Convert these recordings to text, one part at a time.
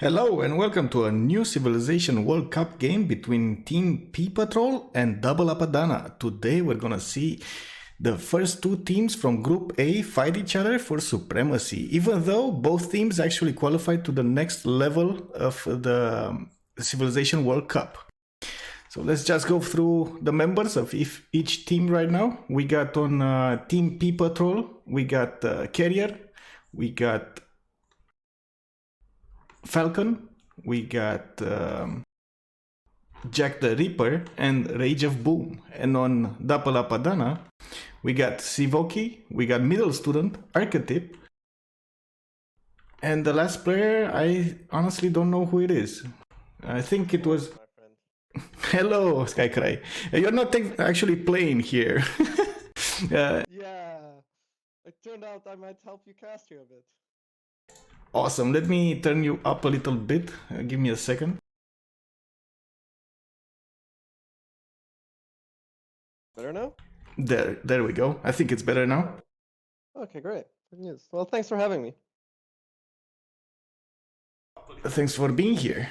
Hello and welcome to a new Civilization World Cup game between Team P Patrol and Double Apadana. Today we're gonna see the first two teams from Group A fight each other for supremacy, even though both teams actually qualified to the next level of the Civilization World Cup. So let's just go through the members of each team right now. We got on Team P Patrol, we got Carrier, we got Falcon, we got Jack the Ripper and Rage of Boom. And on Double Apadana, we got Sivoki, we got Middle Student, Archetype, and the last player, I honestly don't know who it is. I think it was... My friend. Hello, Skycry. You're not actually playing here. Yeah, it turned out I might help you cast here a bit. Awesome. Let me turn you up a little bit. Give me a second. Better now? There we go. I think it's better now. Okay, great. Good news. Well, thanks for having me. Thanks for being here.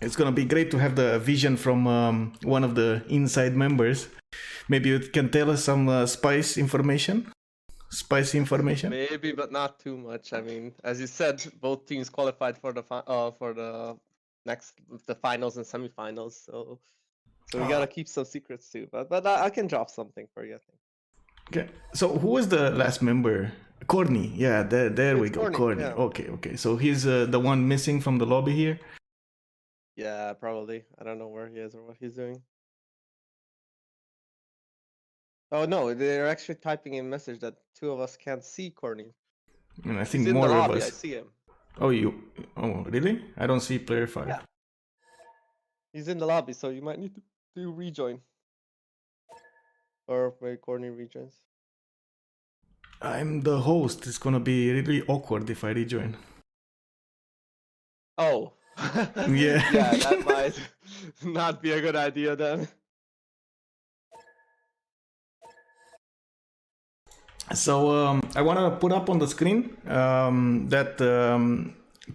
It's gonna be great to have the vision from one of the inside members. Maybe you can tell us some spicy information? Maybe, but not too much. I mean, as you said, both teams qualified for the finals and semifinals. So we gotta keep some secrets too. But I can drop something for you, I think. Okay. So who was the last member? Corny. Yeah, there we go. Corny. Yeah. Okay. So he's the one missing from the lobby here. Yeah, probably. I don't know where he is or what he's doing. Oh no, they're actually typing in message that two of us can't see Corny. And I think He's in more the of lobby. us. I see him. Oh, really? I don't see player 5. Yeah. He's in the lobby, so you might need to rejoin. Or maybe Corny rejoins. I'm the host. It's gonna be really awkward if I rejoin. Oh. Yeah. Yeah, that might not be a good idea then. So I want to put up on the screen that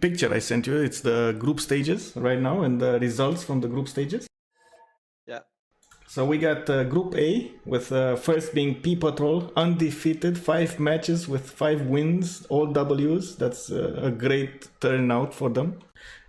picture I sent you. It's the group stages right now and the results from the group stages. Yeah. So we got Group A with first being P Patrol, undefeated, 5 matches with 5 wins, all Ws. That's a great turnout for them.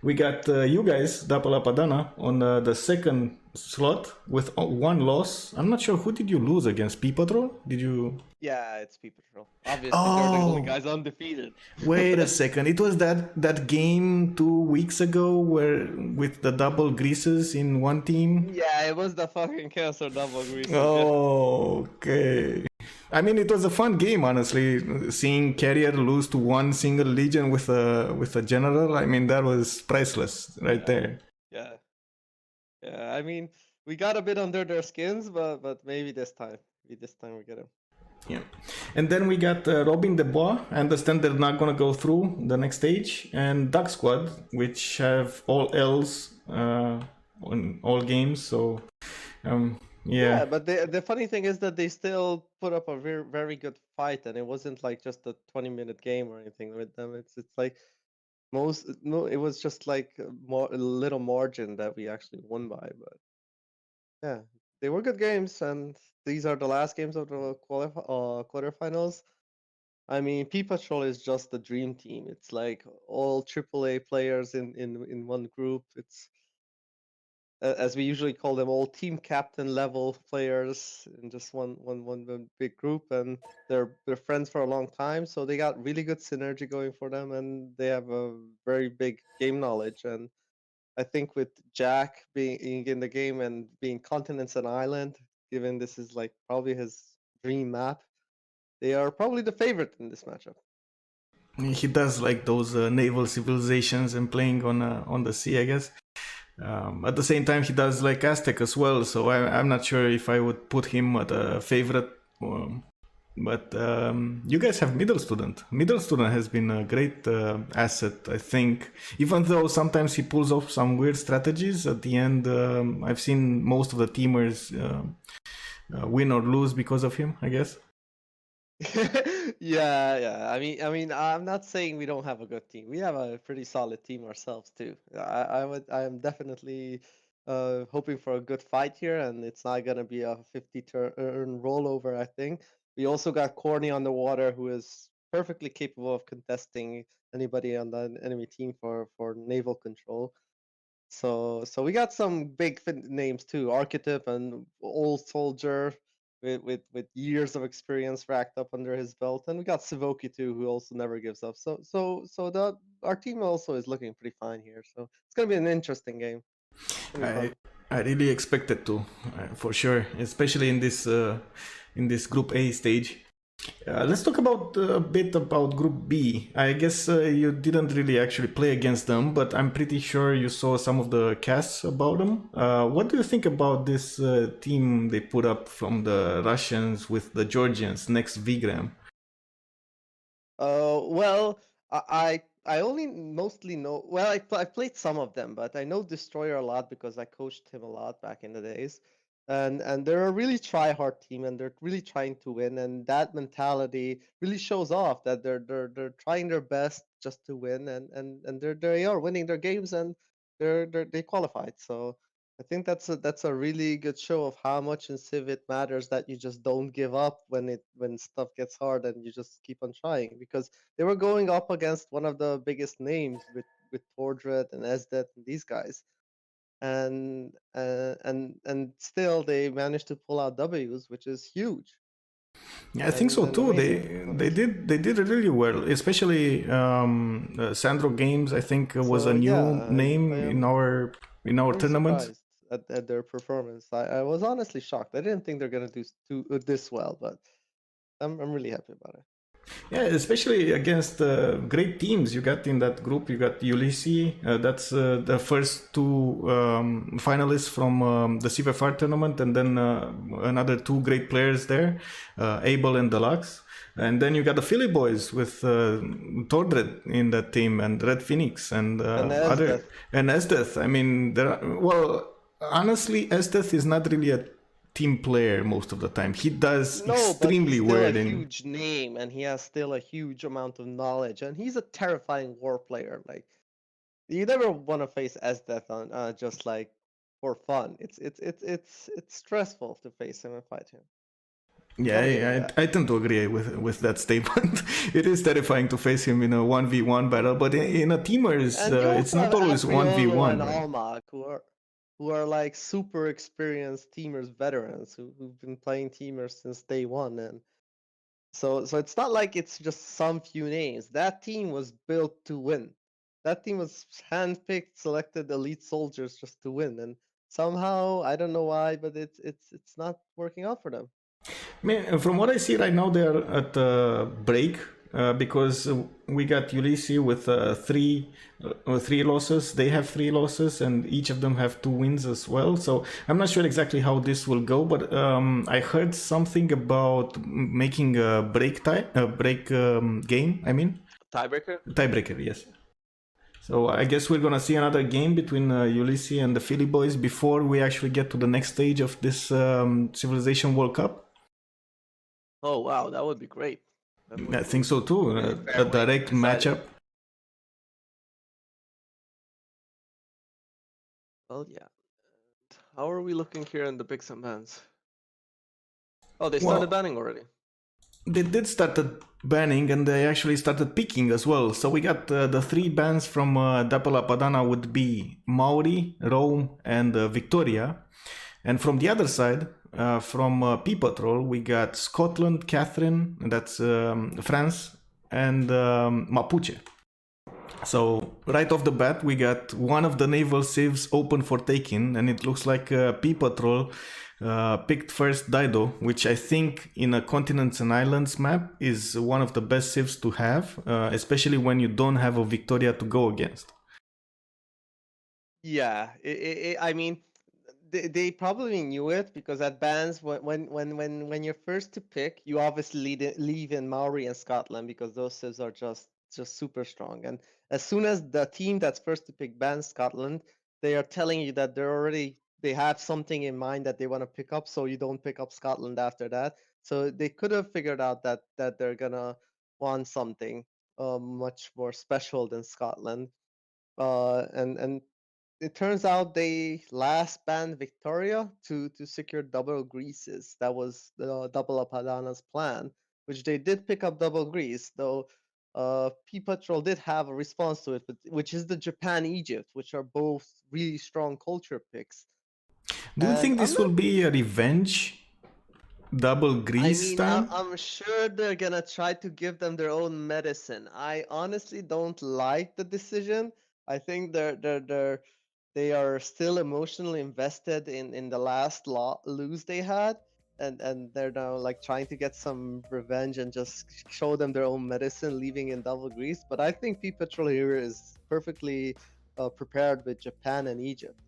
We got you guys, Double Apadana, on the second slot with 1 loss. I'm not sure, who did you lose against? P Patrol? Did you... Yeah, it's P Patrol. Obviously, they're the only Oh. guys undefeated. Wait a second. It was that game 2 weeks ago where with the double greases in one team? Yeah, it was the fucking Cancer double grease. Oh, okay. I mean, it was a fun game, honestly. Seeing Carrier lose to one single Legion with a general, I mean, that was priceless right there. Yeah. Yeah, I mean, we got a bit under their skins, but maybe this time we get him. Yeah. And then we got Robin Dubois. I understand they're not going to go through the next stage. And Duck Squad, which have all L's on all games. So, yeah. But the funny thing is that they still put up a very, very good fight, and it wasn't like just a 20-minute game or anything with them. It's like it was just like a little margin that we actually won by. But yeah, they were good games, and these are the last games of the quarterfinals. I mean, P Patrol is just the dream team. It's like all AAA players in one group. It's as we usually call them, all team captain level players in just one big group, and they're friends for a long time, so they got really good synergy going for them, and they have a very big game knowledge. And I think with Jack being in the game and being continents and island, given this is like probably his dream map, they are probably the favorite in this matchup. He does like those naval civilizations and playing on the sea, I guess. At the same time, he does like Aztec as well, so I'm not sure if I would put him at a favorite. But you guys have Middle Student. Middle Student has been a great asset, I think. Even though sometimes he pulls off some weird strategies, at the end, I've seen most of the teamers win or lose because of him, I guess. Yeah, yeah. I'm not saying we don't have a good team. We have a pretty solid team ourselves too. I am definitely hoping for a good fight here, and it's not gonna be a 50 turn rollover. I think we also got Corny on the water, who is perfectly capable of contesting anybody on the enemy team for naval control. So we got some big names too, Archetype and old soldier with years of experience racked up under his belt, and we got Savoki too, who also never gives up. So the our team also is looking pretty fine here. So it's gonna be an interesting game. It's gonna be I fun. I really expected to, for sure, especially in this Group A stage. Let's talk about a bit about Group B. I guess you didn't really actually play against them, but I'm pretty sure you saw some of the casts about them. What do you think about this team they put up from the Russians with the Georgians next Vigram? Well, I only mostly know. Well, I played some of them, but I know Destroyer a lot because I coached him a lot back in the days. And they're a really try hard team, and they're really trying to win. And that mentality really shows off that they're trying their best just to win, and they are winning their games, and they qualified. So I think that's a really good show of how much in Civ it matters that you just don't give up when stuff gets hard and you just keep on trying, because they were going up against one of the biggest names with Tordred and Esdet and these guys, and still they managed to pull out W's, which is huge Yeah, I think so and too. amazing, honestly. They did really well, especially Sandro Games. I think was a So new yeah, I name am in our very tournament. surprised at their performance. I was honestly shocked. I didn't think they're gonna do this well, but I'm really happy about it. Yeah, especially against great teams you got in that group. You got Ulysses, that's the first two finalists from the CFR tournament, and then another two great players there, Abel and Deluxe. And then you got the Philly boys with Tordred in that team, and Red Phoenix, and And as other, that and Esdeath. I mean, there are, well, honestly, Esdeath is not really a team player most of the time. He does No, but he's extremely still a weird in. huge name, and he has still a huge amount of knowledge, and he's a terrifying war player. Like you never want to face Esdeath on just like for fun. It's stressful to face him and fight him. Yeah, But yeah, I tend to agree with that statement. It is terrifying to face him in a 1v1 battle, but in a teamers, and you it's also not have always Apriolo 1v1, and right? Almag who are like super experienced teamers veterans who've been playing teamers since day one, and so it's not like it's just some few names. That team was built to win. That team was handpicked, selected elite soldiers just to win, and somehow I don't know why, but it's not working out for them. Man, from what I see right now, they are at a break because we got Ulysses with three losses. They have three losses, and each of them have two wins as well. So I'm not sure exactly how this will go, but I heard something about making a break game. I mean, Tiebreaker? tiebreaker. Yes. So I guess we're gonna see another game between Ulysses and the Philly boys before we actually get to the next stage of this Civilization World Cup. Oh wow, that would be great. That would I be think so too. really A fair way to direct decide it. matchup. Well, yeah. How are we looking here in the Big Sam bands? Oh, they started Well, banning already. they did started banning and they actually started picking as well. So we got the three bands from Double Apadana would be Maori, Rome, and Victoria. And from the other side, from P Patrol, we got Scotland, Catherine, that's France, and Mapuche. So right off the bat, we got one of the naval civs open for taking, and it looks like P Patrol picked first Dido, which I think in a continents and islands map is one of the best civs to have, especially when you don't have a Victoria to go against. Yeah, I mean, they probably knew it because at bands when you're first to pick, you obviously leave in Maori and Scotland because those civs are just super strong. And as soon as the team that's first to pick bans Scotland, they are telling you that they have something in mind that they want to pick up, so you don't pick up Scotland after that. So they could have figured out that they're gonna want something much more special than Scotland. And it turns out they last banned Victoria to secure double Greases. That was the double Apadana's plan, which they did pick up double Greece, though P Patrol did have a response to it, which is the Japan Egypt, which are both really strong culture picks. Do you And think I'm this not will be a revenge double I grease mean, time? I'm sure they're gonna try to give them their own medicine. I honestly don't like the decision. I think they are still emotionally invested in the last lose they had, and they're now like trying to get some revenge and just show them their own medicine, leaving in double grease. But I think P Patrol here is perfectly prepared with Japan and Egypt.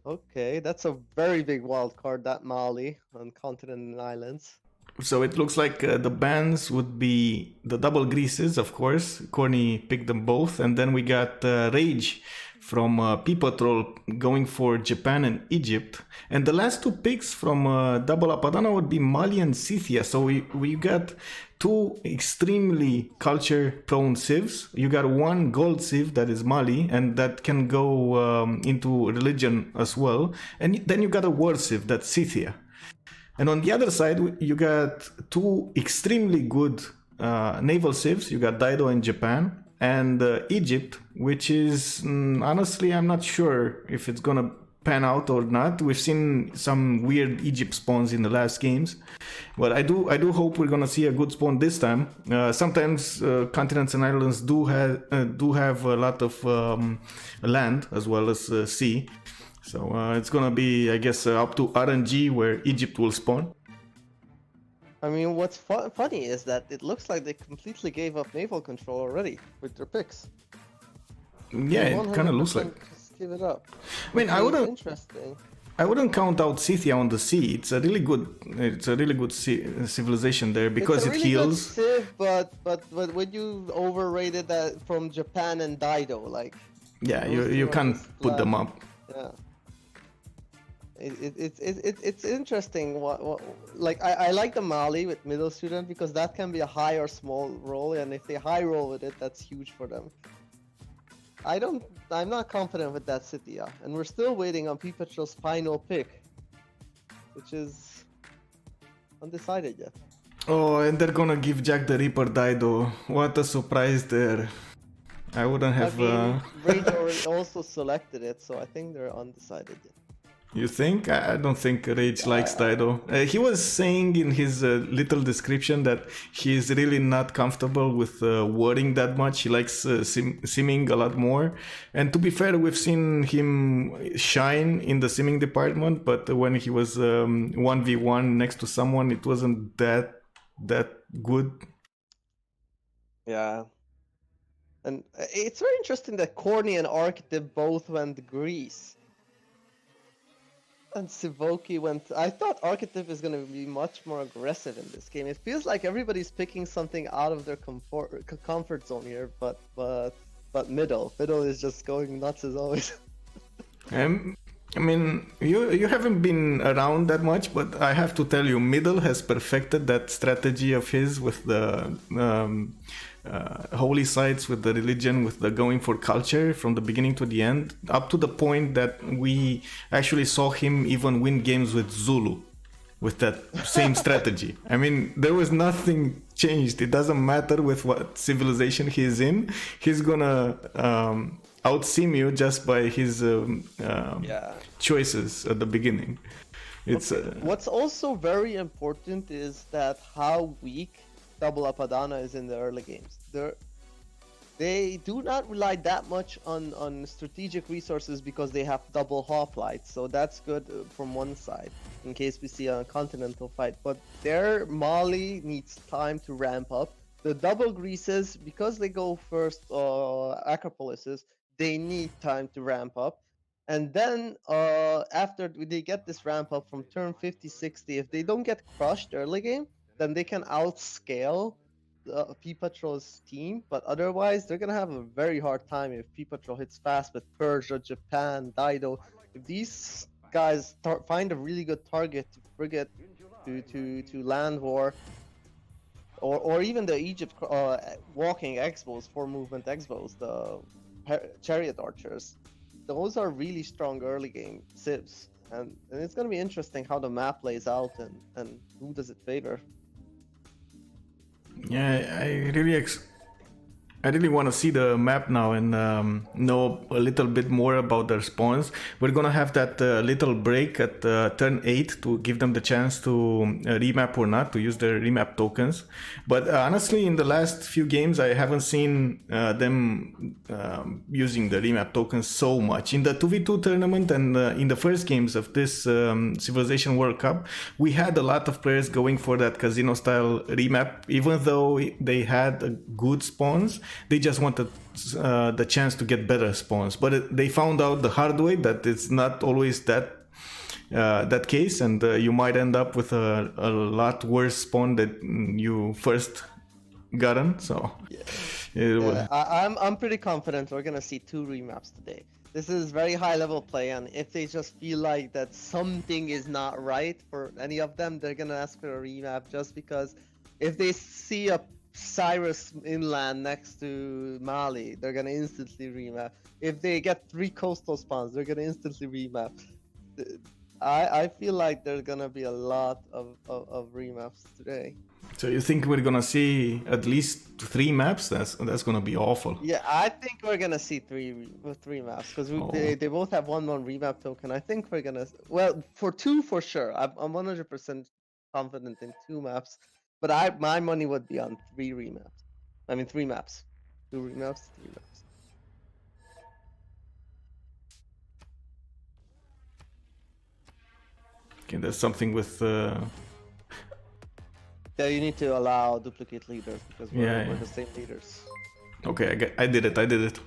Okay, that's a very big wild card, that Mali on continent and islands. So it looks like the bands would be the double greases, of course. Corny picked them both. And then we got Rage from P Patrol going for Japan and Egypt. And the last two picks from Double Apadana would be Mali and Scythia. So we got two extremely culture prone civs. You got one gold civ that is Mali, and that can go into religion as well. And then you got a war civ that's Scythia. And on the other side, you got two extremely good naval civs. You got Daido in Japan and Egypt, which is honestly, I'm not sure if it's gonna pan out or not. We've seen some weird Egypt spawns in the last games, but I do hope we're gonna see a good spawn this time. Sometimes continents and islands do have a lot of land as well as sea. So it's gonna be, I guess, up to RNG where Egypt will spawn. I mean, what's funny is that it looks like they completely gave up naval control already with their picks. Yeah, They it kind of looks like. just give it up. I mean, Interesting. I wouldn't count out Scythia on the sea. It's a really good civilization there because It's a it really heals. good civ, but when you overrated that from Japan and Daido, like Yeah, those you two are can't just put them up. Yeah. It's interesting. Like I like the Mali with middle student because that can be a high or small roll, and if they high roll with it, that's huge for them. I'm not confident with that Scythia, and we're still waiting on P Patrol's final pick, which is undecided yet. Oh, and they're gonna give Jack the Ripper Dido. What a surprise there. I wouldn't have. Rage already also selected it, so I think they're undecided yet. You think? I don't think Rage likes Dido. He was saying in his little description that he is really not comfortable with wording that much. He likes simming a lot more. And to be fair, we've seen him shine in the simming department, but when he was 1v1 next to someone, it wasn't that good. Yeah. And it's very interesting that Corny and Archetype both went Greece. And Sivoki went. I thought Archetype is going to be much more aggressive in this game. It feels like everybody's picking something out of their comfort zone here, but middle is just going nuts as always. I mean, you haven't been around that much, but I have to tell you, Middle has perfected that strategy of his with the holy sites, with the religion, with the going for culture from the beginning to the end, up to the point that we actually saw him even win games with Zulu with that same strategy. I mean, there was nothing changed. It doesn't matter with what civilization he's in. He's gonna outsim you just by his choices at the beginning. It's What's also very important is that how weak Double Apadana is in the early games. They do not rely that much on strategic resources because they have double hoplites, so that's good from one side in case we see a continental fight. But their Mali needs time to ramp up. The double greases, because they go first Acropolises, they need time to ramp up. And then after they get this ramp up from turn 50-60, if they don't get crushed early game, then they can outscale P Patrol's team, but otherwise they're gonna have a very hard time if P Patrol hits fast with Persia, Japan, Daido. If these guys find a really good target to frigate to land war, or even the Egypt walking X-bows, 4-movement X-bows, the chariot archers. Those are really strong early game civs, and it's going to be interesting how the map lays out and who does it favor. Yeah, I really want to see the map now and know a little bit more about their spawns. We're gonna have that little break at turn 8 to give them the chance to remap or not, to use their remap tokens. But honestly, in the last few games, I haven't seen them using the remap tokens so much. In the 2v2 tournament and in the first games of this Civilization World Cup, we had a lot of players going for that casino style remap, even though they had good spawns. They just wanted the chance to get better spawns, but they found out the hard way that it's not always that case, and you might end up with a lot worse spawn that you first gotten. So I'm pretty confident we're gonna see 2 remaps today. This is very high level play, and if they just feel like that something is not right for any of them, they're gonna ask for a remap, just because if they see a Cyrus inland next to Mali, they're gonna instantly remap. If they get 3 coastal spawns, they're gonna instantly remap. I feel like there's gonna be a lot of remaps today. So you think we're gonna see at least 3 maps? That's gonna be awful. Yeah, I think we're gonna see 3 maps, because they both have 1/1 remap token. I think we're gonna, well, for 2 for sure. I'm 100% confident in 2 maps. But my money would be on 3 remaps. I mean 3 maps. 2 remaps, 3 maps. Okay, there's something with Yeah, you need to allow duplicate leaders, because we're the same leaders. Okay, I did it.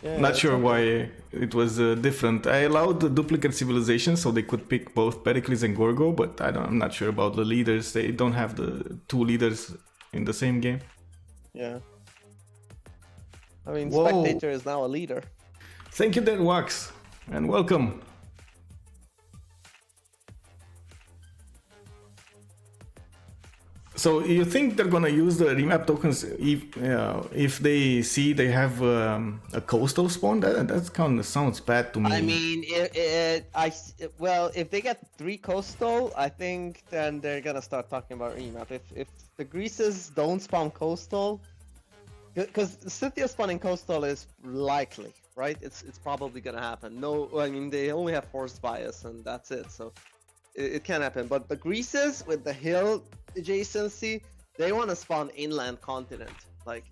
Yeah, Not sure why it was different. I allowed the duplicate civilizations so they could pick both Pericles and Gorgo, but I'm not sure about the leaders. They don't have the 2 leaders in the same game. Yeah. I mean, Spectator is now a leader. Thank you, Dead Wax, and welcome. So you think they're gonna use the remap tokens if they see they have a coastal spawn? That kind of sounds bad to me. I mean, well, if they get 3 coastal, I think then they're gonna start talking about remap. If the Greases don't spawn coastal, because Scythia spawning coastal is likely, right? It's probably gonna happen. No, I mean they only have forced bias and that's it, so it can happen. But the Greases with the hill adjacency, they want to spawn inland continent. Like,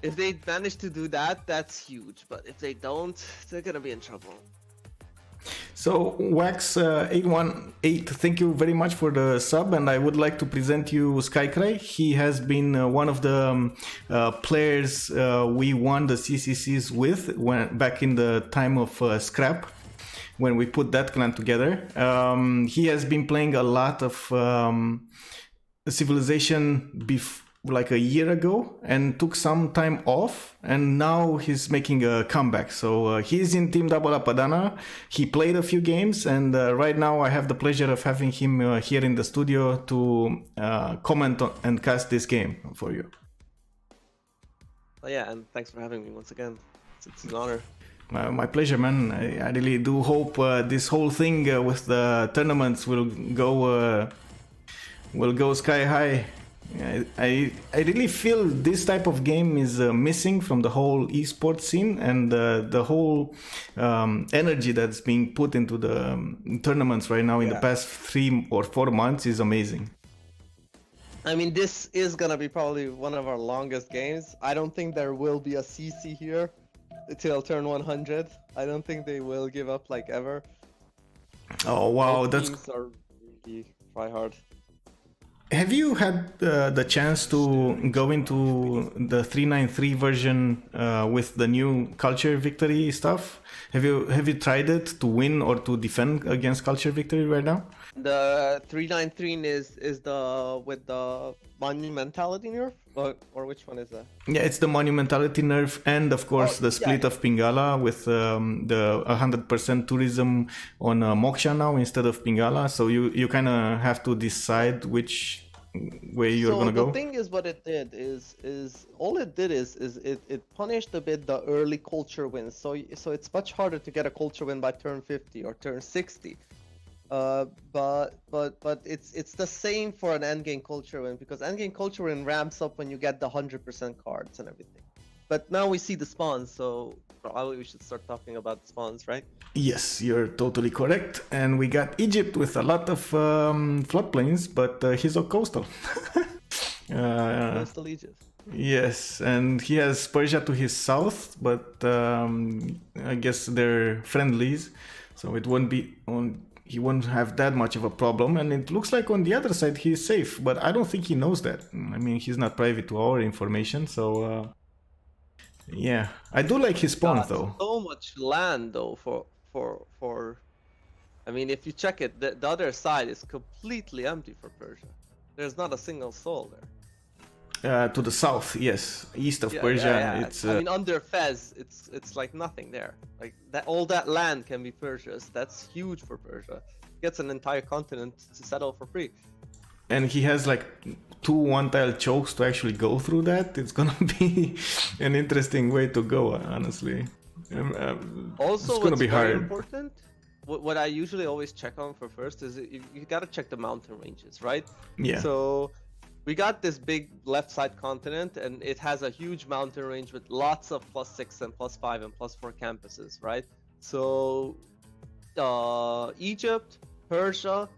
if they manage to do that, that's huge. But if they don't, they're gonna be in trouble. So Wax818, thank you very much for the sub, and I would like to present you Skycry. He has been one of the players we won the CCCs with back in the time of Scrap, when we put that clan together. He has been playing a lot of Civilization like a year ago and took some time off, and now he's making a comeback. So he's in Team Double Apadana. He played a few games, and right now I have the pleasure of having him here in the studio to comment on and cast this game for you. Oh, yeah, and thanks for having me once again. It's an honor. My pleasure, man. I really do hope this whole thing with the tournaments will go sky high. I really feel this type of game is missing from the whole esports scene, and the whole energy that's being put into the tournaments right now in the past 3 or 4 months is amazing. I mean, this is gonna be probably one of our longest games. I don't think there will be a CC here till turn 100. I don't think they will give up like ever. Oh wow, Both teams are really try hard. Have you had the chance to go into the 393 version with the new culture victory stuff? Have you tried it to win or to defend against culture victory right now? The 393 is the with the monumentality nerf, or which one is that? Yeah, it's the monumentality nerf, and of course the split of Pingala with the 100% tourism on Moksha now instead of Pingala. So you kind of have to decide which way you're gonna So go. the thing is, what it did is all it did is it punished a bit the early culture wins. So it's much harder to get a culture win by turn 50 or turn 60. But it's the same for an endgame culture win, because endgame culture win ramps up when you get the 100% cards and everything. But now we see the spawns, so probably we should start talking about the spawns, right? Yes, you're totally correct. And we got Egypt with a lot of floodplains, but he's a coastal. Coastal Egypt. Yes, and he has Persia to his south, but I guess they're friendlies, so it won't be on. He won't have that much of a problem, and it looks like on the other side he's safe, but I don't think he knows that. I mean, he's not privy to our information, so yeah. I do like his spawns though. So much land though for. I mean, if you check it, the other side is completely empty for Persia. There's not a single soul there. To the south, yes, east of Persia, it's. I mean, under Fez, it's like nothing there. Like that, all that land can be Persia's. That's huge for Persia. Gets an entire continent to settle for free. And he has like 2 one-tile chokes to actually go through that. It's gonna be an interesting way to go, honestly. Also, it's gonna be very hard. important, what I usually always check on for first is you gotta check the mountain ranges, right? Yeah. So we got this big left side continent, and it has a huge mountain range with lots of +6 and +5 and +4 campuses, right? So Egypt, Persia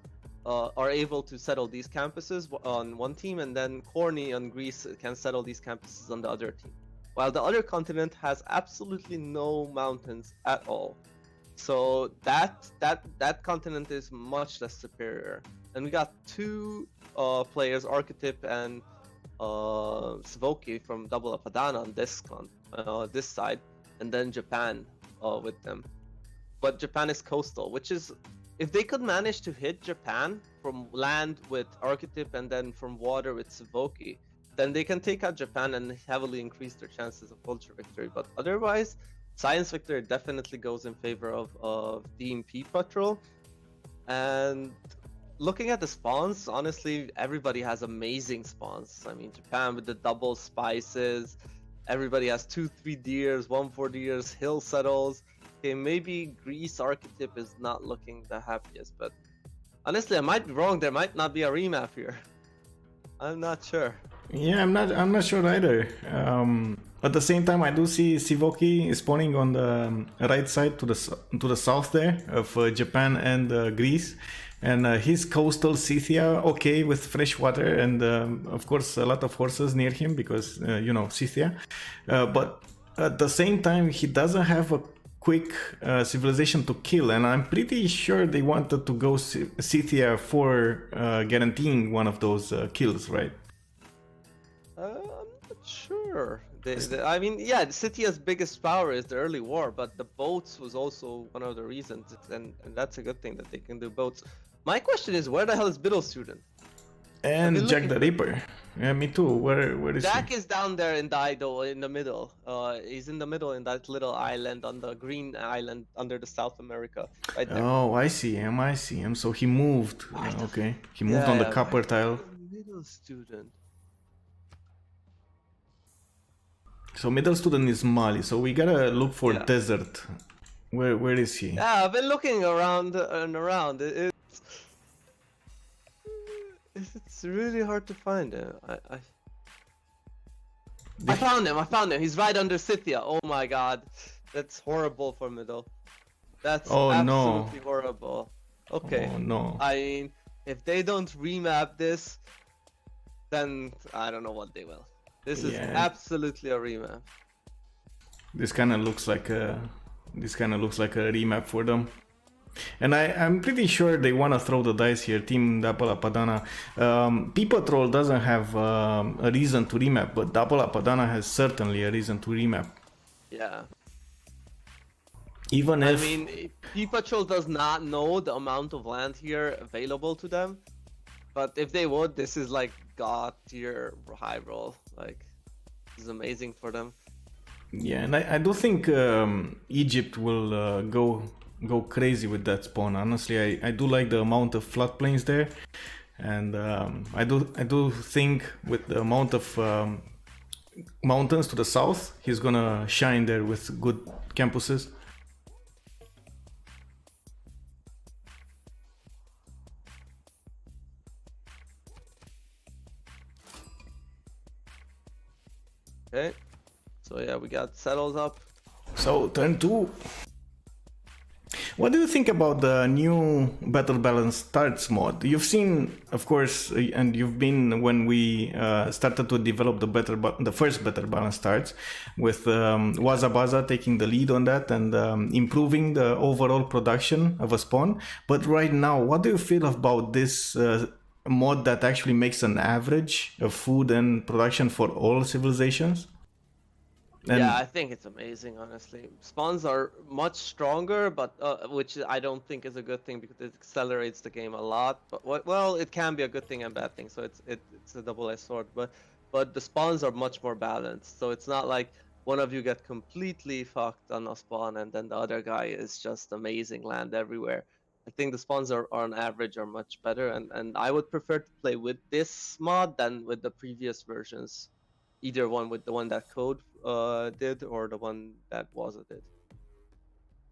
are able to settle these campuses on one team, and then Corny and Greece can settle these campuses on the other team. While the other continent has absolutely no mountains at all. So that continent is much less superior. And we got 2 players, Archetype and Svoki from Double Apadana on this side, and then Japan with them. But Japan is coastal, which is, if they could manage to hit Japan from land with Archetype and then from water with Svoki, then they can take out Japan and heavily increase their chances of culture victory. But otherwise, Science Victory definitely goes in favor of DMP Patrol. And looking at the spawns, honestly, everybody has amazing spawns. I mean, Japan with the double spices, everybody has 2-3 deers, 1-4 deers, hill settles. Okay, maybe Greece Archetype is not looking the happiest, but honestly, I might be wrong. There might not be a remap here. I'm not sure. Yeah, I'm not sure either. At the same time, I do see Sivoki spawning on the right side to the south there of Japan and Greece, and his coastal Scythia, okay, with fresh water and of course a lot of horses near him because Scythia. But at the same time, he doesn't have a quick civilization to kill, and I'm pretty sure they wanted to go Scythia for guaranteeing one of those kills, right? I'm not sure. I mean, yeah, Scythia's biggest power is the early war, but the boats was also one of the reasons, and that's a good thing that they can do boats. My question is, where the hell is Middle Student? And Jack the Ripper. Yeah, me too. Where is Jack he? is down there in Dido in the middle. He's in the middle in that little island, on the green island under the South America, right there. Oh, I see him. So he moved. Okay, he moved on the copper tile. Middle Student. So Middle Student is Mali. So we gotta look for desert. Where is he? Yeah, I've been looking around and around. It's really hard to find him. I found him. He's right under Scythia. Oh my god. That's horrible for Middle. That's absolutely horrible. Okay. Oh no. I mean, if they don't remap this, then I don't know what they will. This is absolutely a remap. This kind of looks like a remap for them. And I'm pretty sure they want to throw the dice here, Team Double Apadana. P-Patrol doesn't have a reason to remap, but Double Apadana has certainly a reason to remap. Yeah. Even I if mean, Patrol does not know the amount of land here available to them, but if they would, this is like god tier high roll. Like, this is amazing for them. yeah, and I do think Egypt will go crazy with that spawn. Honestly, I do like the amount of floodplains there, and I do think with the amount of mountains to the south, he's gonna shine there with good campuses. Okay, so yeah, we got settles up. So turn 2. What do you think about the new Battle Balance Starts mod? You've seen, of course, and you've been when we started to develop the first Battle Balance Starts, with Wazabaza taking the lead on that and improving the overall production of a spawn. But right now, what do you feel about this mod that actually makes an average of food and production for all civilizations? And Yeah, I think it's amazing, honestly. Spawns are much stronger, but which I don't think is a good thing because it accelerates the game a lot. But well, it can be a good thing and bad thing, so it's a double-edged sword. But the spawns are much more balanced, so it's not like one of you get completely fucked on a spawn and then the other guy is just amazing land everywhere. I think the spawns are on average are much better, and I would prefer to play with this mod than with the previous versions. Either one, with the one that Code did or the one that Waza did. I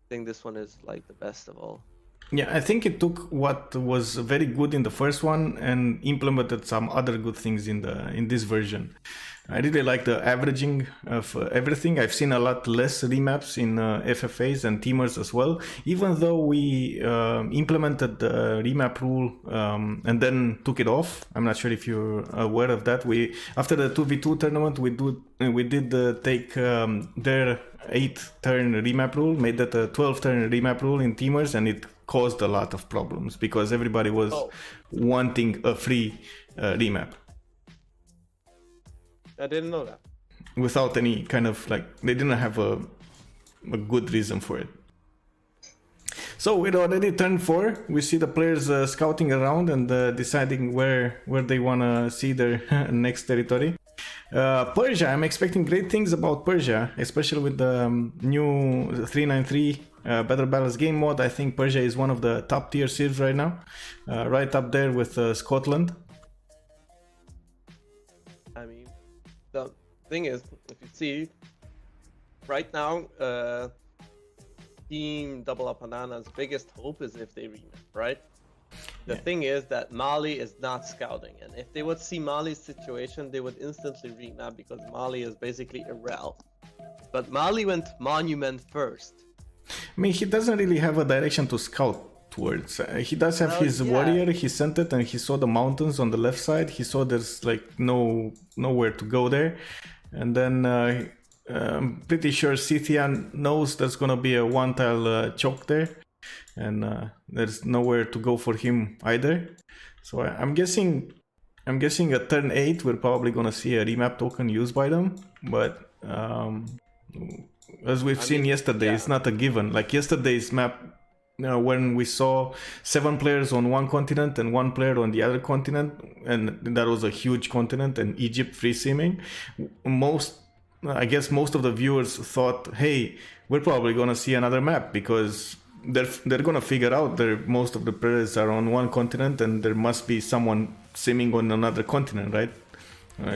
think this one is like the best of all. yeah, I think it took what was very good in the first one and implemented some other good things in this version. I really like the averaging of everything. I've seen a lot less remaps in FFAs and teamers as well, even though we implemented the remap rule and then took it off. I'm not sure if you're aware of that. We, after the 2v2 tournament, we did take their 8-turn remap rule, made that a 12-turn remap rule in teamers, and it caused a lot of problems because everybody was wanting a free remap I didn't know that. without any kind of, like, they didn't have a good reason for it. So we're already turn 4. We see the players scouting around and deciding where they want to see their next territory. Persia, I'm expecting great things about Persia, especially with the new 393 Battle Balance game mode. I think Persia is one of the top tier civs right now, right up there with Scotland. I mean, the thing is, if you see, right now, Team Double Apadana's biggest hope is if they remap, right? The thing is that Mali is not scouting, and if they would see Mali's situation, they would instantly remap because Mali is basically irrel. But Mali went Monument first. I mean, he doesn't really have a direction to scout towards. He does have his warrior, he sent it, and he saw the mountains on the left side. He saw there's like nowhere to go there. And then I'm pretty sure Scythian knows there's gonna be a one-tile choke there. And there's nowhere to go for him either. So I'm guessing at turn 8 we're probably gonna see a remap token used by them. But as we've seen yesterday, it's not a given. Like yesterday's map, when we saw 7 players on one continent and 1 player on the other continent, and that was a huge continent, and Egypt free simming, I guess most of the viewers thought, hey, we're probably gonna see another map because they're gonna figure out that most of the players are on one continent and there must be someone simming on another continent, right?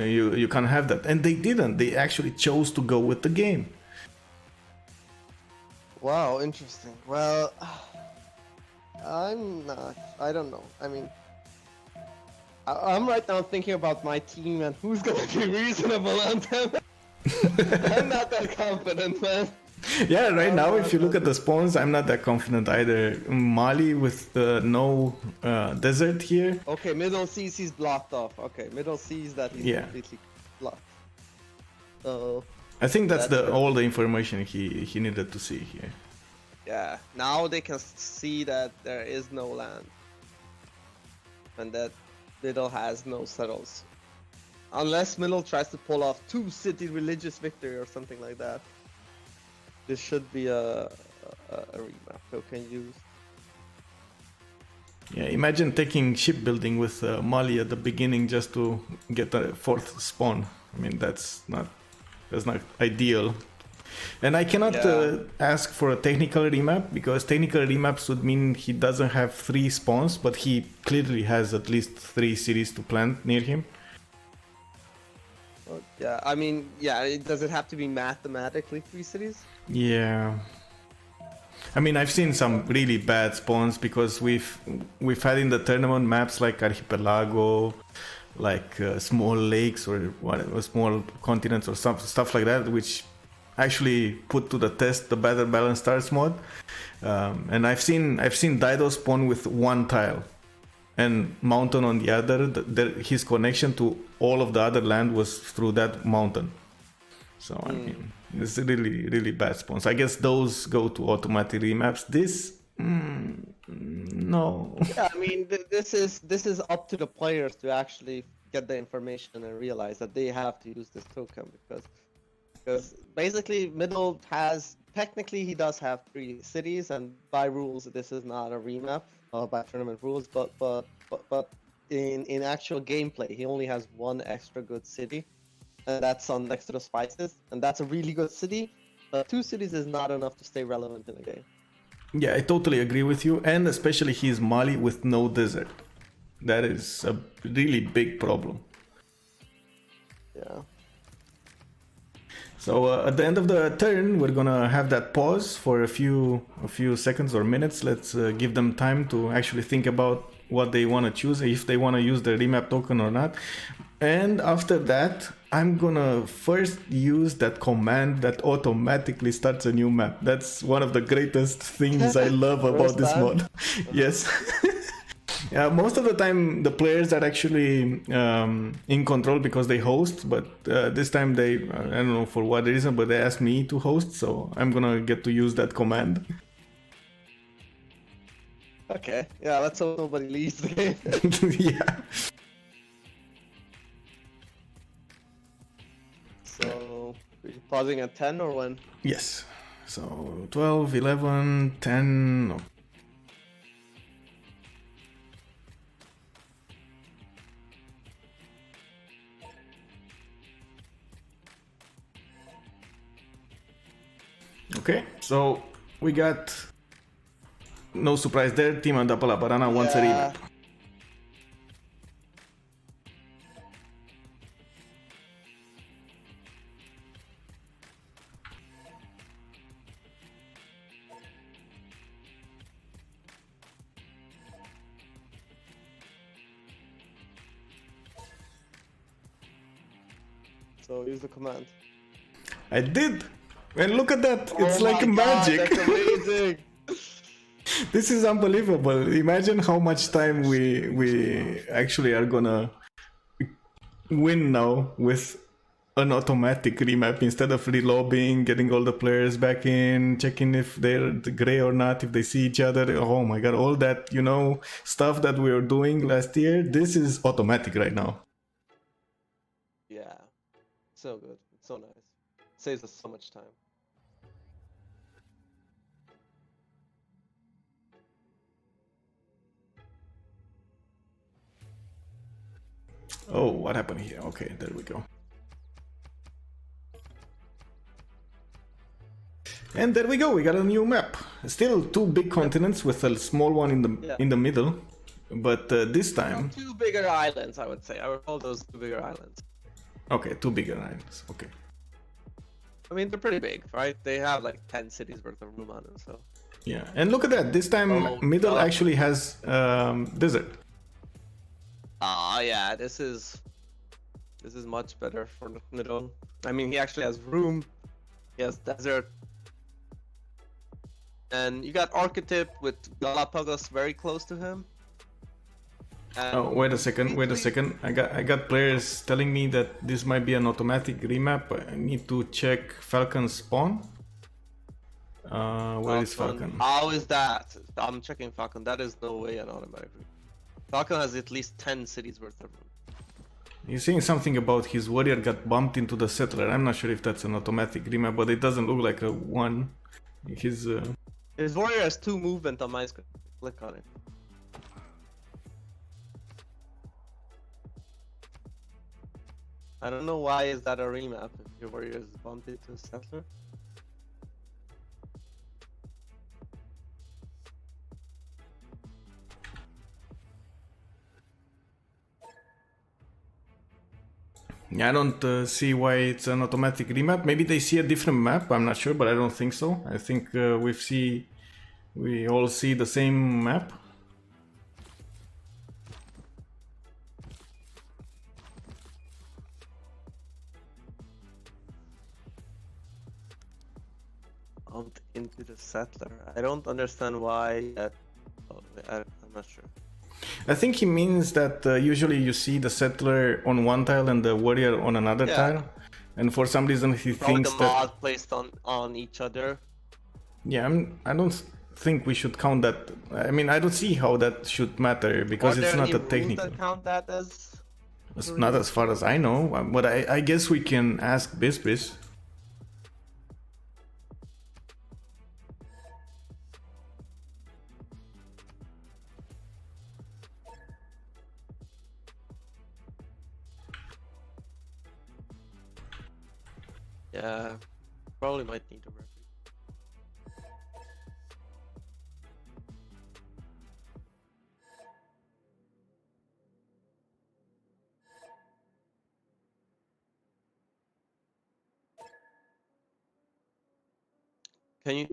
You can't have that, and they didn't. They actually chose to go with the game. Wow, interesting. Well, I'm not. I don't know. I mean, I'm right now thinking about my team and who's gonna be reasonable on them. I'm not that confident, man. Yeah, right now, if you look at the spawns, I'm not that confident either. Mali with no desert here. Okay, middle seas he's blocked off. Okay, middle seas that he's completely blocked. So I think that's all the information he needed to see here. Yeah, now they can see that there is no land. And that middle has no settles. Unless middle tries to pull off 2-city religious victory or something like that. This should be a a remap token used. Yeah, imagine taking shipbuilding with Mali at the beginning just to get a fourth spawn. I mean, that's not ideal. And I cannot ask for a technical remap, because technical remaps would mean he doesn't have 3 spawns, but he clearly has at least 3 cities to plant near him. Well, yeah, I mean, yeah, does it have to be mathematically 3 cities? Yeah. I mean, I've seen some really bad spawns, because we've had in the tournament maps like Archipelago, like small lakes or whatever, small continents or stuff like that, which actually put to the test the Better Balanced Stars mod. And I've seen Dido spawn with 1 tile and mountain on the other. His connection to all of the other land was through that mountain. So I mean, it's really, really bad spawns. I guess those go to automatic remaps. This, no. Yeah, I mean, this is up to the players to actually get the information and realize that they have to use this token, because basically middle has, technically he does have 3 cities, and by rules this is not a remap by tournament rules, but in actual gameplay he only has 1 extra good city, and that's on next to the spices, and that's a really good city, but 2 cities is not enough to stay relevant in the game. Yeah, I totally agree with you, and especially he's Mali with no desert. That is a really big problem. Yeah. So at the end of the turn, we're gonna have that pause for a few seconds or minutes. Let's give them time to actually think about what they want to choose, if they want to use the remap token or not. And after that, I'm gonna first use that command that automatically starts a new map. That's one of the greatest things I love about this mod. Yes. Yeah, most of the time the players are actually in control because they host, but this time they, I don't know for what reason, but they asked me to host, so I'm gonna get to use that command. Okay, yeah, let's hope nobody leaves the game. Yeah. So, we're pausing at 10 or when? Yes. So 12, 11, 10... No. Okay, so we got, no surprise there, Team and Apadana wants a remap. So use the command. I did! And look at that! It's like my magic! God, that's amazing! This is unbelievable. Imagine how much time we actually are gonna win now with an automatic remap instead of relobbying, getting all the players back in, checking if they're gray or not, if they see each other. Oh my god, all that, you know, stuff that we were doing last year, this is automatic right now. Yeah, so good. It's so nice. Saves us so much time. Oh, what happened here? Okay, there we go. And there we go, we got a new map. Still 2 big continents with a small one in the middle, but this time... 2 bigger islands, I would say. I would call those 2 bigger islands. Okay, 2 bigger islands, okay. I mean, they're pretty big, right? They have like 10 cities worth of room on them, so... Yeah, and look at that, this time middle actually has desert. Ah, yeah, this is much better for the middle. I mean, he actually has room. He has desert. And you got Archetype with Galapagos very close to him. And oh, wait a second. I got players telling me that this might be an automatic remap. I need to check Falcon's spawn. Where is Falcon? How is that? I'm checking Falcon. That is no way an automatic remap. Falcon has at least 10 cities worth of room. He's saying something about his warrior got bumped into the settler. I'm not sure if that's an automatic remap, but it doesn't look like a one. His His warrior has 2 movement on my screen. Click on it. I don't know why is that a remap if your warrior is bumped into a settler. I don't see why it's an automatic remap. Maybe they see a different map. I'm not sure, but I don't think so. I think we all see the same map. Bumped into the settler. I don't understand why. I'm not sure. I think he means that usually you see the settler on one tile and the warrior on another tile, and for some reason he Probably thinks the that. mod placed on each other. Yeah, I don't think we should count that. I mean, I don't see how that should matter because it's not a technical. That count that as? It's not as far as I know, but I guess we can ask Bisbis. Yeah, probably might need a referee. Can you?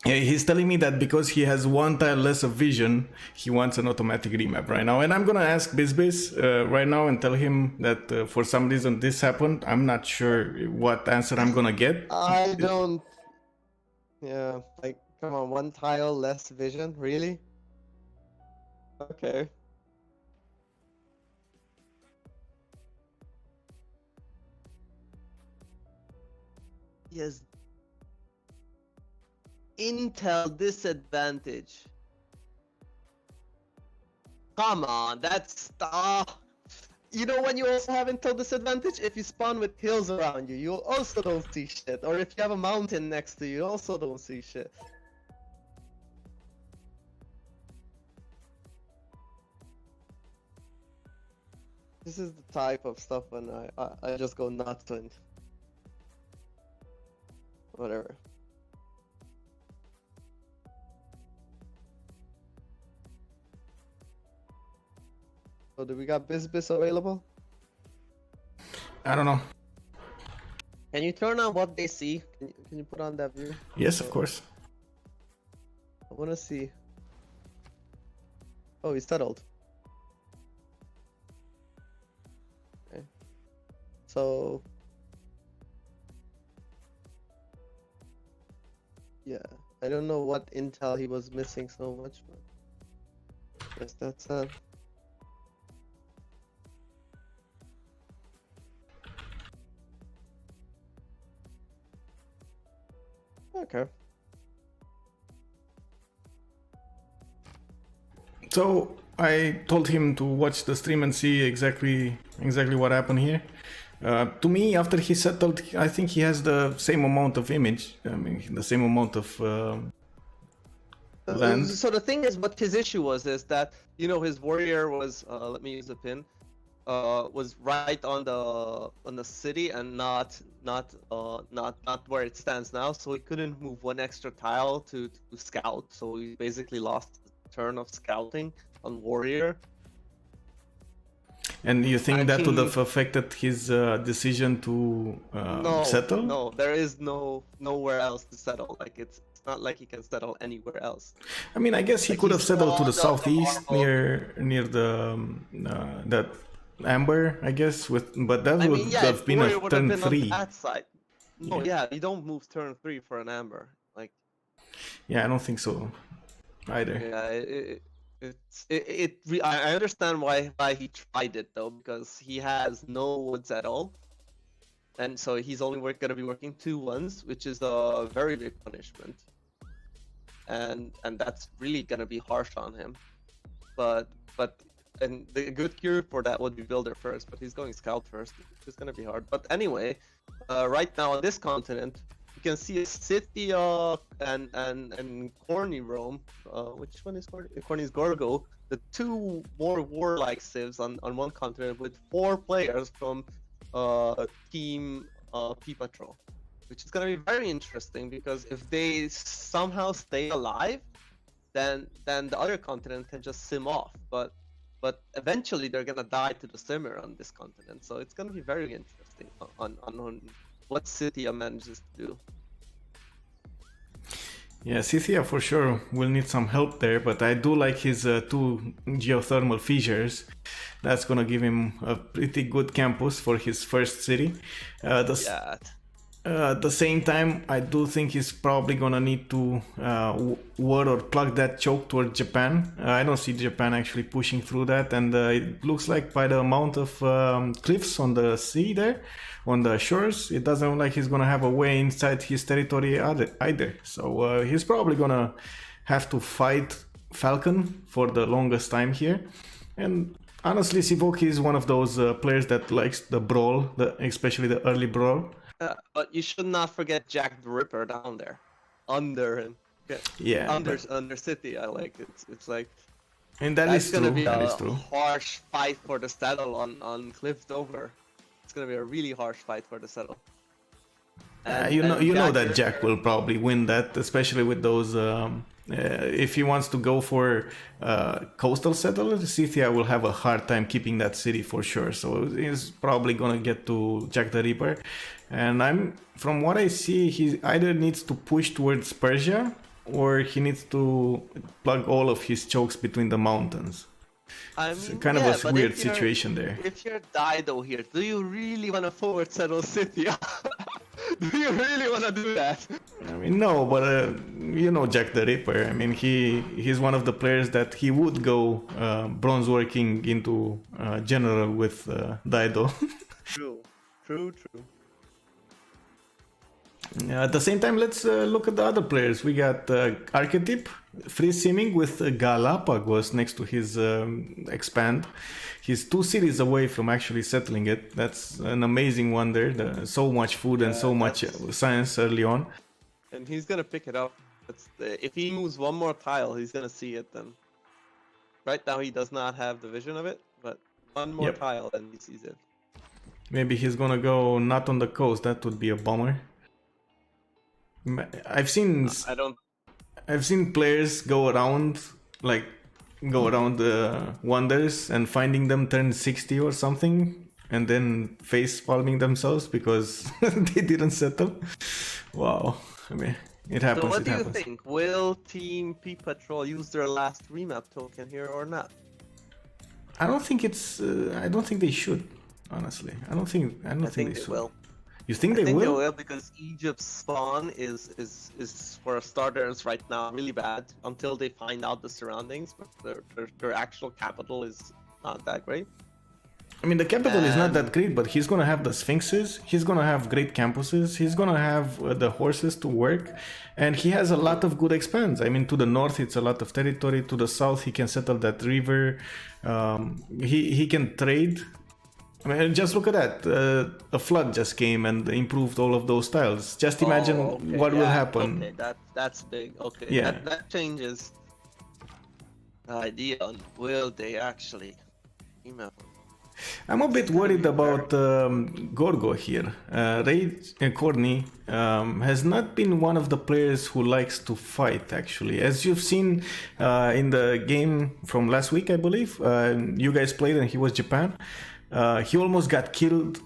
Yeah, he's telling me that because he has one tile less of vision, he wants an automatic remap right now. And I'm gonna ask Bisbis right now and tell him that for some reason this happened. I'm not sure what answer I'm gonna get. I don't. Yeah, like, come on, 1 tile less vision, really? Okay. Yes. Intel disadvantage. Come on, that's you know when you also have Intel disadvantage? If you spawn with hills around you, you also don't see shit. Or if you have a mountain next to you, you also don't see shit. This is the type of stuff when I just go nuts and whatever. So do we got Bisbis available? I don't know. Can you turn on what they see? Can you put on that view? Yes, of course. I wanna see. Oh, he's settled. Okay. So yeah, I don't know what intel he was missing so much, but yes, that's okay. So I told him to watch the stream and see exactly what happened here. To me, after he settled, I think he has the same amount of image. I mean, the same amount of land. So the thing is, what his issue was is that, you know, his warrior was let me use the pin, was right on the city and not where it stands now. So he couldn't move 1 extra tile to scout. So he basically lost the turn of scouting on warrior. And you think that would have affected his decision to settle? No, there is nowhere else to settle. Like it's not like he can settle anywhere else. I mean, I guess he could have settled to the southeast near the that amber, I guess. But that would have been a turn 3. That side. No, yeah, you don't move turn 3 for an amber. Like. Yeah, I don't think so either. Yeah, I understand why he tried it though, because he has no woods at all, and so he's only gonna be working 2 ones, which is a very big punishment, and that's really gonna be harsh on him. And the good cure for that would be builder first, but he's going scout first. It's gonna be hard. But anyway, right now on this continent, you can see a city and Corny Rome. Which one is Corny? Corny's Gorgo. The two more warlike civs on one continent with 4 players from Team P Patrol, which is gonna be very interesting because if they somehow stay alive, then the other continent can just sim off. But eventually they're gonna die to the simmer on this continent, so it's gonna be very interesting on what Scythia manages to do. Yeah, Scythia for sure will need some help there, but I do like his 2 geothermal fissures. That's gonna give him a pretty good campus for his first city. Yeah. At the same time, I do think he's probably gonna need to ward or plug that choke toward Japan. I don't see Japan actually pushing through that, and it looks like by the amount of cliffs on the sea there, on the shores, it doesn't look like he's gonna have a way inside his territory either. So he's probably gonna have to fight Falcon for the longest time here. And honestly, Sivoki is one of those players that likes the brawl, especially the early brawl. But you should not forget Jack the Ripper down there, under him. Yeah, under City. I like it. It's like, and that's gonna true. be That a is true. harsh fight for the saddle on Cliff Dover. It's gonna be a really harsh fight for the saddle. You know that Jack will probably win that, especially with those. If he wants to go for coastal settlers, Scythia will have a hard time keeping that city for sure. So he's probably gonna get to Jack the Ripper, and from what I see, he either needs to push towards Persia or he needs to plug all of his chokes between the mountains. I It's mean, kind yeah, of a weird situation there. If you're Dido here, do you really want to forward settle Scythia? Do you really want to do that? I mean, no, but you know Jack the Ripper. I mean, he's one of the players that he would go bronze working into general with Dido. True. At the same time, let's look at the other players. We got Archetype, free simming with Galapagos next to his expand. He's 2 cities away from actually settling it. That's an amazing wonder. So much food and so much science early on. And he's gonna pick it up. If he moves one more tile, he's gonna see it then. Right now he does not have the vision of it, but one more tile and he sees it. Maybe he's gonna go not on the coast. That would be a bummer. I've seen players go around the wonders and finding them turn 60 or something and then face palming themselves because they didn't settle. Wow. I mean, it happens. So what do you think? Will Team P Patrol use their last remap token here or not? I don't think they should, honestly. I don't think they should. Will. You think I they think will? they will because Egypt's spawn is for starters right now really bad until they find out the surroundings, but their actual capital is not that great. I mean, the capital is not that great, but he's gonna have the sphinxes, he's gonna have great campuses, he's gonna have the horses to work, and he has a lot of good expands. I mean, to the north it's a lot of territory, to the south he can settle that river, he can trade. I mean, just look at that. A flood just came and improved all of those tiles. Just imagine what will happen. Okay, that's big. Okay, yeah. that changes the idea on will they actually remap. I'm a bit worried about Gorgo here. Rage Corny has not been one of the players who likes to fight, actually. As you've seen in the game from last week, I believe, you guys played and he was Japan. He almost got killed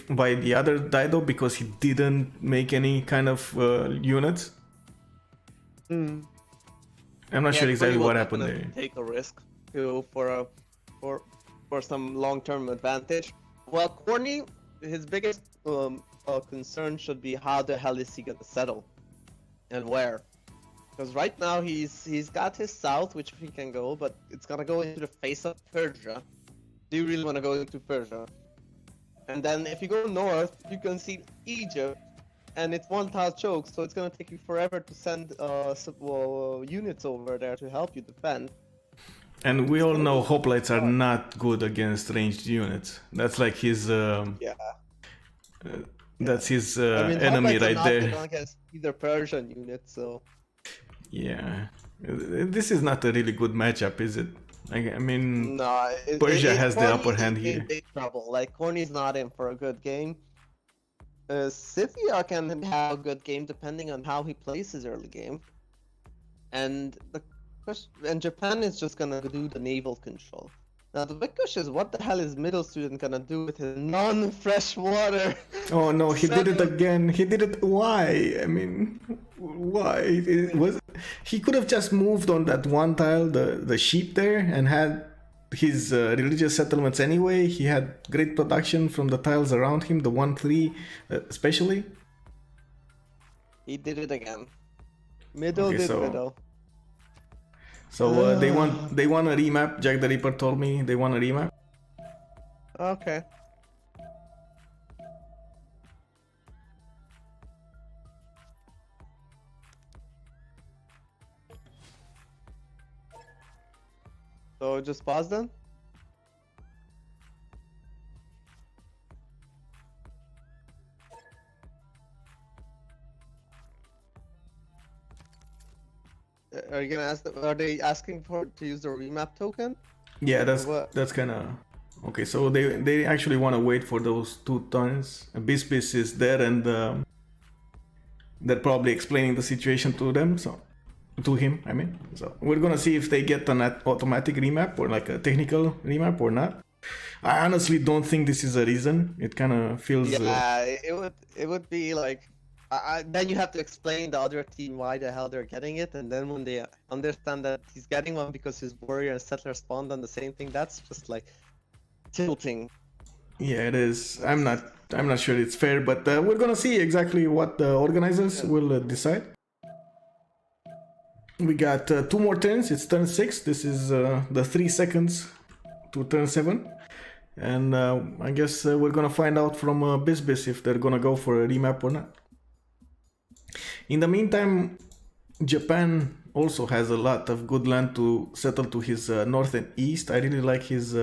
by the other Dido because he didn't make any kind of units. I'm not sure exactly what happened there. Take a risk for some long-term advantage. Well, Corny, his biggest concern should be how the hell is he gonna settle and where. Because right now he's got his south, which he can go, but it's gonna go into the face of Persia. Do you really want to go into Persia? And then if you go north, you can see Egypt, and it's one tile choke, so it's gonna take you forever to send units over there to help you defend. And we all know hoplites are not good against ranged units. That's like his That's his I mean, enemy hoplites are right not good there. against either Persian unit, so Yeah, this is not a really good matchup, is it? I mean, no, Persia has the upper Corny's hand in here. big trouble. Like Corny's not in for a good game. Scythia can have a good game depending on how he plays his early game, and Japan is just gonna do the naval control. Now the big question is, what the hell is middle student gonna do with his non-fresh water? Oh no, he did it setup? again. He did it. Why? I mean, why? It was he could have just moved on that one tile, the sheep there, and had his religious settlements anyway. He had great production from the tiles around him, the 1-3 especially. He did it again. Middle Okay, did so- middle. So they want a remap. Jack the Ripper told me they want a remap. Okay. So just pause then? Are you gonna ask? Are they asking to use the remap token? Yeah, What? that's kind of okay. So they actually want to wait for those 2 turns. Bispis is there, and they're probably explaining the situation to them. So to him, I mean. So we're gonna see if they get an automatic remap or like a technical remap or not. I honestly don't think this is a reason. It kind of feels. Yeah, it would be like. Then you have to explain the other team why the hell they're getting it, and then when they understand that he's getting one because his warrior and settler spawned on the same thing, that's just like tilting. Yeah, it is. I'm not sure it's fair, but we're gonna see exactly what the organizers will decide. We got 2 more turns. It's turn 6. This is the 3 seconds to turn 7. And I guess we're gonna find out from Bisbis if they're gonna go for a remap or not. In the meantime, Japan also has a lot of good land to settle to his north and east. I really like his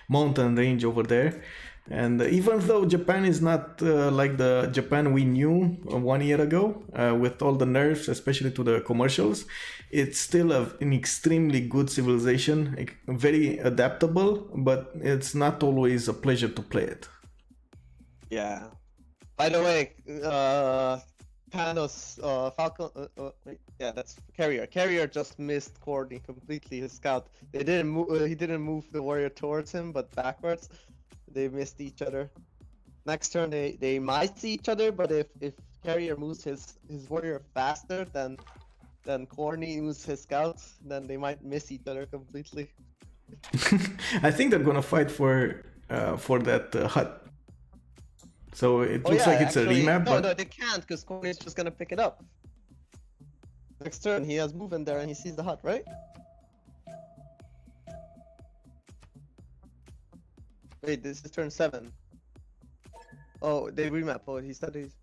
mountain range over there. And even though Japan is not like the Japan we knew 1 year ago, with all the nerfs, especially to the commercials, it's still an extremely good civilization, very adaptable, but it's not always a pleasure to play it. Yeah. By the way, Panos, Falcon, wait, yeah, that's Carrier. Carrier just missed Courtney completely, his scout. They didn't move, he didn't move the warrior towards him, but backwards. They missed each other. Next turn, they might see each other, but if Carrier moves his warrior faster than Courtney moves his scout, then they might miss each other completely. I think they're gonna fight for that hut. So it looks like it's actually, a remap, no, but no, they can't because Courtney's just gonna pick it up. Next turn, he has movement there and he sees the hut, right? Wait, this is turn 7. Oh, they remap. Oh, he said he's.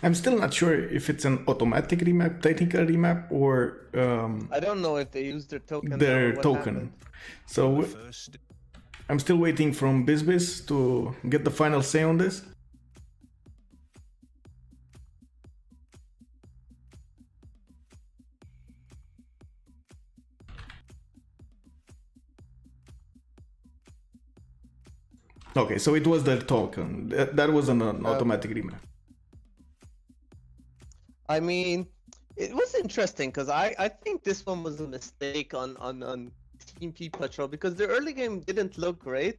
I'm still not sure if it's an automatic remap, technical remap, or I don't know if they used their token. their or what token. happened. So I'm still waiting from Bisbis to get the final say on this. Okay, so it was their token. That was an automatic remap. I mean, it was interesting because I think this one was a mistake on Team P Patrol because the early game didn't look great,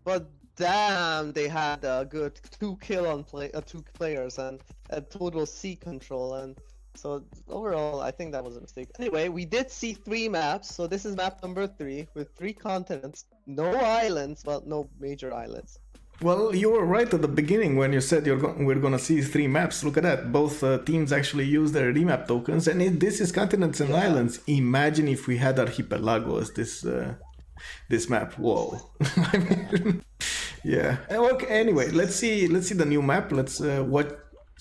but damn, they had a good 2 kill on 2 players and a total C control, and so overall I think that was a mistake. Anyway, we did see 3 maps, so this is map number 3 with 3 continents, no islands, well, no major islands. Well, you were right at the beginning when you said we're gonna see 3 maps. Look at that. Both teams actually use their remap tokens, and this is continents and islands. Imagine if we had archipelagos. This map. Whoa. I mean, yeah. Okay. Anyway, let's see the new map. Let's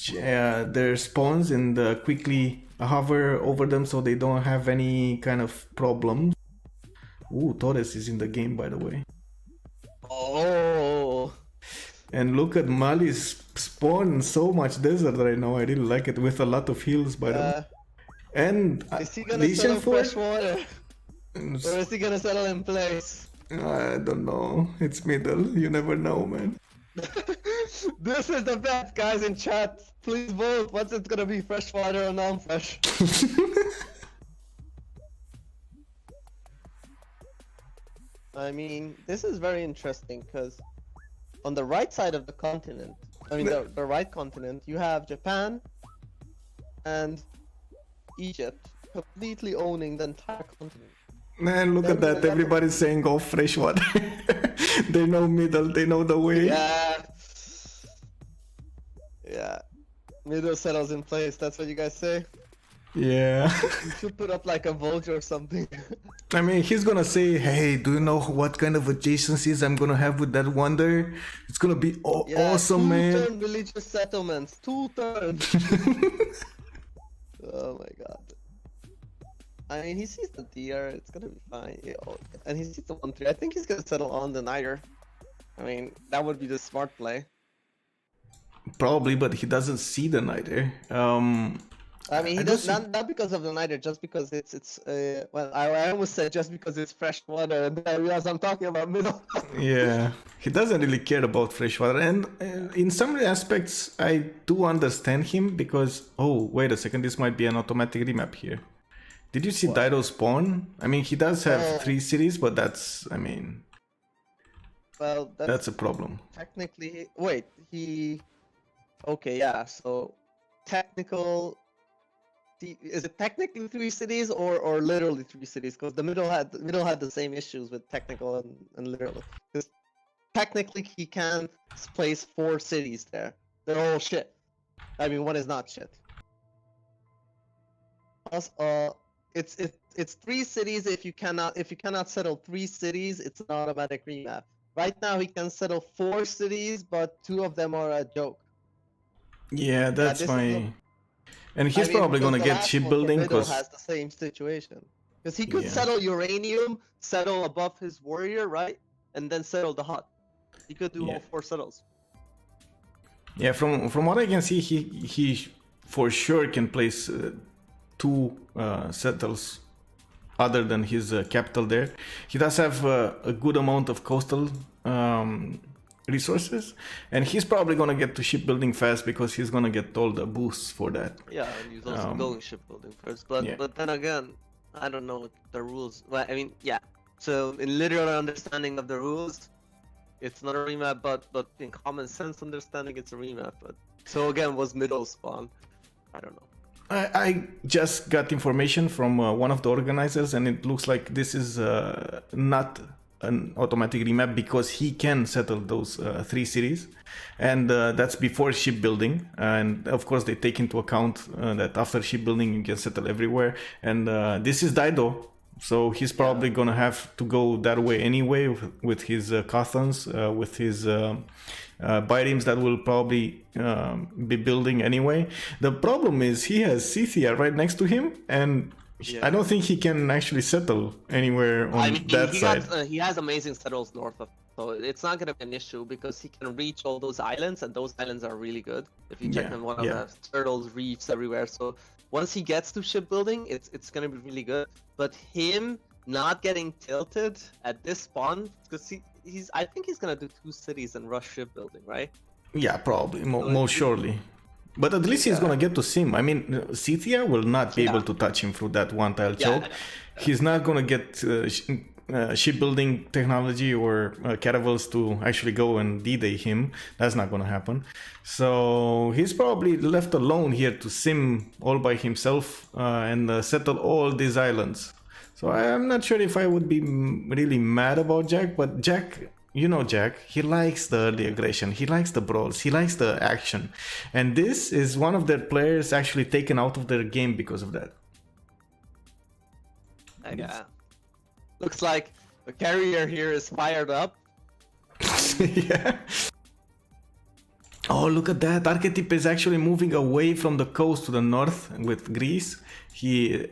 their spawns and quickly hover over them so they don't have any kind of problems. Ooh, Torres is in the game, by the way. Oh. And look at Mali's spawn, so much desert right now. I really like it, with a lot of heals, by the way. And is he gonna settle fresh water? Or S- is he gonna settle in place? I don't know. It's middle. You never know, man. This is the bet, guys in chat. Please vote. What's it gonna be, fresh water or non-fresh? I mean, this is very interesting because on the right side of the continent, I mean the right continent, you have Japan and Egypt completely owning the entire continent. Man, look at that. Everybody's saying go fresh water. They know middle, they know the way. Yeah. Yeah. Middle settles in place, that's what you guys say? Yeah. You should put up like a vote or something. I mean, he's gonna say, hey, do you know what kind of adjacencies I'm gonna have with that wonder? It's gonna be awesome, man. 2-turn religious settlements. 2 turns. Oh my god. I mean, he sees the DR, it's gonna be fine. Yeah, and he sees the 1-3. I think he's gonna settle on the Niter. I mean, that would be the smart play. Probably, but he doesn't see the Niter. I mean, he does not because of the Niter, just because it's well, I almost said just because it's fresh water, and then I realized I'm talking about middle. Yeah, he doesn't really care about freshwater, and in some aspects, I do understand him because wait a second, this might be an automatic remap here. Did you see Dido spawn? I mean, he does have 3 cities, but that's, I mean, well, that's a problem. Technically, wait, okay, yeah. So technical. Is it technically 3 cities or literally 3 cities? Because the middle had the same issues with technical and literal. Because technically he can place 4 cities there. They're all shit. I mean, one is not shit. Also, it's 3 cities. If you cannot settle 3 cities, it's an automatic remap. Right now he can settle 4 cities, but 2 of them are a joke. Yeah, that's and he's probably gonna get shipbuilding because has the same situation. Because he could settle uranium, settle above his warrior, right, and then settle the hut. He could do all 4 settles. Yeah, from what I can see, he for sure can place 2 settles other than his capital there. He does have a good amount of coastal resources, and he's probably gonna get to shipbuilding fast because he's gonna get all the boosts for that. Yeah, and he's also going shipbuilding first. But then again, I don't know the rules. Well, I mean, yeah. So in literal understanding of the rules, it's not a remap, but in common sense understanding, it's a remap. But so again, was middle spawn? I don't know. I just got information from one of the organizers, and it looks like this is not an automatic remap because he can settle those 3 cities, and that's before shipbuilding. And of course, they take into account that after shipbuilding, you can settle everywhere. And this is Dido, so he's probably gonna have to go that way anyway with his Cathans, with his Byrims that will probably be building anyway. The problem is he has Scythia right next to him, and I don't think he can actually settle anywhere on that side. He has amazing settles north of, so it's not going to be an issue because he can reach all those islands, and those islands are really good. If you check them, one of them turtles, reefs everywhere. So once he gets to shipbuilding, it's going to be really good. But him not getting tilted at this spawn, because I think he's going to do 2 cities and rush shipbuilding, right? Yeah, probably, most surely. But at least he's gonna get to sim. I mean, Scythia will not be able to touch him through that 1-tile choke. He's not gonna get shipbuilding technology or caravels to actually go and D-Day him. That's not gonna happen. So he's probably left alone here to sim all by himself and settle all these islands. So I'm not sure if I would be really mad about Jack, but Jack... You know Jack, he likes the early aggression, he likes the brawls, he likes the action. And this is one of their players actually taken out of their game because of that. Yeah. Looks like the carrier here is fired up. Yeah. Oh, look at that! Archetype is actually moving away from the coast to the north with Greece.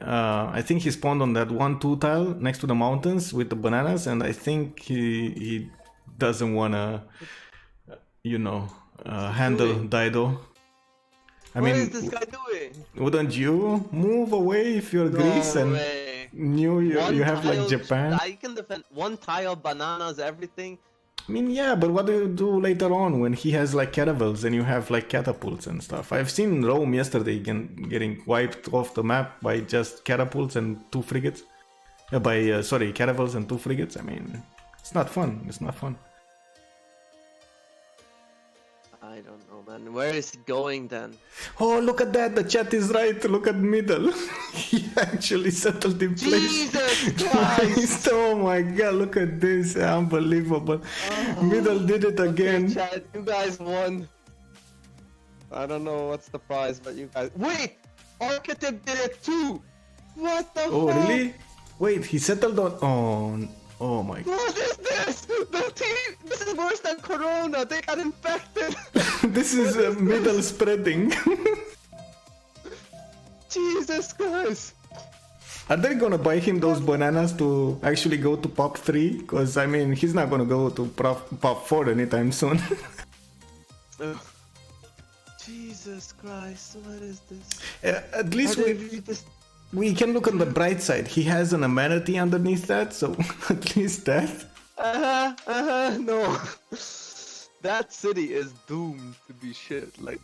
I think he spawned on that 1-2 tile next to the mountains with the bananas, and I think he doesn't wanna, you know, handle doing? Dido. I What mean, is this guy doing? wouldn't you move away if you're Greece No and way. you have like tile, Japan? I can defend one tile, bananas, everything. I mean, yeah, but what do you do later on when he has like caravels and you have like catapults and stuff? I've seen Rome yesterday getting wiped off the map by just catapults and 2 frigates. Sorry, caravels and 2 frigates. I mean, it's not fun. It's not fun. I don't know, man. Where is he going then? Oh, look at that. The chat is right. Look at middle. He actually settled in place. Jesus Christ! Oh my god, look at this. Unbelievable. Middle did it again. Okay, chat, you guys won. I don't know what's the prize, but you guys. Wait! Archetype did it too! What the Oh, fuck? really? Wait, he settled on. Oh my god. What is this? The team! This is worse than Corona! They got infected! This is middle spreading. Jesus Christ! Are they gonna buy him those bananas to actually go to pop 3? Because I mean, he's not gonna go to pop 4 anytime soon. Ugh. Jesus Christ, what is this? At least we can look on the bright side. He has an amenity underneath that, so at least that. No. That city is doomed to be shit. Like,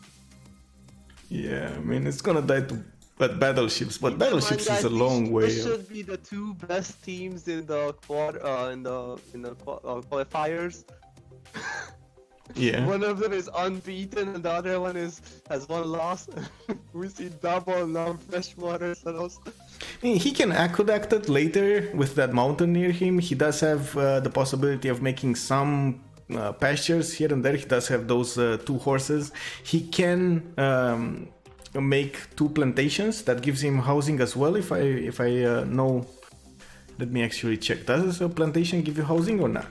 Yeah, I mean, it's gonna die to battleships, but battleships is a long way. This should be the 2 best teams in the qualifiers. Yeah. One of them is unbeaten and the other one has 1 loss. We see double non-freshwater settles. He can aqueduct it later with that mountain near him. He does have the possibility of making some pastures here and there. He does have those 2 horses. He can make 2 plantations. That gives him housing as well. If I know, let me actually check. Does a plantation give you housing or not?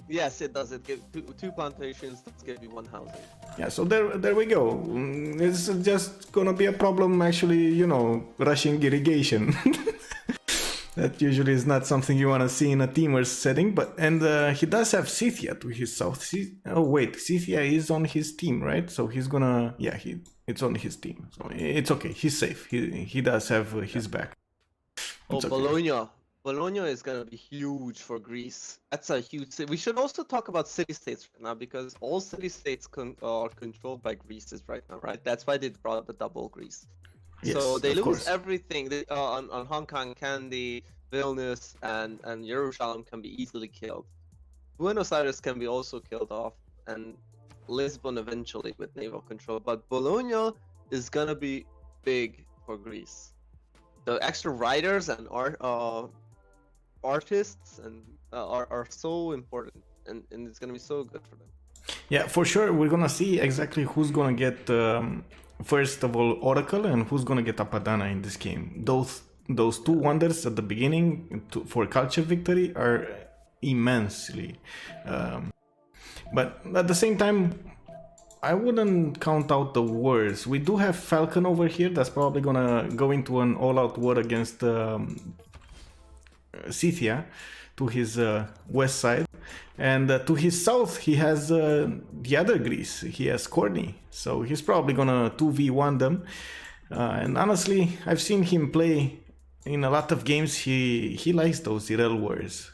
Yes, it does. It gives 2 plantations. Does give you 1 housing. Yeah, so there we go. It's just gonna be a problem actually, you know, rushing irrigation. That usually is not something you wanna see in a teamer setting, but he does have Scythia to his south. Oh wait, Scythia is on his team, right? So he's gonna, yeah, it's on his team. So it's okay, he's safe. He does have his back. It's Bologna. Bologna is gonna be huge for Greece. That's a huge city. We should also talk about city-states right now because all city-states are controlled by Greece right now, right? That's why they brought the double Greece. Yes, so they lose course. Everything. On Hong Kong, Kandy, Vilnius, and Jerusalem can be easily killed. Buenos Aires can be also killed off, and Lisbon eventually with naval control. But Bologna is gonna be big for Greece. The extra writers and artists and are so important, and it's gonna be so good for them. Yeah, for sure. We're gonna see exactly who's gonna get first of all Oracle and who's gonna get Apadana in this game. Those 2 wonders at the beginning for culture victory are immensely, but at the same time, I wouldn't count out the wars. We do have Falcon over here that's probably gonna go into an all-out war against Scythia to his west side, and to his south he has the other Greece. He has Corny, so he's probably gonna 2v1 them. And honestly, I've seen him play in a lot of games. He likes those Irel wars.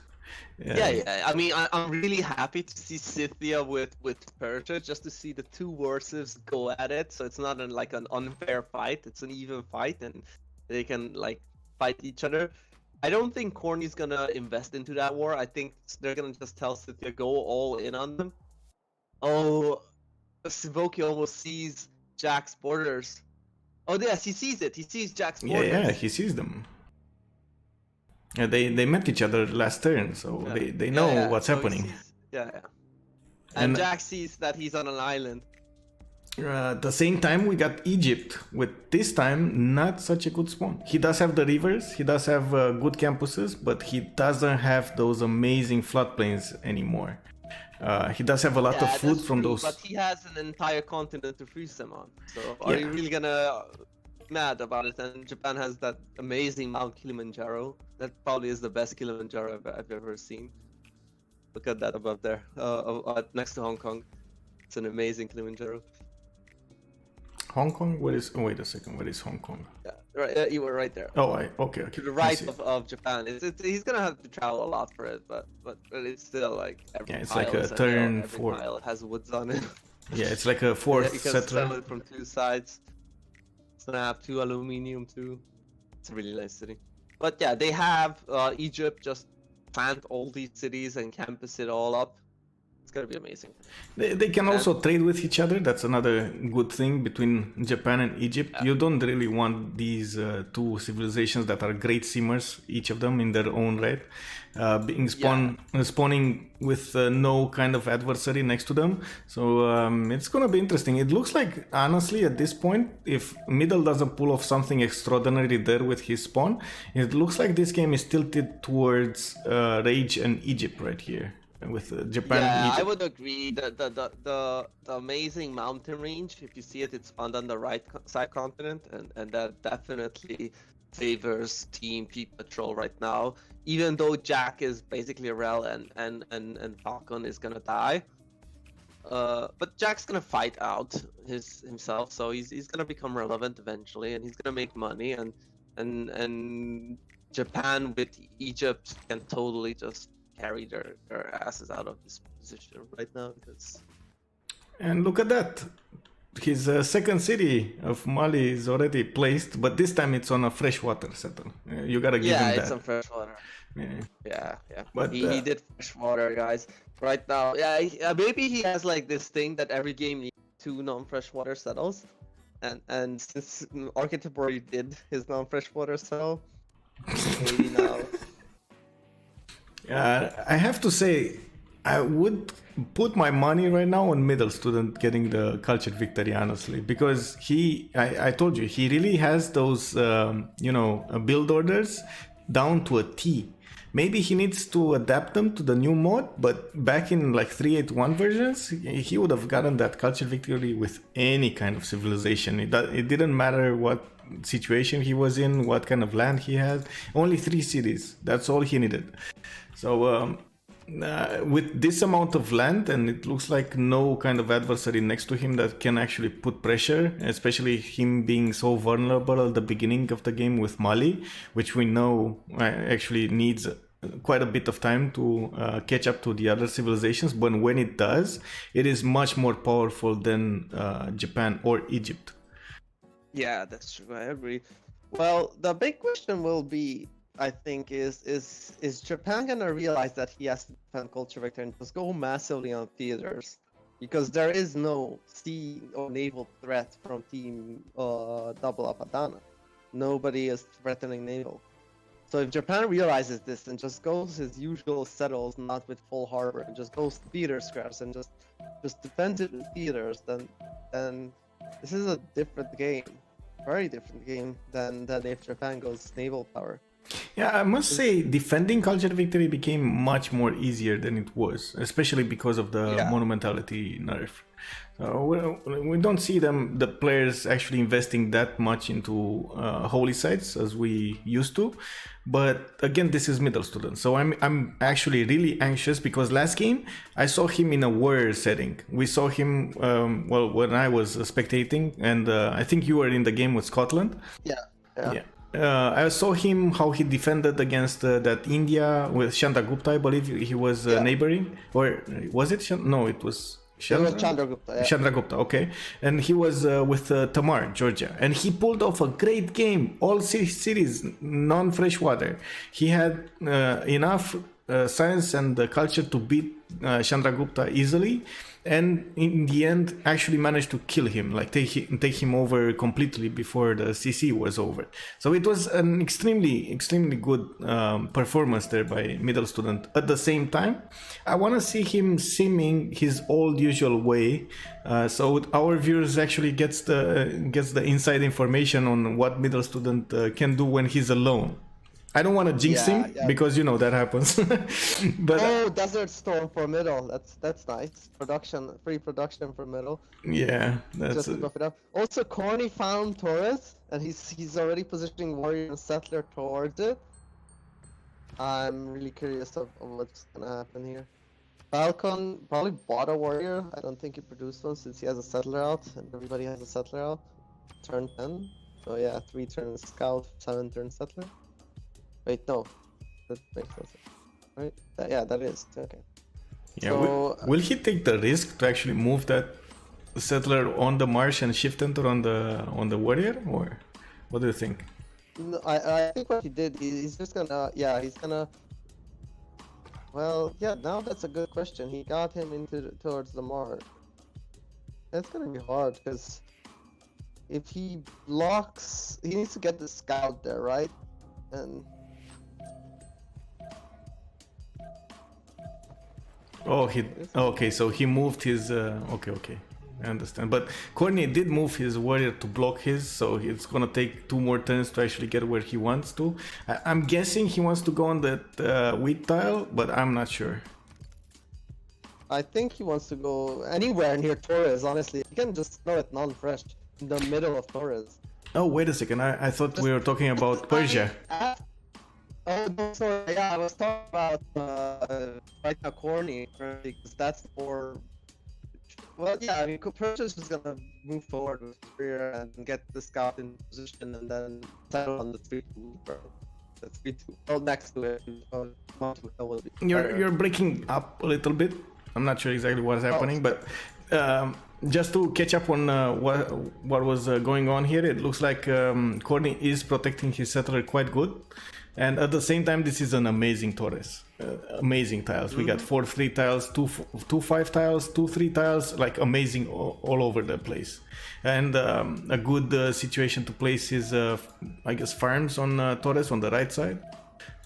Yeah. I mean, I'm really happy to see Scythia with Persia, just to see the 2 warsives go at it. So it's not like an unfair fight; it's an even fight, and they can like fight each other. I don't think Corny's gonna invest into that war. I think they're gonna just tell Scythia go all in on them. Oh, Sivoki almost sees Jack's borders. Oh yes, he sees it. He sees Jack's borders. Yeah, he sees them. Yeah, they met each other last turn, so they know what's happening. And Jack sees that he's on an island. At the same time, we got Egypt with this time not such a good spawn. He does have the rivers, he does have good campuses, but he doesn't have those amazing floodplains anymore. He does have a lot of Yeah, food that's from true, those. but he has an entire continent to freeze them on. So are Yeah. you really gonna mad about it? And Japan has that amazing Mount Kilimanjaro. That probably is the best Kilimanjaro I've ever seen. Look at that above there, next to Hong Kong. It's an amazing Kilimanjaro. Hong Kong? Where is? Wait a second. Where is Hong Kong? Yeah, right. You were right there. Oh, okay. To the right of Japan. He's gonna have to travel a lot for it, but it's still like every Yeah, it's mile like a is hill, turn every for. mile has woods on it. Yeah, it's like a fourth You can settler. sell it from two sides. It's gonna have 2 aluminium too. It's a really nice city. But yeah, they have Egypt just plant all these cities and campus it all up. It's gonna be amazing. They can also trade with each other. That's another good thing between Japan and Egypt. Yeah. You don't really want these two civilizations that are great simmers, each of them in their own right, being spawning with no kind of adversary next to them. So it's gonna be interesting. It looks like, honestly, at this point, if Middle doesn't pull off something extraordinary there with his spawn, it looks like this game is tilted towards Rage and Egypt right here. With Japan and Yeah, Egypt. I would agree. The amazing mountain range, if you see it, it's on the right side continent, and that definitely favors Team P Patrol right now. Even though Jack is basically a rel and Falcon is gonna die, but Jack's gonna fight out himself, so he's gonna become relevant eventually, and he's gonna make money, and Japan with Egypt can totally just carry their asses out of this position right now because. And look at that. His second city of Mali is already placed, but this time it's on a freshwater settle. You gotta give him that. Yeah, it's on freshwater. Yeah. Yeah. But he did freshwater, guys. Right now, maybe he has like this thing that every game needs 2 non-freshwater settles, and since Archetype already did his non-freshwater settle, maybe now. I have to say, I would put my money right now on Middle Student getting the culture victory, honestly, because I told you, he really has those, build orders down to a T. Maybe he needs to adapt them to the new mod, but back in like 3.8.1 versions, he would have gotten that culture victory with any kind of civilization. It didn't matter what situation he was in, what kind of land he had. Only 3 cities. That's all he needed. So with this amount of land, and it looks like no kind of adversary next to him that can actually put pressure, especially him being so vulnerable at the beginning of the game with Mali, which we know actually needs quite a bit of time to catch up to the other civilizations, but when it does, it is much more powerful than Japan or Egypt. Yeah, that's true. I agree. Well, the big question will be, I think, is Japan gonna realize that he has to defend culture vector and just go massively on theaters, because there is no sea or naval threat from Team Double Apadana. Nobody is threatening naval. So if Japan realizes this and just goes his usual settles, not with full harbor, and just goes theater scraps and just defends it in theaters, then this is a different game, very different game than if Japan goes naval power. Yeah, I must say, defending culture victory became much more easier than it was, especially because of the monumentality nerf. We don't see the players actually investing that much into holy sites as we used to. But again, this is Middle Student, so I'm actually really anxious because last game I saw him in a warrior setting. We saw him when I was spectating, and I think you were in the game with Scotland. Yeah. I saw him how he defended against that India with Chandragupta. I believe he was neighboring, or was it? No, it was. Chandragupta. Yeah. Chandragupta, okay. And he was with Tamar, Georgia. And he pulled off a great game. All 6 cities, non-freshwater. He had enough science and culture to beat Chandragupta easily. And in the end, actually managed to kill him, like take him over completely before the CC was over. So it was an extremely good performance there by Middle Student. At the same time, I want to see him simming his old usual way, so our viewers actually gets the inside information on what Middle Student can do when he's alone. I don't want to jinx him because you know that happens. But oh, Desert Storm for middle. That's nice. Free production for middle. yeah, that's Just to buff it up. Also, Corny found Torres, and he's already positioning Warrior and Settler towards it. I'm really curious of what's gonna happen here. Falcon probably bought a Warrior. I don't think he produced one since he has a Settler out, and everybody has a Settler out. Turn 10. So yeah, 3 turns Scout, 7 turns Settler. Wait, no. That makes no sense. Right? Yeah, that is. Okay. Yeah, so, will he take the risk to actually move that Settler on the marsh and shift enter on the Warrior, or what do you think? No, I think what he did, he's just gonna, yeah, he's gonna. Well, yeah, now that's a good question. He got him towards the mark. That's gonna be hard because if he blocks, he needs to get the scout there, right? And oh, okay, so he moved his okay, I understand. But Corny did move his Warrior to block his, so it's gonna take 2 more turns to actually get where he wants to. I'm guessing he wants to go on that wheat tile, but I'm not sure. I think he wants to go anywhere near Torres, honestly. He can just throw it non-fresh in the middle of Torres. Oh, wait a second, I thought we were talking about Persia. Oh, no, sorry, yeah, I was talking about right now Corny, because that's for... Well, yeah, I mean, Persia's just gonna move forward with his rear and get the scout in position and then settle on the 3-2, bro. The 3-2. Oh, next to it. You're breaking up a little bit. I'm not sure exactly what's happening, but just to catch up on what was going on here, it looks like Corny is protecting his settler quite good. And at the same time, this is an amazing Torres. Amazing tiles. We got 4-3 tiles, 2-5 tiles, 2-3 tiles, like amazing all over the place. And a good situation to place his, I guess, farms on Torres on the right side.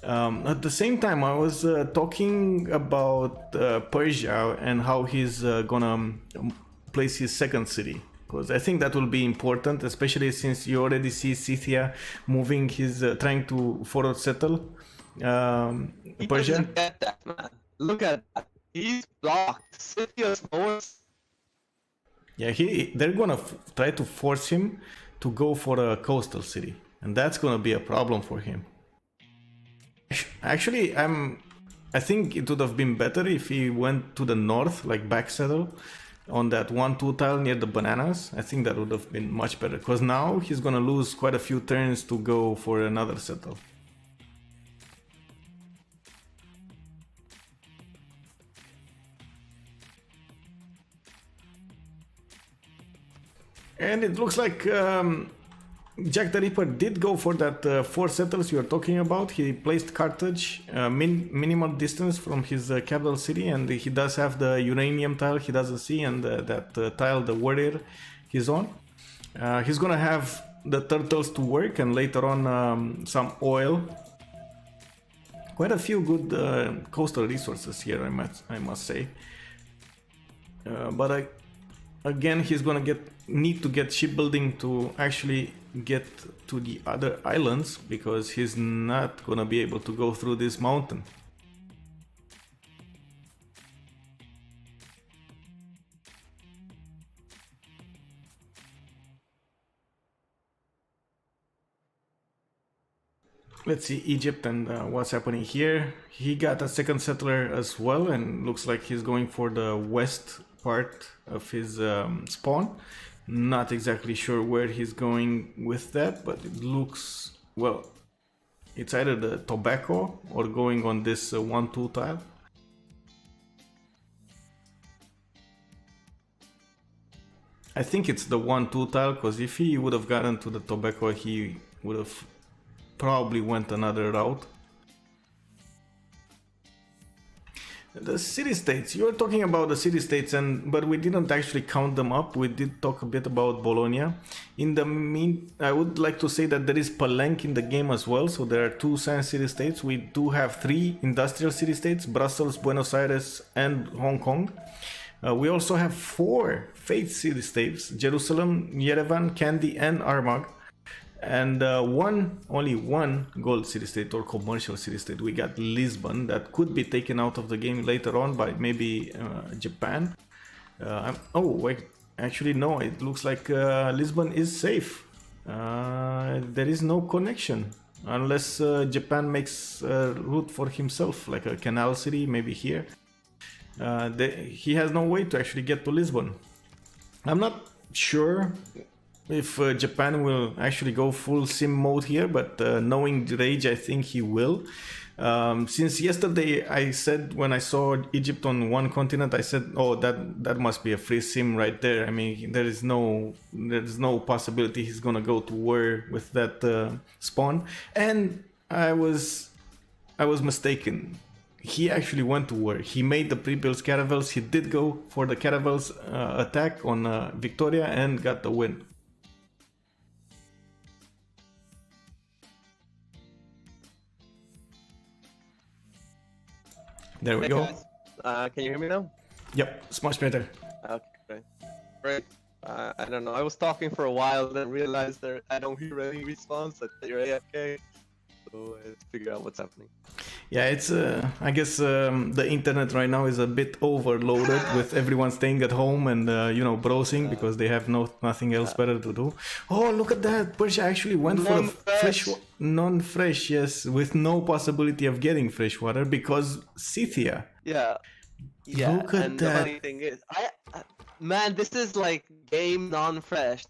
At the same time, I was talking about Persia and how he's gonna place his second city. Because I think that will be important, especially since you already see Scythia moving his, trying to forward settle He Persia. doesn't get that, man. Look at that. He's blocked. Scythia's force. Yeah, they're gonna try to force him to go for a coastal city, and that's gonna be a problem for him. Actually, I think it would have been better if he went to the north, like back settle, on that 1-2 tile near the bananas. I think that would have been much better, because now he's gonna lose quite a few turns to go for another settle. And it looks like Jack the Ripper did go for that 4 settles you're talking about. He placed Carthage minimal distance from his capital city, and he does have the uranium tile he doesn't see, and that tile, the Warrior, he's on. He's gonna have the turtles to work, and later on some oil. Quite a few good coastal resources here, I must say. But again, he's gonna need to get shipbuilding to actually get to the other islands, because he's not gonna be able to go through this mountain. Let's see Egypt and what's happening here. He got a second settler as well, and looks like he's going for the west part of his spawn. Not exactly sure where he's going with that, but it looks, well, it's either the tobacco or going on this 1-2 tile. I think it's the 1-2 tile, because if he would have gotten to the tobacco, he would have probably went another route. The city-states, you were talking about the city-states, but we didn't actually count them up. We did talk a bit about Bologna. In the I would like to say that there is Palenque in the game as well, so there are 2 science city-states. We do have 3 industrial city-states, Brussels, Buenos Aires, and Hong Kong. We also have 4 faith city-states, Jerusalem, Yerevan, Kandy, and Armagh. And only one gold city-state or commercial city-state. We got Lisbon that could be taken out of the game later on by maybe Japan. Oh wait, actually no, it looks like Lisbon is safe. There is no connection unless Japan makes a route for himself, like a canal city, maybe here. He has no way to actually get to Lisbon. I'm not sure if Japan will actually go full sim mode here, but knowing Rage, I think he will. Since yesterday, I said when I saw Egypt on one continent, I said, "Oh, that must be a free sim right there." I mean, there is no possibility he's gonna go to war with that spawn. And I was mistaken. He actually went to war. He made the pre-built caravels. He did go for the caravels attack on Victoria and got the win. There we go. Guys, can you hear me now? Yep, it's much better. Okay, great. I don't know. I was talking for a while, then realized that I don't hear any response. I thought you're AFK, so I had to figure out what's happening. Yeah, it's I guess the internet right now is a bit overloaded with everyone staying at home and browsing because they have nothing else better to do. Oh, look at that! Persia actually went for a fresh non-fresh, yes, with no possibility of getting fresh water because Scythia. Yeah. Look at and that. The funny thing is, man, this is like game non-fresh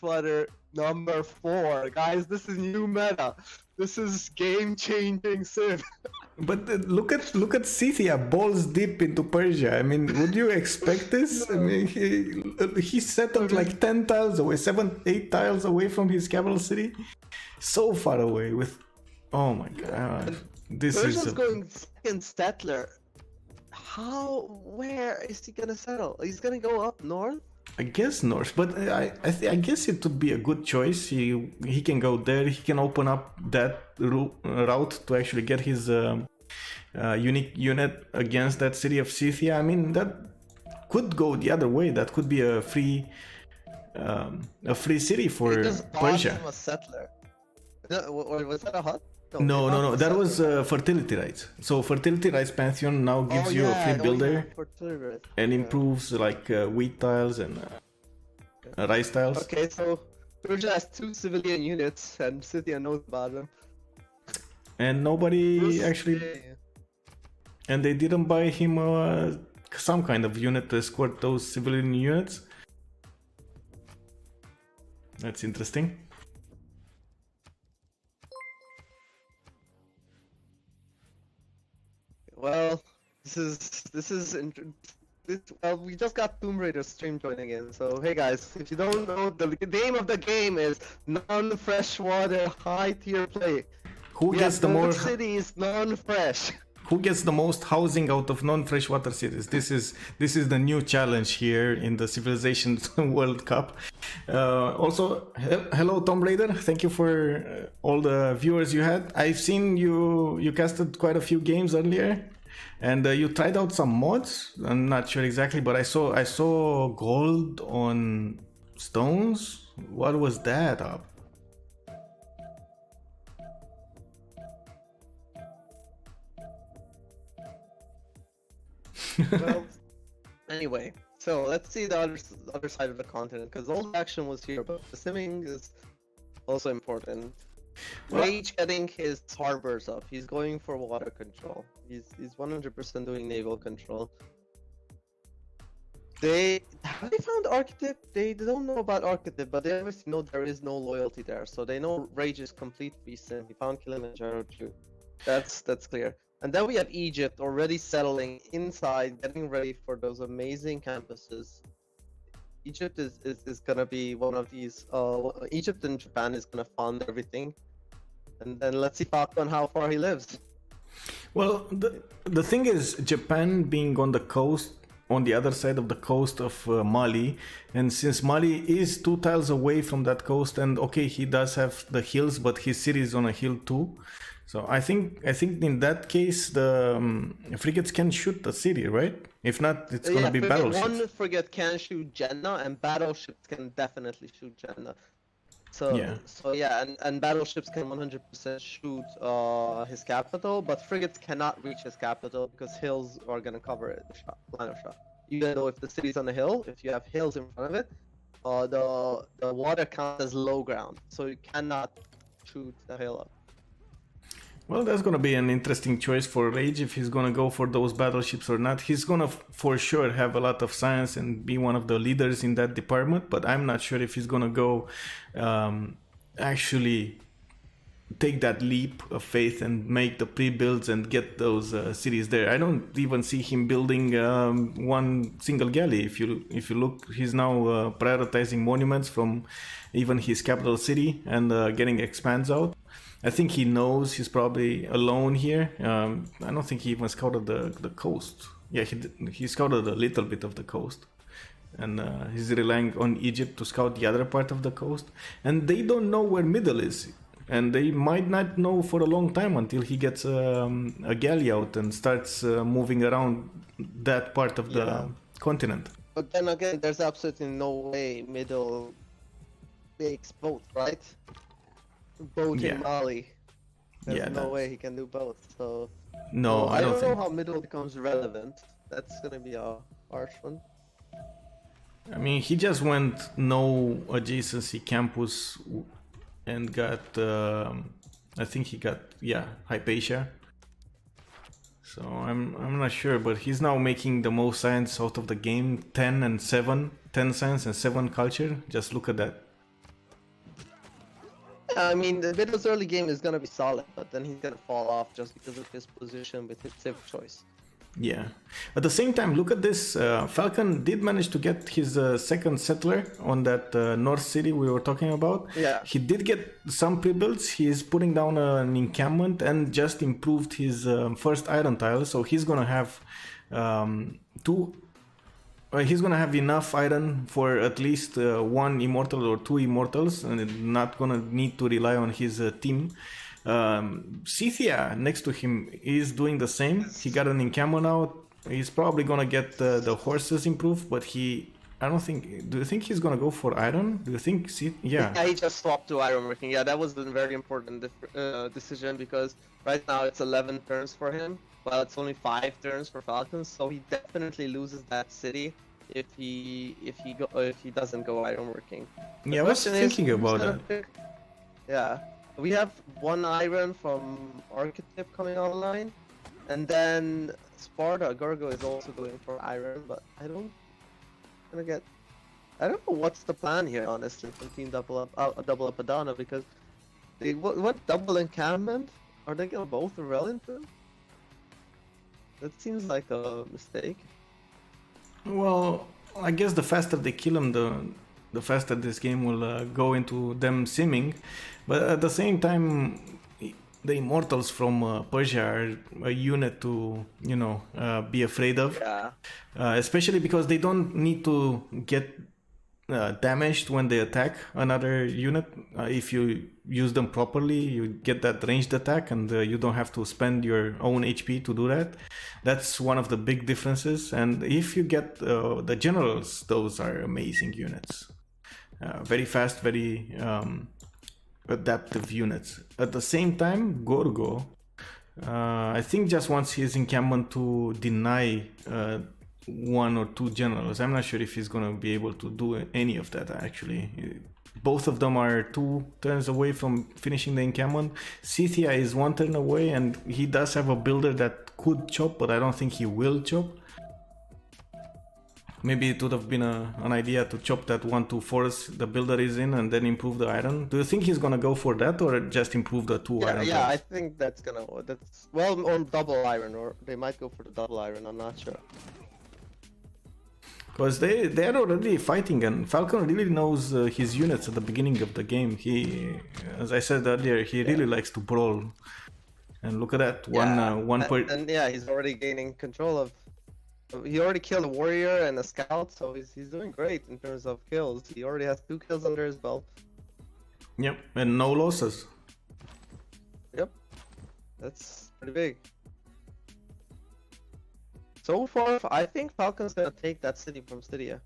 water number 4, guys. This is new meta. This is game-changing Civ. But look at Scythia balls deep into Persia. I mean, would you expect this? I mean, he settled like 10 tiles away, 7-8 tiles away from his capital city, so far away. With oh my god, this Persia's is going second Stettler. Where is he gonna settle? He's gonna go up north? I guess north, but I guess it would be a good choice. He can go there. He can open up that route to actually get his unique unit against that city of Scythia. I mean, that could go the other way. That could be a free city for He just bought Persia. him a settler. Was that a hut? No. That was fertility rights. So fertility rights Pantheon now gives you a free builder and improves like wheat tiles and rice tiles. Okay, so Persia has 2 civilian units and Scythia knows about them. And nobody actually... And they didn't buy him some kind of unit to escort those civilian units. That's interesting. Well, well, we just got Tomb Raider stream joining in. So hey guys, if you don't know, the name of the game is non-freshwater high tier play. Who gets the more cities non-fresh? Who gets the most housing out of non-freshwater cities? This is the new challenge here in the Civilization World Cup. Also, hello Tomb Raider. Thank you for all the viewers you had. I've seen you casted quite a few games earlier, and you tried out some mods. I'm not sure exactly, but I saw gold on stones. What was that up? Well, anyway, so let's see the other side of the continent, because all the action was here, but the simming is also important. Rage getting his harbors up. He's going for water control. He's 100% doing naval control. Have they found Archetype? They don't know about Archetype, but they obviously know there is no loyalty there. So they know Rage is complete free sim. He found Kilimanjaro too. That's clear. And then we have Egypt already settling inside, getting ready for those amazing campuses. Egypt is gonna be one of these. Egypt and Japan is gonna fund everything, and then let's see Falcon how far he lives. Well, the thing is, Japan being on the coast, on the other side of the coast of Mali, and since Mali is 2 tiles away from that coast, and okay, he does have the hills, but his city is on a hill too. So I think in that case the frigates can shoot the city, right? If not, it's gonna be battleships. One frigate can shoot Jannah, and battleships can definitely shoot Jannah. Yeah. So yeah, and battleships can 100% shoot his capital, but frigates cannot reach his capital because hills are gonna cover it, the shot, line of shot. Even though if the city's on a hill, if you have hills in front of it, the water counts as low ground, so you cannot shoot the hill up. Well, that's gonna be an interesting choice for Rage if he's gonna go for those battleships or not. He's gonna for sure have a lot of science and be one of the leaders in that department, but I'm not sure if he's gonna go actually take that leap of faith and make the pre-builds and get those cities there. I don't even see him building one single galley. If you look, he's now prioritizing monuments from even his capital city and getting expands out. I think he knows he's probably alone here. I don't think he even scouted the coast. Yeah, he scouted a little bit of the coast. And he's relying on Egypt to scout the other part of the coast. And they don't know where middle is. And they might not know for a long time until he gets a galley out and starts moving around that part of the continent. But then again, there's absolutely no way Middle makes both, right? Both in Mali. There's no way he can do both. So no, so I don't think. know how Middle becomes relevant. That's gonna be a harsh one. I mean, he just went no adjacency campus and got I think he got Hypatia. So I'm not sure, but he's now making the most science out of the game. 10 and 7, 10 science and 7 culture. Just look at that. I mean, the Middle's early game is gonna be solid, but then he's gonna fall off just because of his position with his civ choice. Yeah. At the same time, look at this. Falcon did manage to get his second settler on that north city we were talking about. Yeah. He did get some pre-builds. He is putting down an encampment and just improved his first iron tile. So he's going to have he's going to have enough iron for at least one immortal or 2 immortals, and not going to need to rely on his team. Scythia next to him is doing the same. He got an encampment out. He's probably gonna get the horses improved, but I don't think. Do you think he's gonna go for iron? Do you think? Yeah, he just swapped to iron working. Yeah, that was a very important decision because right now it's 11 turns for him, while it's only 5 turns for Falcons. So he definitely loses that city if he doesn't go iron working. Yeah, I was thinking about that. Yeah. We have 1 iron from Archetype coming online, and then Sparta Gorgo is also going for iron, but I don't know what's the plan here, honestly, from Team Double Apadana, because they what double encampment? Are they gonna both Irrelevant? That seems like a mistake. Well, I guess the faster they kill him, the faster this game will go into them simming. But at the same time, the Immortals from Persia are a unit to, be afraid of. Yeah. Especially because they don't need to get damaged when they attack another unit. If you use them properly, you get that ranged attack, and you don't have to spend your own HP to do that. That's one of the big differences. And if you get the generals, those are amazing units. Very fast, very adaptive units. At the same time, Gorgo, I think just wants his encampment to deny 1 or 2 generals. I'm not sure if he's gonna be able to do any of that actually. Both of them are 2 turns away from finishing the encampment. Scythia is 1 turn away, and he does have a builder that could chop, but I don't think he will chop. Maybe it would have been an idea to chop that 1-2 forest the builder is in and then improve the iron. Do you think he's gonna go for that, or just improve the 2 iron? Yeah, I think that's well, on double iron, or they might go for the double iron. I'm not sure. Because they're already fighting, and Falcon really knows his units at the beginning of the game. He, as I said earlier, he really likes to brawl. And look at that, and he's already gaining control of. He already killed a warrior and a scout, so he's doing great in terms of kills. He already has 2 kills under his belt. Yep, and no losses. Yep, that's pretty big. So far, I think Falcon's gonna take that city from Styria.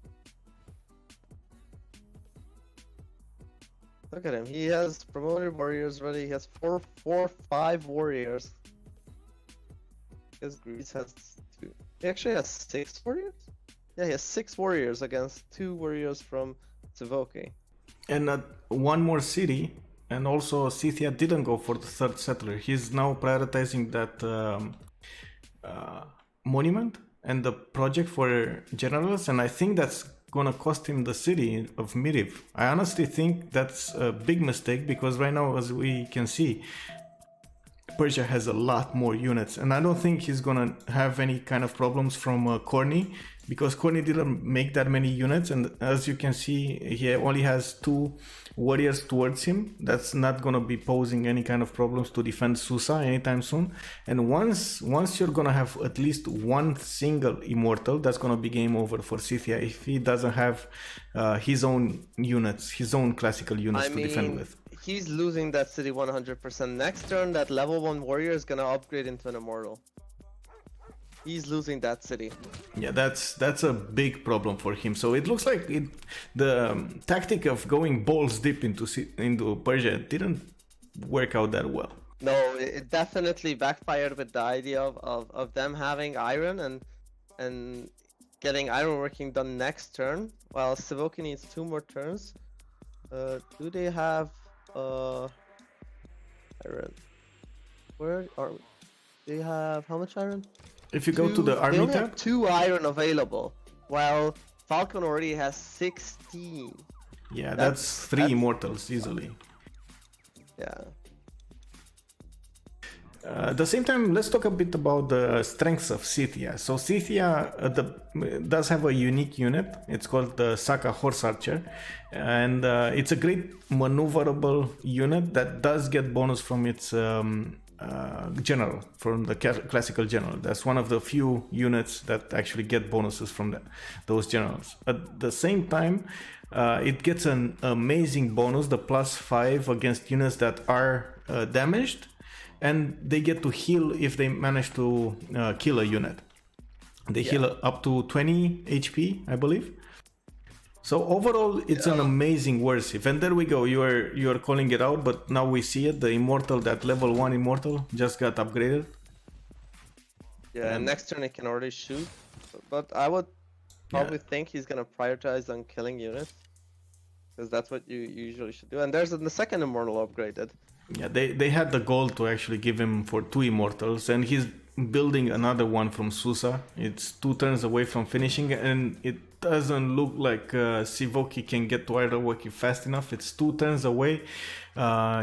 Look at him. He has promoted warriors ready. He has 5 warriors. Because Greece has 2. He actually has 6 warriors? Yeah, he has 6 warriors against 2 warriors from CWC. And one more city, and also Scythia didn't go for the third settler. He's now prioritizing that monument and the project for generals, and I think that's gonna cost him the city of Miriv. I honestly think that's a big mistake, because right now, as we can see, Persia has a lot more units, and I don't think he's gonna have any kind of problems from Corny, because Corny didn't make that many units, and as you can see, he only has 2 warriors towards him. That's not gonna be posing any kind of problems to defend Susa anytime soon. And once you're gonna have at least one single immortal, that's gonna be game over for Scythia if he doesn't have his own units, his own classical units to defend with. He's losing that city 100%. Next turn, that level 1 warrior is gonna upgrade into an immortal. He's losing that city. Yeah, that's a big problem for him. So it looks like the tactic of going balls deep into Persia didn't work out that well. No, it definitely backfired with the idea of them having iron and getting iron working done next turn, while CWC needs 2 more turns. Do they have iron? Where are they? Have how much iron? If you go to the army tab, have 2 iron available, while Falcon already has 16. Yeah, that's 3 immortals easily. Yeah. At the same time, let's talk a bit about the strengths of Scythia. So Scythia does have a unique unit. It's called the Saka Horse Archer, and it's a great maneuverable unit that does get bonus from its general, from the classical general. That's one of the few units that actually get bonuses from those generals. At the same time, it gets an amazing bonus, the +5 against units that are damaged, and they get to heal if they manage to kill a unit. They heal up to 20 HP, I believe. So overall, it's an amazing warsive. And there we go. You are calling it out, but now we see it. The immortal, that level 1 immortal, just got upgraded. Yeah, and next turn it can already shoot. But I would probably think he's gonna prioritize on killing units, because that's what you usually should do. And there's the second immortal upgraded. Yeah, they had the goal to actually give him for 2 immortals, and he's building another one from Susa. It's 2 turns away from finishing, and it doesn't look like CWC can get to Ironworking fast enough. It's 2 turns away.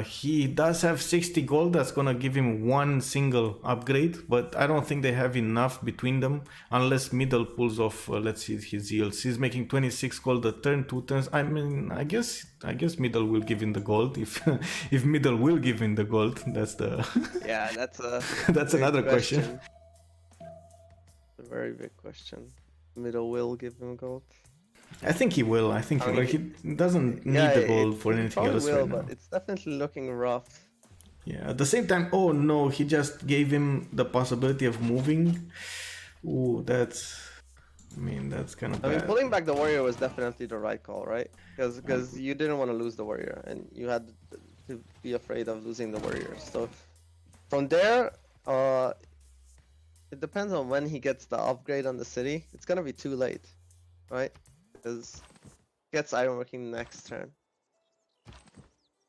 He does have 60 gold. That's gonna give him 1 single upgrade, but I don't think they have enough between them unless Middle pulls off. Let's see his yields. He's making 26 gold a turn, 2 turns. I mean, I guess Middle will give him the gold if if Middle will give him the gold. That's the Yeah, that's a that's another question. A very big question. Middle will give him gold. I think he will. I think he doesn't need the gold for anything else right now. But it's definitely looking rough. Yeah. At the same time, oh no, he just gave him the possibility of moving. Ooh, that's kind of bad. I mean, pulling back the warrior was definitely the right call, right? Because you didn't want to lose the warrior, and you had to be afraid of losing the warrior. So from there, it depends on when he gets the upgrade on the city. It's gonna be too late, right? Because he gets ironworking next turn.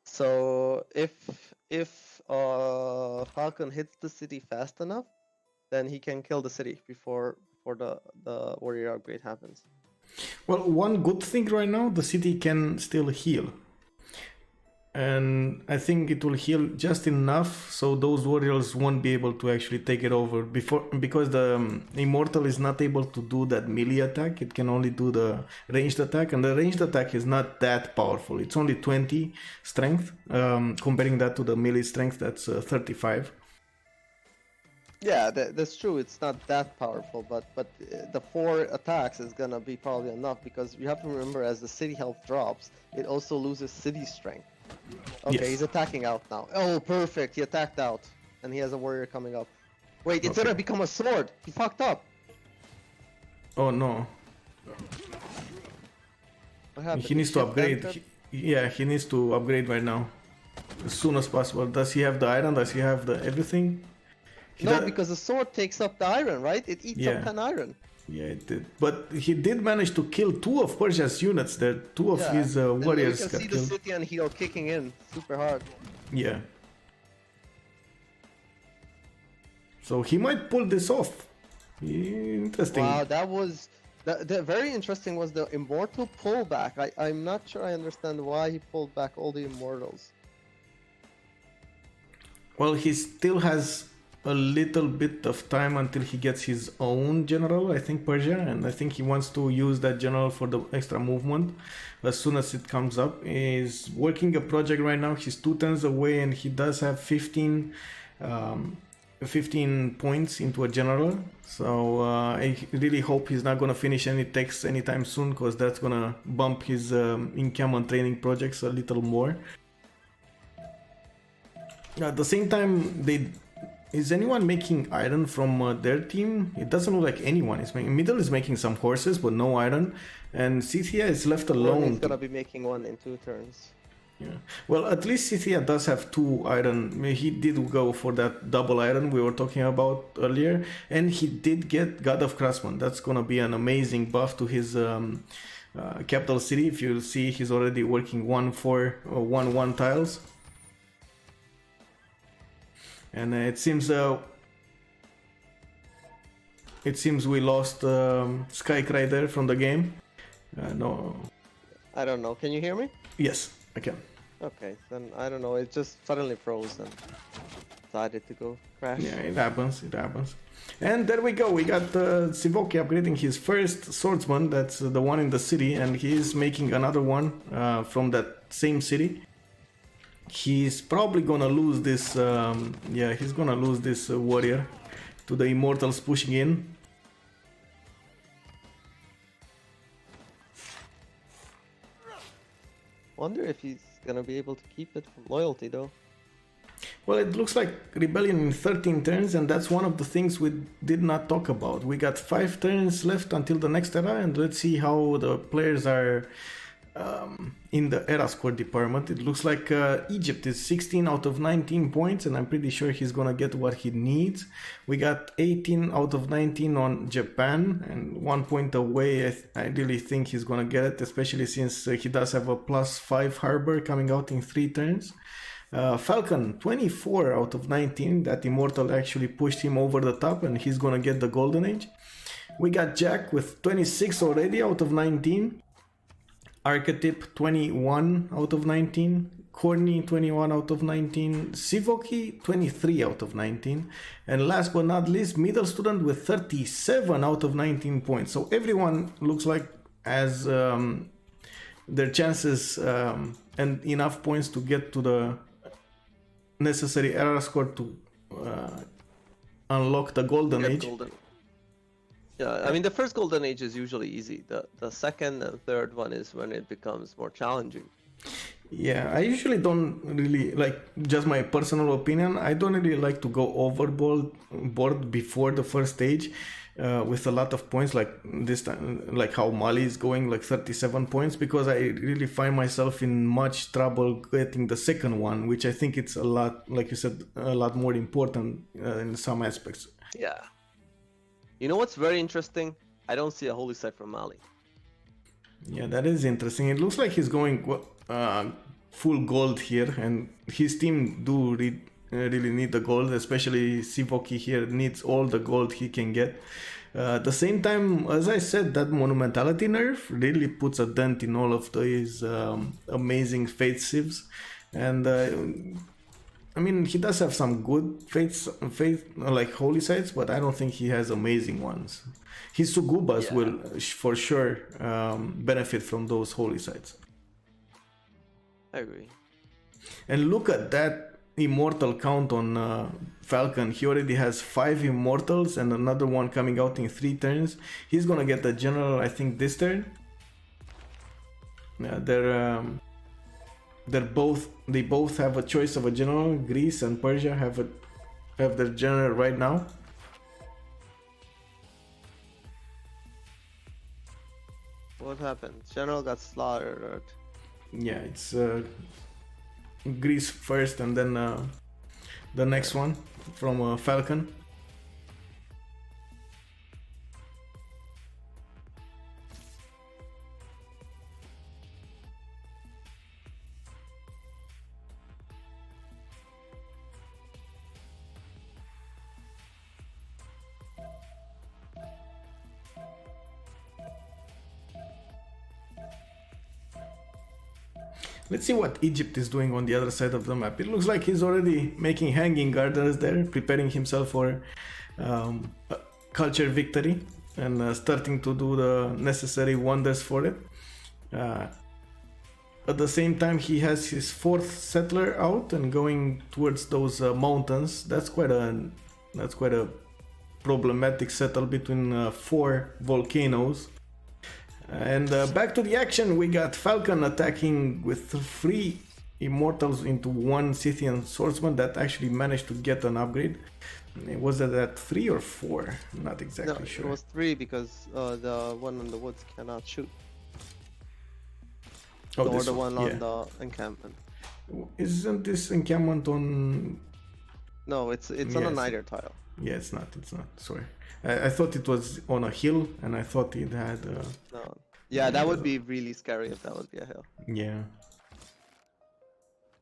So if Falcon hits the city fast enough, then he can kill the city before the warrior upgrade happens. Well, one good thing right now, the city can still heal. And I think it will heal just enough so those warriors won't be able to actually take it over because the immortal is not able to do that melee attack. It can only do the ranged attack, and the ranged attack is not that powerful. It's only 20 strength, comparing that to the melee strength that's 35. Yeah, that's true. It's not that powerful, but the 4 attacks is gonna be probably enough, because you have to remember, as the city health drops, it also loses city strength. Okay, yes. He's attacking out now. Oh, perfect. He attacked out, and he has a warrior coming up. Wait, it's gonna become a sword. He fucked up. Oh no. What happened? He needs to upgrade. Yeah, he needs to upgrade right now, as soon as possible. Does he have the iron? Does he have the everything? No, because the sword takes up the iron, right? It eats up Yeah. 10 iron. Yeah, it did. But he did manage to kill 2 of Persia's units there. 2 of his And warriors you can got see killed. the city and heal kicking in super hard. Yeah. So he might pull this off. Interesting. Wow, that was the very interesting was the immortal pullback. I'm not sure I understand why he pulled back all the immortals. Well, he still has a little bit of time until he gets his own general, I think, Persia, and I think he wants to use that general for the extra movement as soon as it comes up. He's working a project right now. He's 2 turns away, and he does have 15 points into a general. So I really hope he's not gonna finish any techs anytime soon, because that's gonna bump his encampment training projects a little more. At the same time, is anyone making iron from their team? It doesn't look like anyone is making. Middle is making some horses, but no iron, and Scythia is left alone. He's gonna be making one in 2 turns. Yeah. Well, at least Scythia does have 2 iron. He did go for that double iron we were talking about earlier, and he did get God of Craftsman. That's gonna be an amazing buff to his capital city. If you see, he's already working 1-4-1-1 tiles. And it seems we lost Skycry there from the game. No. I don't know. Can you hear me? Yes, I can. Okay, then I don't know. It just suddenly froze and decided to go crash. Yeah, it happens. It happens. And there we go. We got Sivoki upgrading his first swordsman. That's the one in the city, and he's making another one from that same city. He's probably gonna lose this. He's gonna lose this warrior to the immortals pushing in. Wonder if he's gonna be able to keep it from loyalty though. Well, it looks like rebellion in 13 turns, and that's one of the things we did not talk about. We got 5 turns left until the next era, and let's see how the players are in the era score department. It looks like Egypt is 16 out of 19 points, and I'm pretty sure he's gonna get what he needs. We got 18 out of 19 on Japan, and 1 point away. I really think he's gonna get it, especially since he does have a +5 harbor coming out in 3 turns. Falcon, 24 out of 19. That immortal actually pushed him over the top, and he's gonna get the golden age. We got Jack with 26 already out of 19. Archetype, 21 out of 19. Corny, 21 out of 19. Sivoki, 23 out of 19. And last but not least, middle student with 37 out of 19 points. So everyone looks like has their chances and enough points to get to the necessary era score to unlock the golden age. Yeah, I mean the first golden age is usually easy. The second and third one is when it becomes more challenging. Yeah, I usually don't really like, just my personal opinion, I don't really like to go overboard before the first stage with a lot of points, like this time, like how Mali is going, like 37 points, because I really find myself in much trouble getting the second one, which I think it's a lot, like you said, a lot more important in some aspects. Yeah. You know what's very interesting? I don't see a holy site from Mali. Yeah, that is interesting. It looks like he's going full gold here, and his team do really need the gold, especially Sivoki here needs all the gold he can get. At the same time, as I said, that monumentality nerf really puts a dent in all of these amazing faith civs, and I mean, he does have some good faith like holy sites, but I don't think he has amazing ones. His Sugubas will for sure benefit from those holy sites. I agree. And look at that immortal count on Falcon. He already has 5 immortals and another one coming out in 3 turns. He's gonna get the general, I think, this turn. Yeah, they both have a choice of a general. Greece and Persia have their general right now. What happened? General got slaughtered. Yeah, it's Greece first and then the next one from Falcon. Let's see what Egypt is doing on the other side of the map. It looks like he's already making hanging gardens there, preparing himself for a culture victory and starting to do the necessary wonders for it. At the same time, he has his fourth settler out and going towards those mountains. That's quite a problematic settle between four volcanoes. And back to the action, we got Falcon attacking with 3 immortals into 1 Scythian swordsman that actually managed to get an upgrade. Was it at 3 or 4? Not exactly sure. It was 3 because the one in the woods cannot shoot. Oh, or the one on the encampment. Isn't this encampment on... No, it's on a niter tile. Yeah, it's not. Sorry. I thought it was on a hill, and I thought it had... No. Yeah, that would be really scary if that would be a hill. Yeah.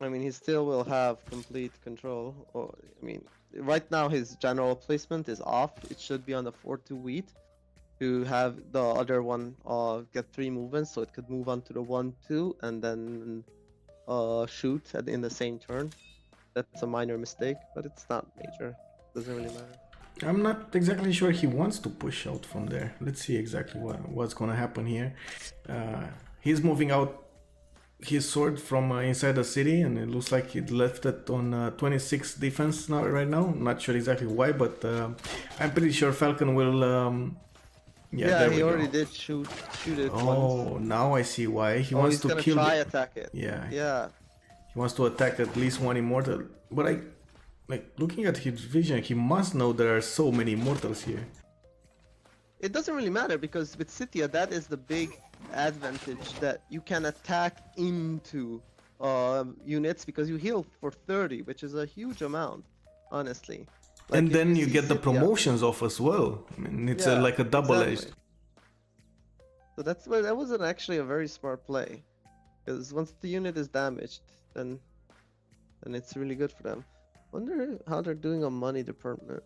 I mean, he still will have complete control. Or, I mean, right now his general placement is off. It should be on the 4-2 wheat to have the other one get 3 movements, so it could move on to the 1-2 and then shoot in the same turn. That's a minor mistake, but it's not major. Doesn't really matter. I'm not exactly sure he wants to push out from there. Let's see exactly what's gonna happen here. He's moving out his sword from inside the city, and it looks like he left it on 26 defense right now. Not sure exactly why, but I'm pretty sure Falcon will... Yeah, he already did shoot it once. Now I see why. He wants to kill... try attack it. Yeah. He wants to attack at least 1 immortal. But looking at his vision, he must know there are so many immortals here. It doesn't really matter because with Scythia, that is the big advantage, that you can attack into units because you heal for 30, which is a huge amount, honestly. And then you get the promotions off as well. I mean, it's like a double-edged. Exactly. So that wasn't actually a very smart play, because once the unit is damaged, then it's really good for them. Wonder how they're doing on money department.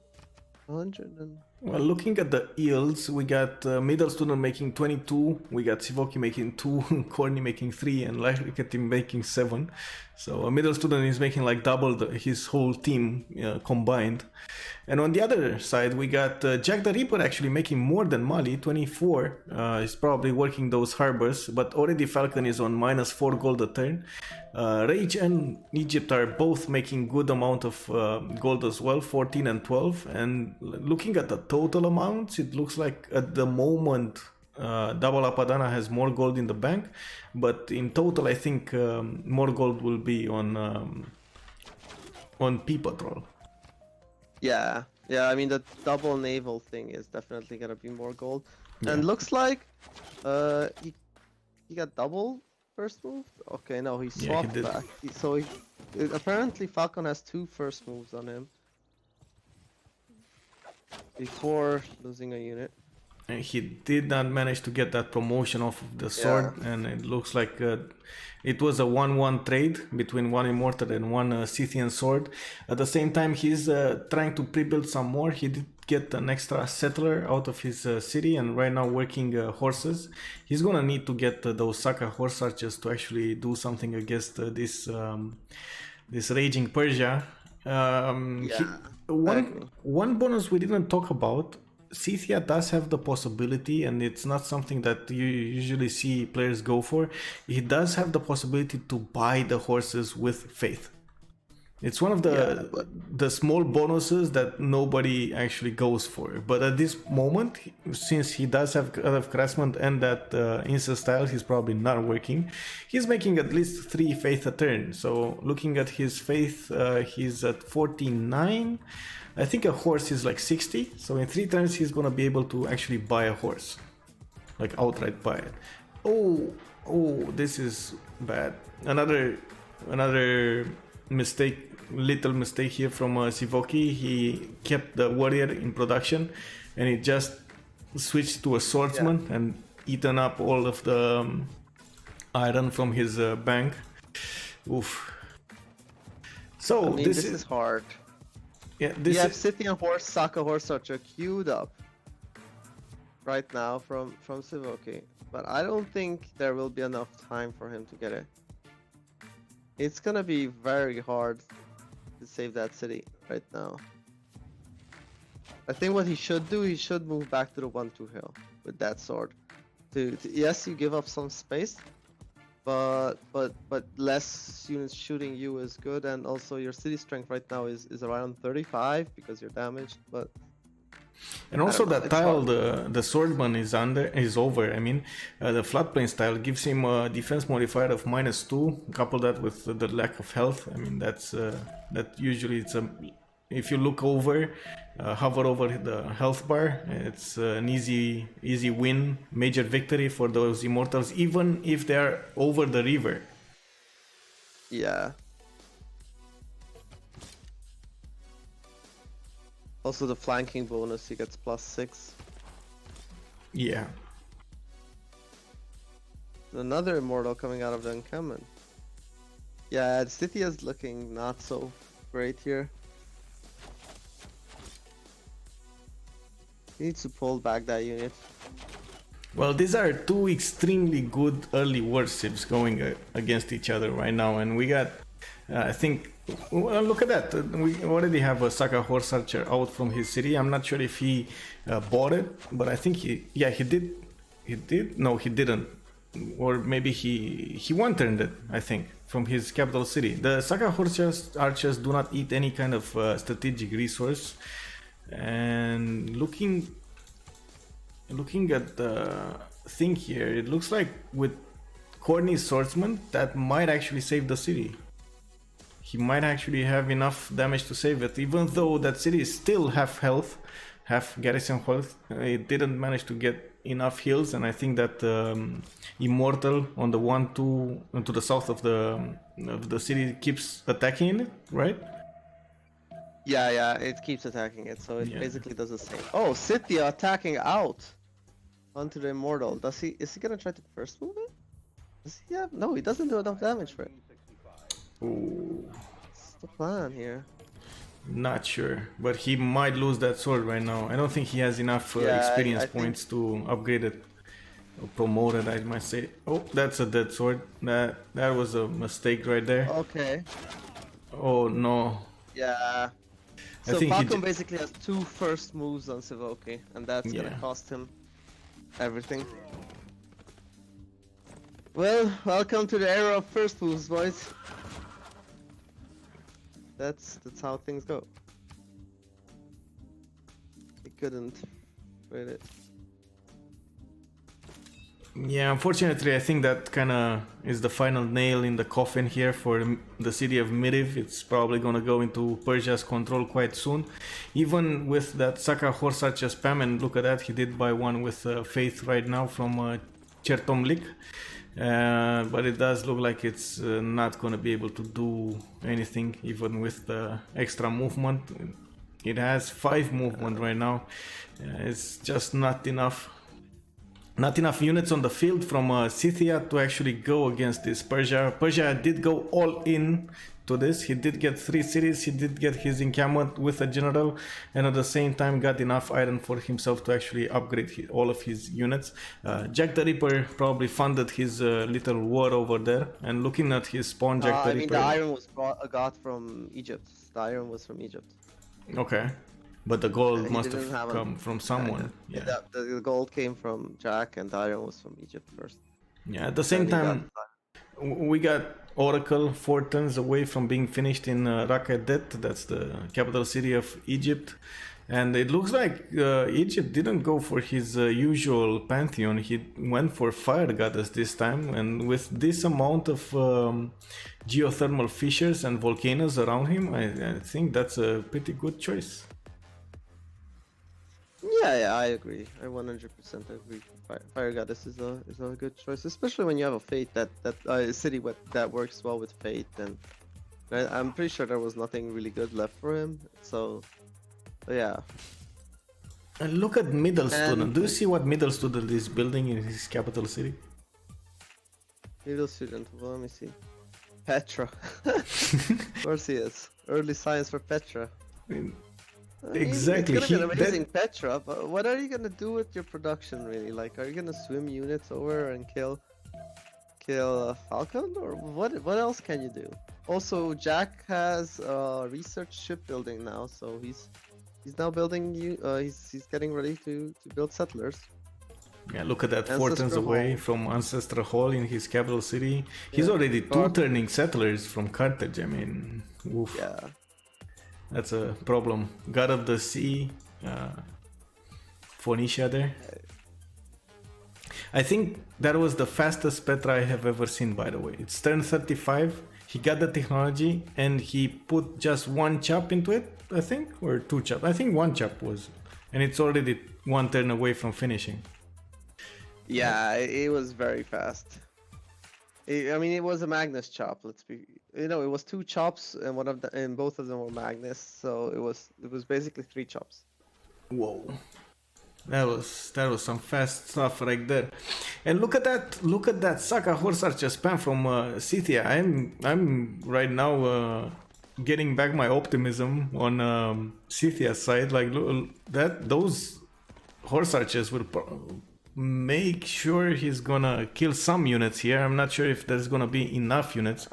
100 and... Well, looking at the yields, we got middle student making 22, we got Sivoki making 2, Corny making 3, and Lyricatim making 7. So a middle student is making like double his whole team combined. And on the other side, we got Jack the Ripper actually making more than Mali, 24. He's probably working those harbors, but already Falcon is on -4 gold a turn. Rage and Egypt are both making good amount of gold as well, 14 and 12. And looking at the total amounts, it looks like at the moment Double Apadana has more gold in the bank, but in total I think more gold will be on P Patrol. Yeah, I mean the double naval thing is definitely gonna be more gold. And looks like he got double first move? Okay, no, he swapped back. Apparently Falcon has 2 first moves on him before losing a unit. And he did not manage to get that promotion off of the sword, and it looks like it was a 1-1 trade between 1 immortal and 1 Scythian sword. At the same time, he's trying to pre-build some more. He did get an extra settler out of his city, and right now working horses. He's gonna need to get those Saka horse archers to actually do something against this raging Persia. One bonus we didn't talk about. Scythia does have the possibility, and it's not something that you usually see players go for. He does have the possibility to buy the horses with faith. It's one of the small bonuses that nobody actually goes for. But at this moment, since he does have God of Craftsman and that instant style, he's probably not working. He's making at least 3 faith a turn. So looking at his faith, he's at 49. I think a horse is like 60, so in 3 turns he's gonna be able to actually buy a horse, like outright buy it. Oh, Oh, this is bad. Another mistake, little mistake here from Sivoki. He kept the warrior in production, and he just switched to a swordsman and eaten up all of the iron from his bank. Oof. So I mean, this is hard. Yeah, You have City and Horse, Saka Horse Archer queued up right now from Sivoki, but I don't think there will be enough time for him to get it. It's gonna be very hard to save that city right now. I think what he should do, he should move back to the 1-2 hill with that sword. Yes, you give up some space, but less units shooting you is good, and also your city strength right now is around 35 because you're damaged. But and also that tile, the swordman is over. I mean, the floodplain style gives him a defense modifier of -2. Couple that with the lack of health. I mean, that's that usually it's a. If you look over, hover over the health bar, it's an easy win, major victory for those immortals, even if they are over the river. Yeah. Also the flanking bonus, he gets +6. Yeah. Another immortal coming out of the encampment. Yeah, the city is looking not so great here. He needs to pull back that unit. Well, these are two extremely good early warships going against each other right now, and we got, I think, well, look at that. We already have a Saka Horse Archer out from his city. I'm not sure if he bought it, but I think he did. He did? No, he didn't. Or maybe he one-turned it, I think, from his capital city. The Saka Horse Archers do not eat any kind of strategic resource. And looking at the thing here, it looks like with Corny's swordsman that might actually save the city. He might actually have enough damage to save it, even though that city is still half health, half garrison health. It didn't manage to get enough heals, and I think that Immortal on the 1-2 to the south of the city keeps attacking it, right? Yeah, it keeps attacking it, so it basically does the same. Oh, Scythia attacking out onto the Immortal. Is he gonna try to first move it? Does he have? No, he doesn't do enough damage for it. Ooh. What's the plan here? Not sure, but he might lose that sword right now. I don't think he has enough experience points to upgrade it or promote it, I might say. Oh, that's a dead sword. That was a mistake right there. Okay. Oh no. Yeah. So Falcon basically has 2 first moves on Sivoki, and that's gonna cost him everything. Well, welcome to the era of first moves, boys. That's how things go. He couldn't read it. Yeah, unfortunately, I think that kind of is the final nail in the coffin here for the city of Midiv. It's probably going to go into Persia's control quite soon. Even with that Saka Horse Archer spam, and look at that, he did buy one with Faith right now from Chertomlik. But it does look like it's not going to be able to do anything, even with the extra movement. It has 5 movement right now. It's just not enough. Not enough units on the field from Scythia to actually go against this Persia. Persia did go all in to this. He did get 3 cities, he did get his encampment with a general, and at the same time got enough iron for himself to actually upgrade all of his units. Jack the Ripper probably funded his little war over there, and looking at his spawn, Jack the Ripper... the iron was got from Egypt. The iron was from Egypt. Okay. But the gold must have come from someone. Yeah. The gold came from Jack, and the iron was from Egypt first. Yeah, at the same time, we got Oracle 4 turns away from being finished in Raqqa-Det. That's the capital city of Egypt. And it looks like Egypt didn't go for his usual pantheon. He went for fire goddess this time. And with this amount of geothermal fissures and volcanoes around him, I think that's a pretty good choice. Yeah, I agree. I 100% agree. Fire Goddess is a good choice, especially when you have a Fate a city that works well with Fate. And I'm pretty sure there was nothing really good left for him. So yeah. And look at Middle Student. And Do you see what Middle Student is building in his capital city? Middle Student. Well, let me see. Petra. Of course he is. Early science for Petra. Exactly. It's gonna be an amazing Petra, but what are you gonna do with your production really? Like, are you gonna swim units over and kill Falcon, or what else can you do? Also, Jack has research shipbuilding now, so he's now building he's getting ready to build settlers. Yeah, look at that, 4 Ancestral turns away Hall. from Ancestral Hall in his capital city. He's Yeah. already 2 turning settlers from Carthage. I mean, oof. Yeah. That's a problem. God of the Sea, Phoenicia there. I think that was the fastest Petra I have ever seen, by the way. It's turn 35. He got the technology and he put just 1 chop into it, I think, or 2 chop. I think 1 chop was, and it's already 1 turn away from finishing. Yeah, it was very fast. I mean, it was a Magnus chop. It was 2 chops, and both of them were Magnus. So it was basically 3 chops. Whoa, that was some fast stuff right there. And look at that Saka Horse Archer spam from Scythia. I'm right now getting back my optimism on Scythia's side. Like those Horse Archers will make sure he's gonna kill some units here. I'm not sure if there's gonna be enough units.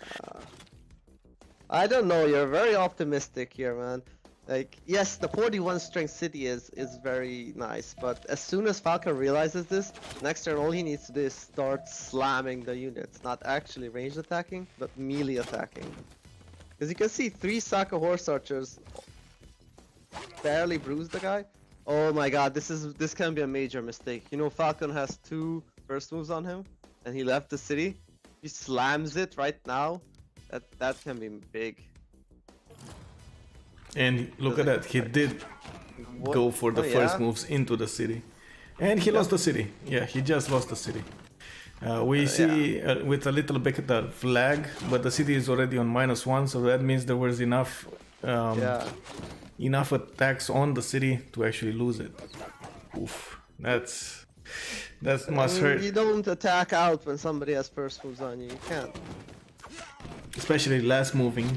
I don't know. You're very optimistic here, man. Like, yes, the 41 strength city is very nice, but as soon as Falcon realizes this, next turn all he needs to do is start slamming the units, not actually ranged attacking, but melee attacking. Because you can see 3 Saka Horse Archers barely bruise the guy. Oh my god, this can be a major mistake. You know, Falcon has 2 first moves on him, and he left the city. He slams it right now. That can be big. And look at that, he did go for the first moves into the city. And he lost the city. Yeah, he just lost the city. We see with a little bit of lag, but the city is already on -1, so that means there was enough enough attacks on the city to actually lose it. Oof, that must hurt. You don't attack out when somebody has first moves on you. You can't. Especially last moving.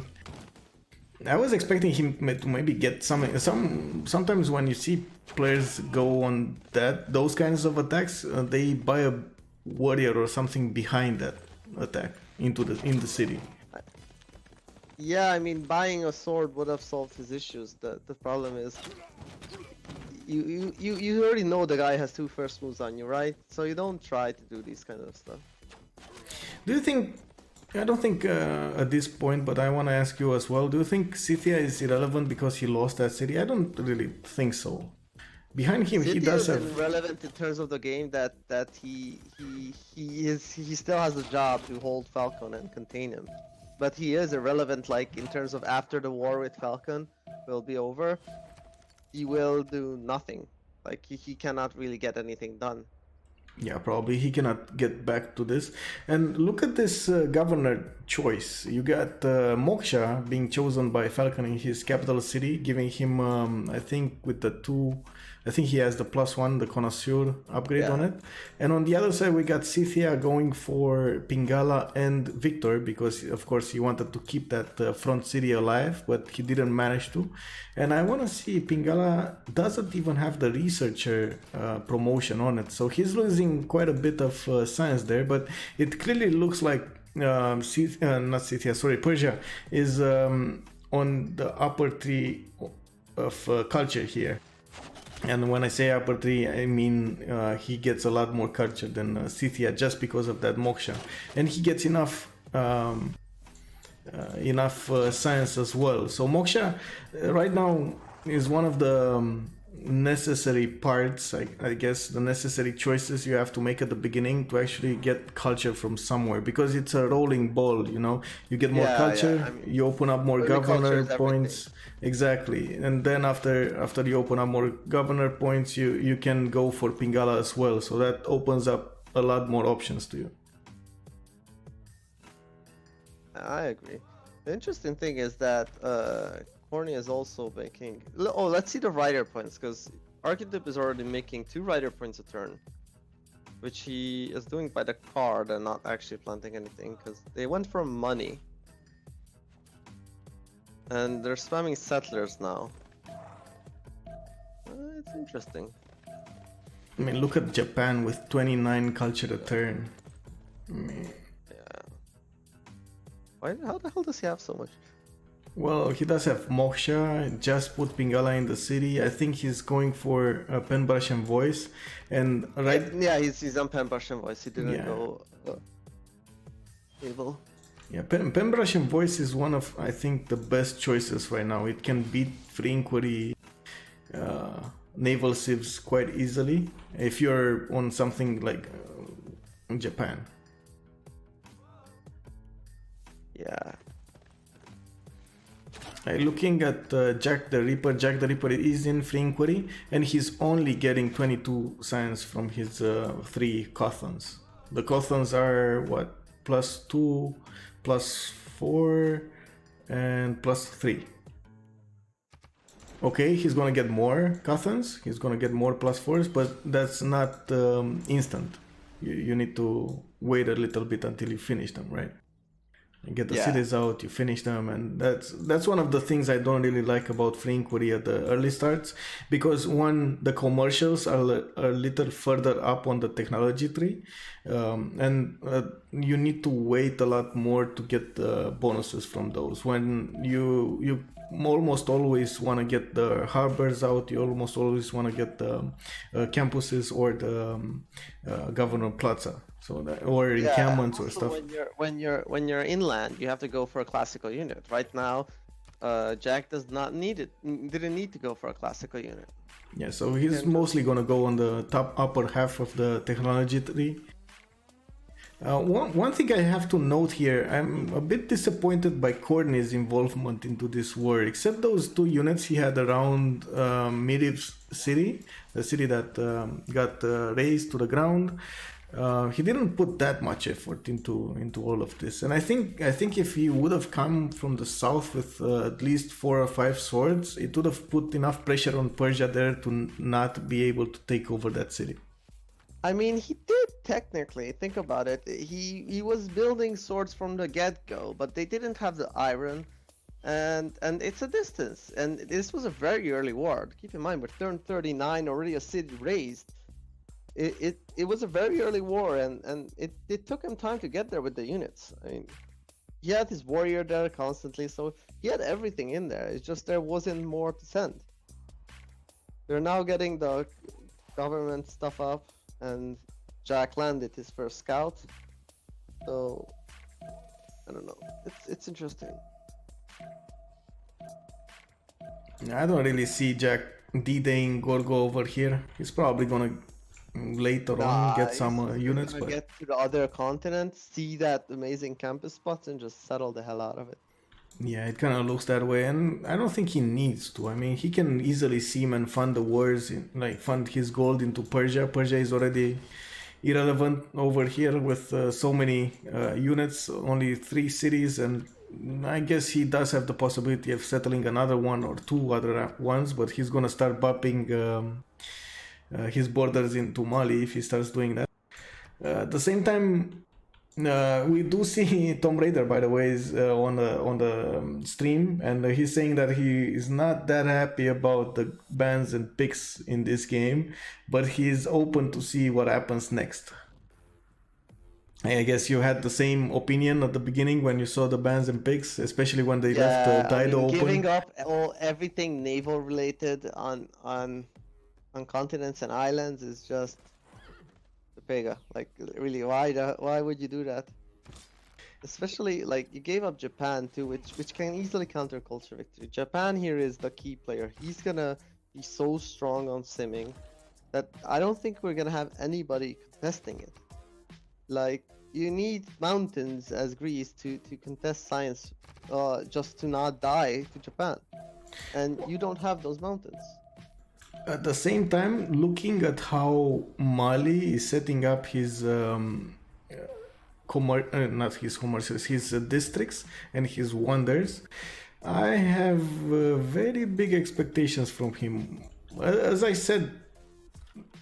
I was expecting him to maybe get sometimes when you see players go on those kinds of attacks, they buy a warrior or something behind that attack in the city. Yeah, I mean, buying a sword would have solved his issues. The problem is, you already know the guy has 2 first moves on you, right? So you don't try to do these kind of stuff. Do you think? I don't think at this point, but I want to ask you as well. Do you think Scythia is irrelevant because he lost that city? I don't really think so. Behind him, he does have relevant in terms of the game that he still has a job to hold Falcon and contain him. But he is irrelevant, like, in terms of after the war with Falcon will be over, he will do nothing. Like, he cannot really get anything done. Yeah, probably he cannot get back to this. And look at this governor choice. You got Moksha being chosen by Falcon in his capital city, giving him, I think, with the 2... I think he has the +1, the connoisseur upgrade on it. And on the other side, we got Scythia going for Pingala and Victor, because of course he wanted to keep that front city alive, but he didn't manage to. And I want to see, Pingala doesn't even have the researcher promotion on it, so he's losing quite a bit of science there, but it clearly looks like Persia is on the upper tree of culture here. And when I say upper tree, I mean he gets a lot more culture than Scythia just because of that Moksha. And he gets enough science as well. So Moksha right now is one of the necessary parts, I guess, the necessary choices you have to make at the beginning to actually get culture from somewhere, because it's a rolling ball, you know. You get more culture, I mean, you open up more early culture governor is everything. points. Exactly. And then after you open up more governor points, you can go for Pingala as well. So that opens up a lot more options to you. I agree. The interesting thing is that Corny is also making. Oh, let's see the rider points, because Archetype is already making 2 rider points a turn, which he is doing by the card and not actually planting anything, because they went for money. And they're spamming settlers now. It's interesting. I mean, look at Japan with 29 culture a turn. I mean, Yeah. How the hell does he have so much? well, he does have Moksha, just put Pingala in the city. I think he's going for a pen brush and voice. And right. Yeah, he's on pen brush and voice. He didn't go evil. Yeah, pen brush and voice is one of, I think, the best choices right now. It can beat free inquiry, naval civs quite easily if you're on something like Japan. Yeah. Looking at Jack the Ripper, Jack the Ripper is in free inquiry, and he's only getting 22 science from his 3 Cothons. The Cothons are what? +2, +4, and +3. Okay, he's gonna get more Cothons, he's gonna get more +4s, but that's not instant. You need to wait a little bit until you finish them, right? You get the cities out, you finish them, and that's one of the things I don't really like about free inquiry at the early starts, because one, the commercials are a little further up on the technology tree, and you need to wait a lot more to get the bonuses from those. When you almost always want to get the harbors out, you almost always want to get the campuses or the governor plaza. So that, or encampments or stuff. When you're inland, you have to go for a classical unit. Right now, Jack does not need it. Didn't need to go for a classical unit. Yeah, so he's mostly gonna go on the upper half of the technology tree. One thing I have to note here, I'm a bit disappointed by Courtney's involvement into this war. Except those 2 units he had around Medivh's city, the city that got razed to the ground. He didn't put that much effort into all of this, and I think if he would have come from the south with at least 4 or 5 swords, it would have put enough pressure on Persia there to not be able to take over that city. I mean, he did technically. Think about it. He was building swords from the get-go, but they didn't have the iron, and it's a distance. And this was a very early war. Keep in mind, we're turn 39, already a city raised. It was a very early war, and it took him time to get there with the units. I mean, he had his warrior there constantly, so he had everything in there. It's just there wasn't more to send. They're now getting the government stuff up, and Jack landed his first scout. So I don't know. It's interesting. I don't really see Jack D-Daying Gorgo over here. He's probably gonna later on get some units, but get to the other continent, see that amazing campus spot, and just settle the hell out of it. Yeah, it kind of looks that way, and I don't think he needs to. I mean, he can easily seam and fund the wars, fund his gold into Persia. Persia is already irrelevant over here with so many units, only 3 cities, and I guess he does have the possibility of settling another 1 or 2 other ones, but he's gonna start bumping his borders into Mali if he starts doing that. At the same time, we do see Tomb Raider, by the way, is on the stream, and he's saying that he is not that happy about the bans and picks in this game, but he's open to see what happens next. I guess you had the same opinion at the beginning when you saw the bans and picks, especially when they left Dido open. Giving up everything naval related on continents and islands is just the pega. Like, really, why would you do that? Especially, like, you gave up Japan too, which can easily counter culture victory. Japan here is the key player. He's gonna He's so strong on simming that I don't think we're gonna have anybody contesting it. Like, you need mountains as Greece to contest science, just to not die to Japan, and you don't have those mountains. At the same time, looking at how Mali is setting up his not his commercials, his districts and his wonders, I have very big expectations from him. As I said,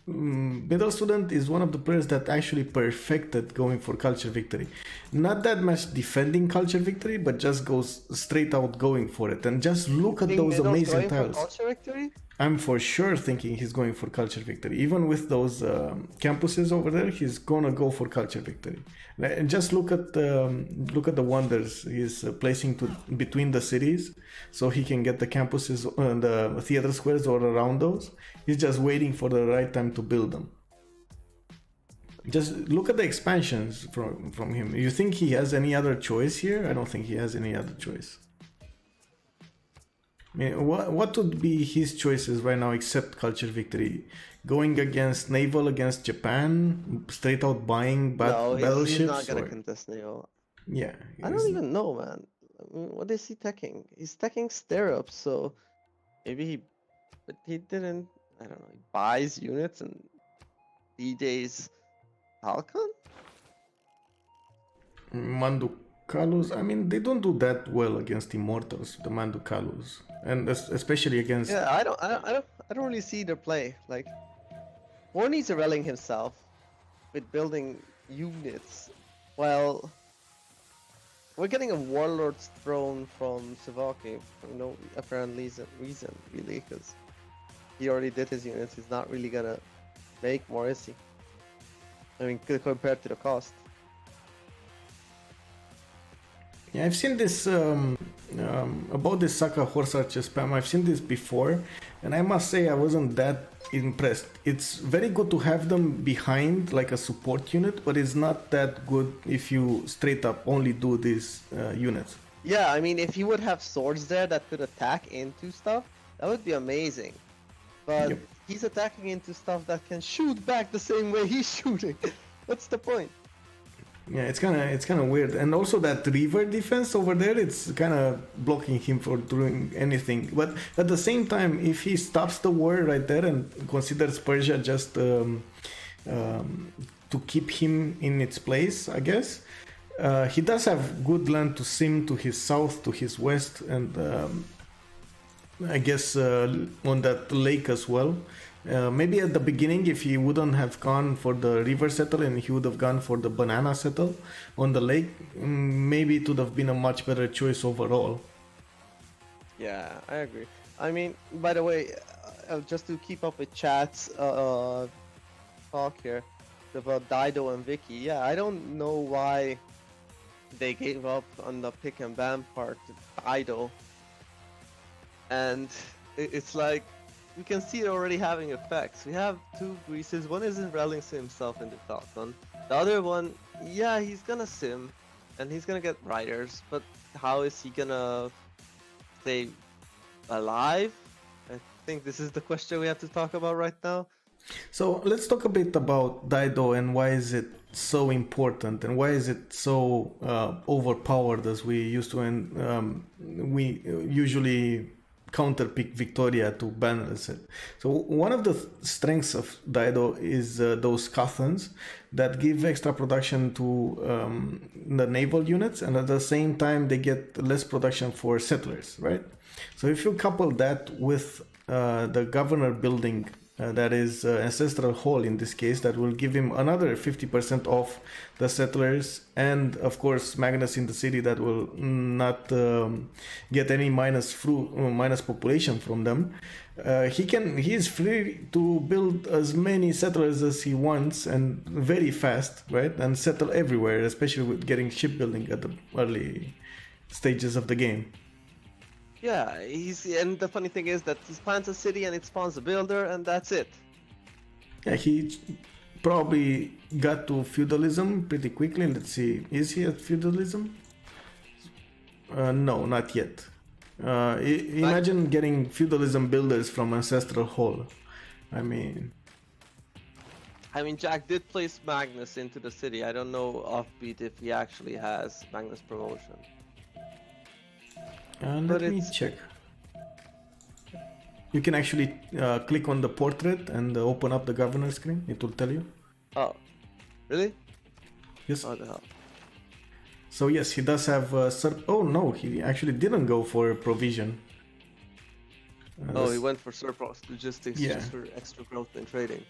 middle student is one of the players that actually perfected going for culture victory. Not that much defending culture victory, but just goes straight out going for it. And just look at those amazing tiles. Culture victory? I'm for sure thinking he's going for culture victory. Even with those campuses over there, he's gonna go for culture victory. And just look at the wonders he's placing between the cities, so he can get the campuses, the theater squares all around those. He's just waiting for the right time to build them. Just look at the expansions from him. You think he has any other choice here? I don't think he has any other choice. I mean, what would be his choices right now except culture victory? Going against naval against Japan, straight out buying battleships? He's not gonna contest naval. Yeah, I don't even know, man. I mean, what is he teching? He's teching stirrups, so maybe but he didn't. I don't know. He buys units and DJs Falcon. Manducalos, I mean, they don't do that well against Immortals, the Manducalos, and especially against. Yeah, I don't really see their play. Like, Warney's rallying himself with building units, while we're getting a Warlord's Throne from Savaki for no apparent reason, really, because he already did his units. He's not really gonna make more, is he? I mean, compared to the cost. Yeah, I've seen this about this Saka horse archer spam. I've seen this before, and I must say I wasn't that impressed. It's very good to have them behind like a support unit, but it's not that good if you straight up only do these units. Yeah, I mean, if you would have swords there that could attack into stuff, that would be amazing. But Yep. he's attacking into stuff that can shoot back the same way he's shooting. What's the point? Yeah, it's kind of weird, and also that river defense over there, it's kind of blocking him for doing anything. But at the same time, if he stops the war right there and considers Persia just to keep him in its place, I guess he does have good land to sim to his south, to his west, and I guess on that lake as well. Maybe at the beginning, if he wouldn't have gone for the river settle and he would have gone for the banana settle on the lake, maybe it would have been a much better choice overall. Yeah, I agree. I mean, by the way, just to keep up with chat's talk here about Dido and Vicky, yeah, I don't know why they gave up on the pick and ban part to Dido. And it's like, we can see it already having effects. We have two Greases. One isn't rallying himself in the Falcon. The other one, yeah, he's gonna sim, and he's gonna get riders. But how is he gonna stay alive? I think this is the question we have to talk about right now. So let's talk a bit about Dido and why is it so important and why is it so overpowered as we used to, and we usually counterpick Victoria to balance it. So one of the strengths of Dido is those Cathans that give extra production to the naval units, and at the same time they get less production for settlers, right? So if you couple that with the governor building that is Ancestral Hall in this case, that will give him another 50% off the settlers, and of course Magnus in the city that will not get any minus population from them. He is free to build as many settlers as he wants, and very fast, right? And settle everywhere, especially with getting shipbuilding at the early stages of the game. Yeah, and the funny thing is that he spawns a city and it spawns a builder, and that's it. Yeah, he probably got to feudalism pretty quickly. Let's see, is he at feudalism? No, not yet. Imagine getting feudalism builders from Ancestral Hall. I mean, Jack did place Magnus into the city. I don't know offbeat if he actually has Magnus promotion. let me check. You can actually click on the portrait and open up the governor screen. It will tell you. Oh, really? Yes. Oh, the hell. So yes, he does have. Oh no, he actually didn't go for provision. Oh, he went for surplus logistics just for extra growth in trading.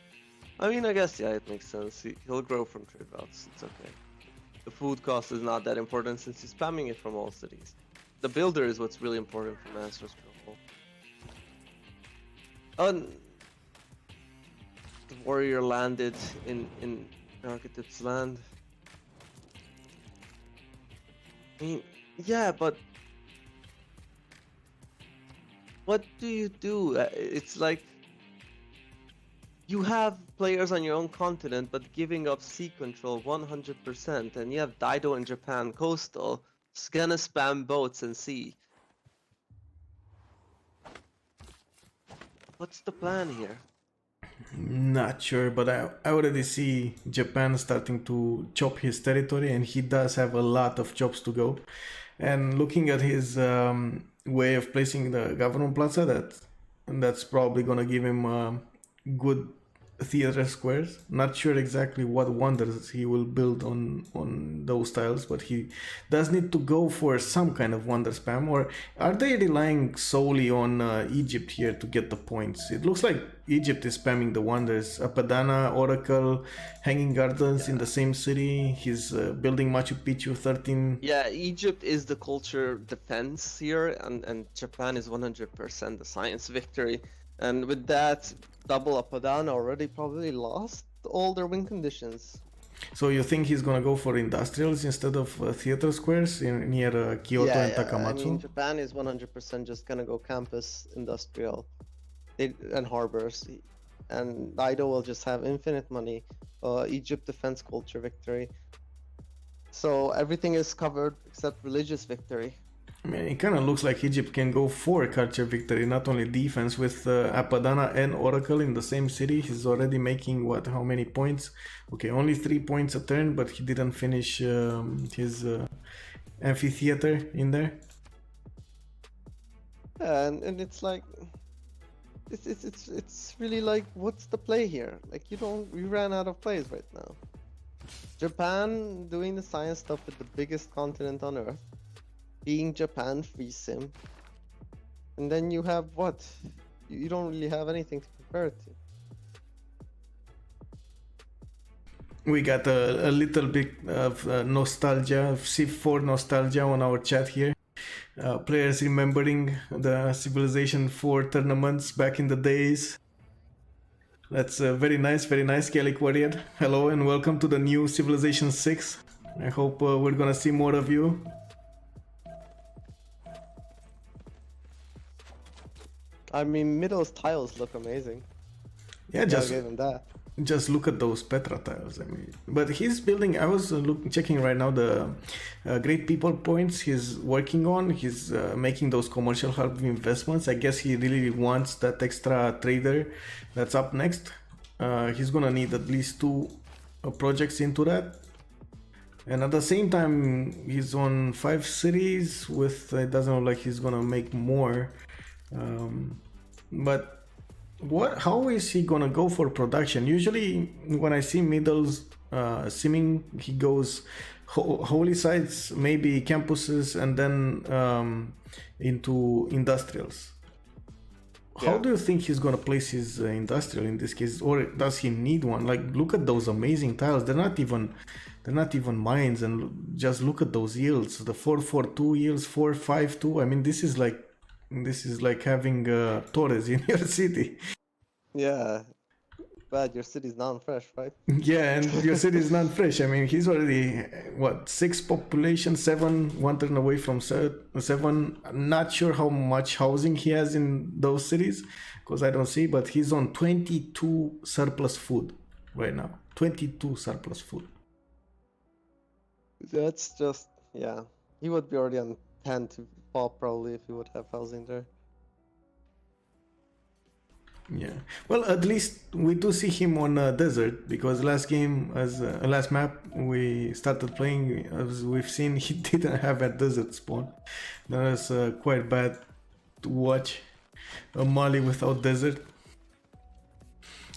I mean, I guess, yeah, it makes sense. He'll grow from trade routes. It's okay. The food cost is not that important since he's spamming it from all cities. The builder is what's really important for Master's Control. The warrior landed in Archetyp's land. I mean, yeah, but what do you do? It's like you have players on your own continent, but giving up sea control 100%, and you have Daido in Japan coastal, it's gonna spam boats and sea. What's the plan here? Not sure, but I already see Japan starting to chop his territory, and he does have a lot of jobs to go. And looking at his way of placing the government plaza, that's probably gonna give him good theater squares. Not sure exactly what wonders he will build on those tiles, but he does need to go for some kind of wonder spam. Or are they relying solely on Egypt here to get the points? It looks like Egypt is spamming the wonders. Apadana, Oracle, Hanging Gardens in the same city. He's building Machu Picchu 13. Yeah, Egypt is the culture defense here, and Japan is 100% the science victory. And with that, double Apadana already probably lost all their win conditions. So you think he's gonna go for industrials instead of theater squares near Kyoto and Takamatsu? I mean, Japan is 100% just gonna go campus industrial and harbors, and Daido will just have infinite money. Egypt defense culture victory. So everything is covered except religious victory. I mean, it kind of looks like Egypt can go for culture victory, not only defense. With Apadana and Oracle in the same city, he's already making how many points? Okay, only 3 points a turn, but he didn't finish his amphitheater in there. And it's like, it's really like, what's the play here? Like, we ran out of plays right now. Japan doing the science stuff with the biggest continent on Earth, being Japan free sim, and then you have what? You don't really have anything to compare it to. We got a little bit of nostalgia, Civ 4 nostalgia on our chat here. Players remembering the Civilization 4 tournaments back in the days. That's very nice, Gaelic Warrior. Hello and welcome to the new Civilization 6. I hope we're gonna see more of you. I mean, Middle's tiles look amazing. Yeah, I'll give him that. Just look at those Petra tiles. I mean, but he's building. I was checking right now the great people points he's working on. He's making those commercial hub investments. I guess he really wants that extra trader that's up next. He's gonna need at least 2 projects into that. And at the same time, he's on 5 cities with. It doesn't look like he's gonna make more. But how is he gonna go for production? Usually when I see middles simming, he goes holy sites, maybe campuses, and then into industrials. How do you think he's gonna place his industrial in this case, or does he need one? Like, look at those amazing tiles. They're not even mines, and just look at those yields. The 442 yields, 452. I mean, this is like having Torres in your city. Yeah, but your city's non-fresh, right? Yeah, and your city is non-fresh. I mean, he's already 6 population, 7, 1 turn away from 7. I'm not sure how much housing he has in those cities because I don't see, but he's on 22 surplus food right now. 22 surplus food. That's just, yeah. He would be already on 10 pop probably if he would have housing there. Yeah. Well, at least we do see him on a desert, because last game, as last map we started playing, as we've seen, he didn't have a desert spawn. That was quite bad to watch. A Mali without desert.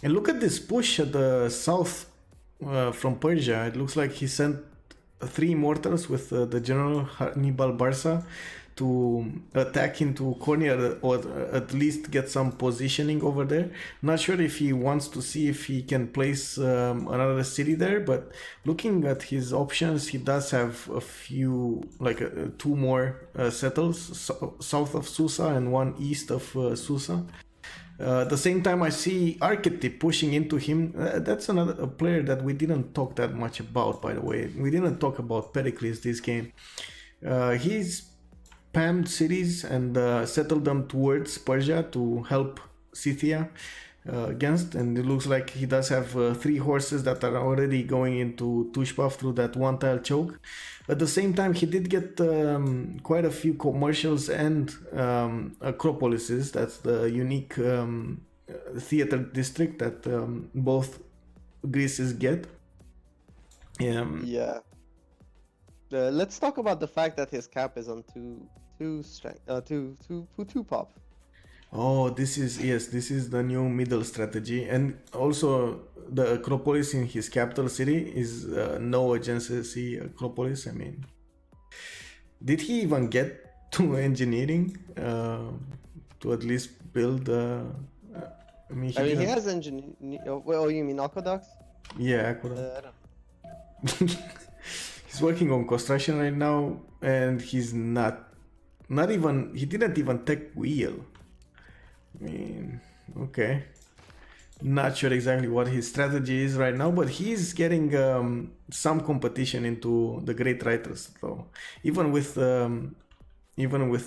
And look at this push at the south from Persia. It looks like he sent 3 mortars with the general Hannibal Barca to attack into Konya, or at least get some positioning over there. Not sure if he wants to see if he can place another city there, but looking at his options, he does have a few, like 2 more settles south of Susa and 1 east of Susa. At the same time, I see Archetype pushing into him. That's a player that we didn't talk that much about, by the way. We didn't talk about Pericles this game. He's spammed cities and settled them towards Persia to help Scythia against, and it looks like he does have 3 horses that are already going into Tushpav through that 1 tile choke. At the same time, he did get quite a few commercials and acropolises. That's the unique theater district that both Greece's get. Yeah. Let's talk about the fact that his cap is on two pop. Oh, this is the new middle strategy, and also the Acropolis in his capital city is no agency Acropolis. I mean, did he even get to engineering to at least build? He has engineering. Well, you mean aqueducts? Yeah, aqueduct. He's working on construction right now, and he's not even. He didn't even take wheel. I mean, okay. Not sure exactly what his strategy is right now, but he's getting some competition into the great writers, though. Even with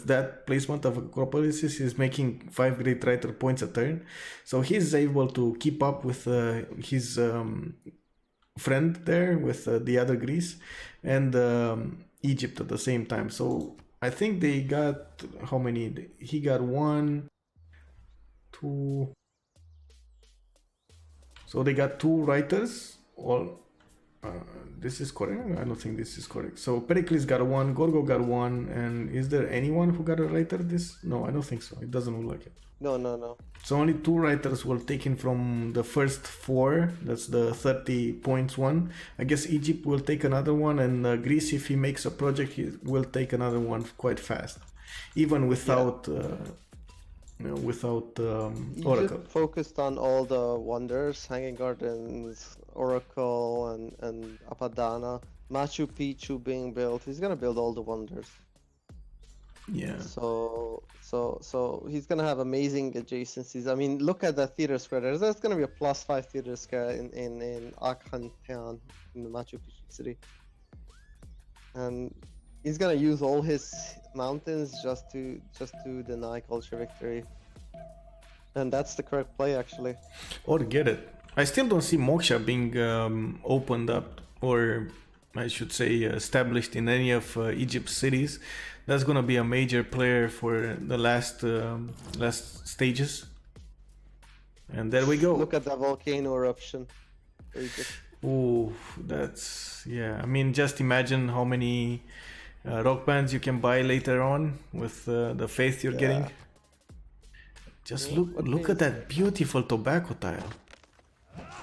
that placement of Acropolis, he's making 5 great writer points a turn, so he's able to keep up with his friend there, with the other Greece and Egypt at the same time. So I think they got how many? He got 1, 2. So they got 2 writers. All this is correct? I don't think this is correct. So Pericles got 1, Gorgo got 1, and is there anyone who got a writer? No, I don't think so. It doesn't look like it. No. So only 2 writers were taken from the first 4. That's the 30 points one. I guess Egypt will take another one, and Greece, if he makes a project, he will take another one quite fast, even without. Yeah. Oracle. Egypt focused on all the wonders, Hanging Gardens, Oracle, and Apadana, Machu Picchu being built. He's gonna build all the wonders. Yeah. So he's gonna have amazing adjacencies. I mean, look at the theater square. There's gonna be a +5 theater square in Akhantean, in the Machu Picchu city, and he's gonna use all his mountains just to deny culture victory, and that's the correct play actually. Or get it. I still don't see Moksha being opened up, or I should say established in any of Egypt's cities. That's gonna be a major player for the last stages. And there we go. Look at that volcano eruption. Oh, that's, yeah. I mean, just imagine how many rock bands you can buy later on with the faith you're getting. Just look at that beautiful tobacco tile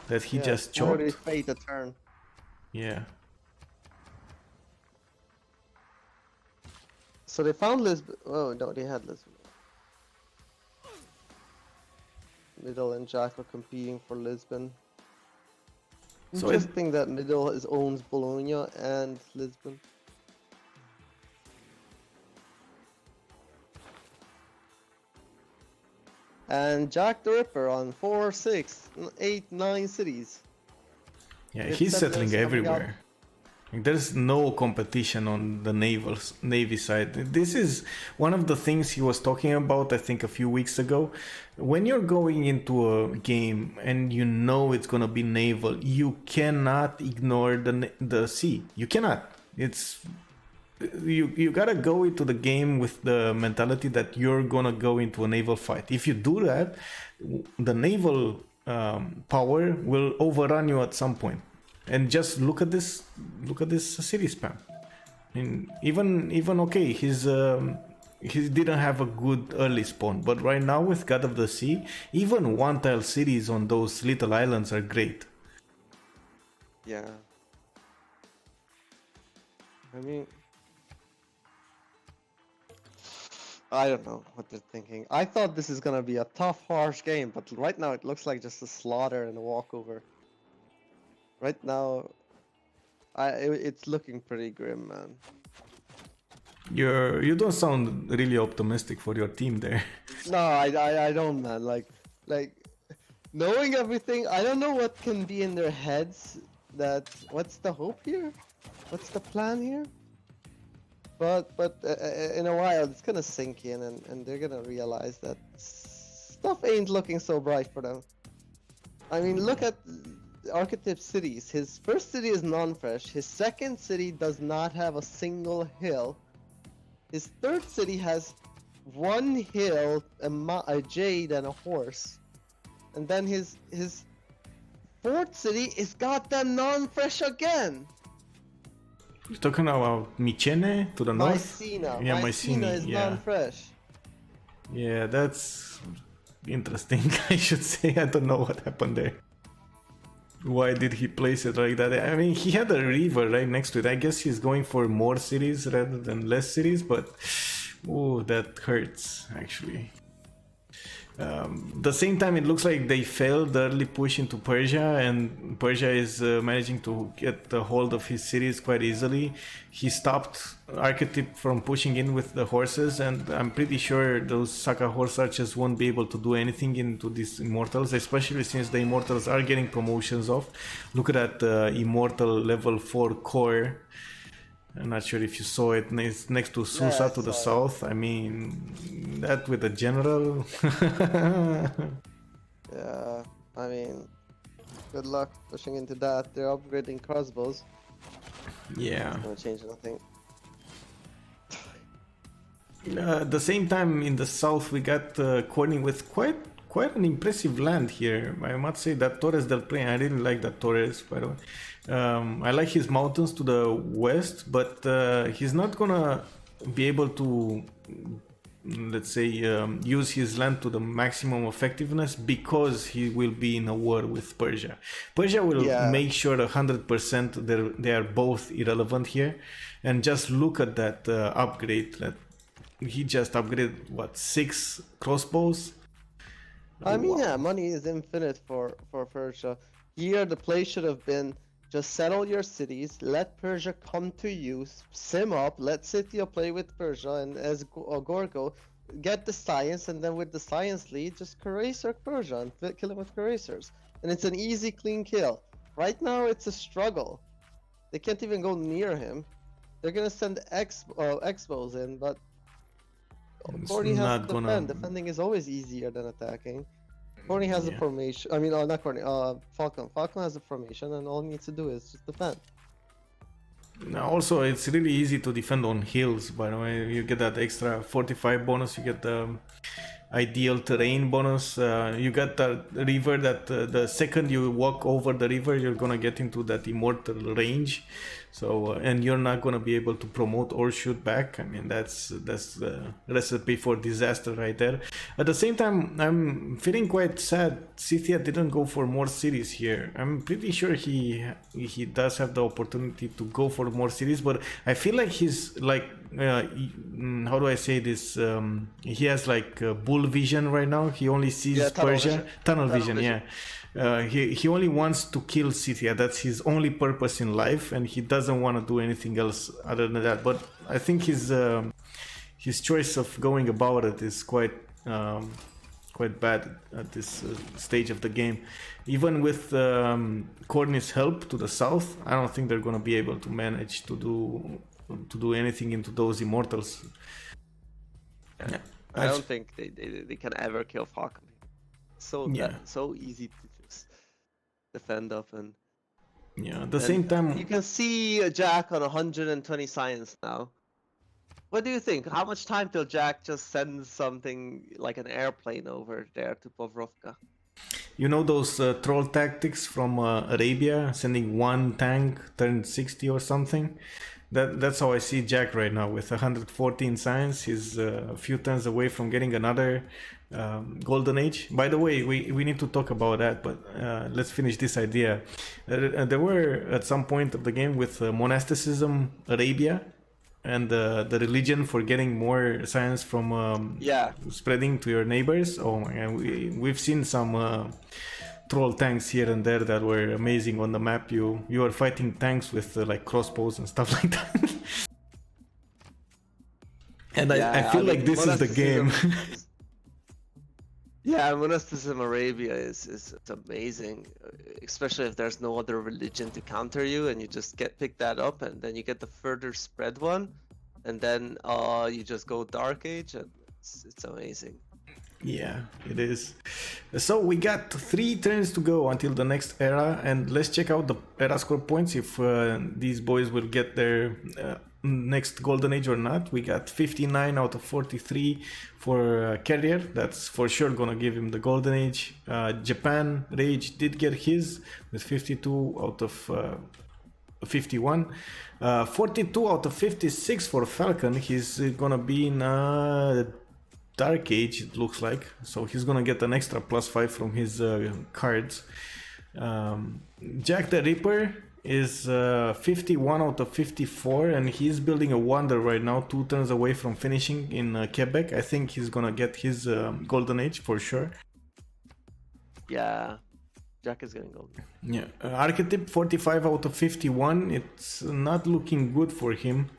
that he just chopped. Already paid a turn. Yeah. So they found Lisbon. Oh no, they had Lisbon. Middle and Jack are competing for Lisbon. So interesting that Middle owns Bologna and Lisbon. And Jack the Ripper on 4, 6, 8, 9 cities. Yeah, he's settling everywhere. There's no competition on the navy side. This is one of the things he was talking about, I think, a few weeks ago. When you're going into a game and you know it's gonna be naval, you cannot ignore the sea. You cannot. It's you gotta go into the game with the mentality that you're gonna go into a naval fight. If you do that, the naval power will overrun you at some point. And just look at this city spam. I mean, even okay, he didn't have a good early spawn, but right now with God of the Sea, even one tile cities on those little islands are great. Yeah. I mean, I don't know what they're thinking. I thought this is gonna be a tough, harsh game, but right now it looks like just a slaughter and a walkover. Right now, it's looking pretty grim, man. You don't sound really optimistic for your team there. No, I don't, man. Like knowing everything, I don't know what can be in their heads. What's the hope here? What's the plan here? But in a while, it's gonna sink in, and they're gonna realize that stuff ain't looking so bright for them. I mean, look at Archetype's cities. His first city is non-fresh. His second city does not have a single hill. His third city has one hill, a jade, and a horse. And then his fourth city is goddamn non-fresh again. You're talking about Mycene to the north? Mycena. Yeah, Mycena is yeah. non-fresh. Yeah, that's interesting, I should say. I don't know what happened there. Why did he place it like that? I mean, he had a river right next to it. I guess he's going for more cities rather than less cities, but oh, that hurts actually. The same time, it looks like they failed the early push into Persia, and Persia is managing to get a hold of his cities quite easily. He stopped Archetype from pushing in with the horses, and I'm pretty sure those Saka horse archers won't be able to do anything into these Immortals, especially since the Immortals are getting promotions off. Look at that Immortal level 4 core. I'm not sure if you saw it. It's next to Susa to the south. I mean, that with the general. Yeah, I mean, good luck pushing into that. They're upgrading crossbows. Yeah. It's gonna change nothing. At the same time, in the south, we got Corny with quite an impressive land here. I must say that Torres del Paine, I really like that Torres, by the way. I like his mountains to the west, but he's not gonna be able to, let's say, use his land to the maximum effectiveness because he will be in a war with Persia. Persia will make sure 100% they are both irrelevant here. And just look at that upgrade. That he just upgraded, what, 6 crossbows? I mean, yeah, money is infinite for Persia. Here, the play should have been just settle your cities, let Persia come to you, sim up, let Scythia play with Persia, and as Gorgo, get the science, and then with the science lead, just Cuirassier Persia and kill him with Cuirassiers. And it's an easy, clean kill. Right now, it's a struggle. They can't even go near him. They're gonna send Expos in, but Corny has to defend. Defending is always easier than attacking. Corny has a formation. I mean, not Corny. Falcon. Falcon has a formation, and all he needs to do is just defend. Now, also, it's really easy to defend on hills. By the way, you get that extra 45 bonus. You get the ideal terrain bonus. You got the river that the second you walk over the river, you're gonna get into that immortal range. So and you're not gonna be able to promote or shoot back. I mean, that's the recipe for disaster right there. At the same time, I'm feeling quite sad Scythia didn't go for more cities here. I'm pretty sure he does have the opportunity to go for more cities, but I feel like he's like how do I say this? He has like bull vision right now. He only sees Persia. Tunnel vision. Yeah. He only wants to kill Scythia. That's his only purpose in life, and he doesn't want to do anything else other than that. But I think his choice of going about it is quite bad at this stage of the game. Even with Corny's help to the south, I don't think they're going to be able to manage to do anything into those immortals. Yeah. I don't think they can ever kill Falcon. So easy to just defend up at the same time you can see a Jack on 120 science now. What do you think? How much time till Jack just sends something like an airplane over there to Povrovka? You know those troll tactics from Arabia, sending one tank turn 60 or something? That's how I see Jack right now with 114 science. He's a few turns away from getting another golden age. By the way, we need to talk about that, but let's finish this idea. There were at some point of the game with monasticism Arabia and the religion for getting more science from spreading to your neighbors. Oh my god, we've seen some troll tanks here and there that were amazing on the map. You are fighting tanks with like crossbows and stuff like that. And I feel like this is the game. Yeah, monasticism Arabia is amazing, especially if there's no other religion to counter you, and you just pick that up, and then you get the further spread one, and then you just go Dark Age, and it's amazing. Yeah, it is. So we got 3 turns to go until the next era, and let's check out the era score points if these boys will get their next golden age or not. We got 59 out of 43 for Carrier. That's for sure gonna give him the golden age. Japan Rage did get his with 52 out of 51. 42 out of 56 for Falcon. He's gonna be in Dark Age, it looks like, so he's gonna get an extra +5 from his cards. Jack the Ripper is 51 out of 54, and he's building a wonder right now, 2 turns away from finishing in Quebec. I think he's gonna get his golden age for sure. Yeah, Jack is getting golden. Yeah, Archetype 45 out of 51. It's not looking good for him.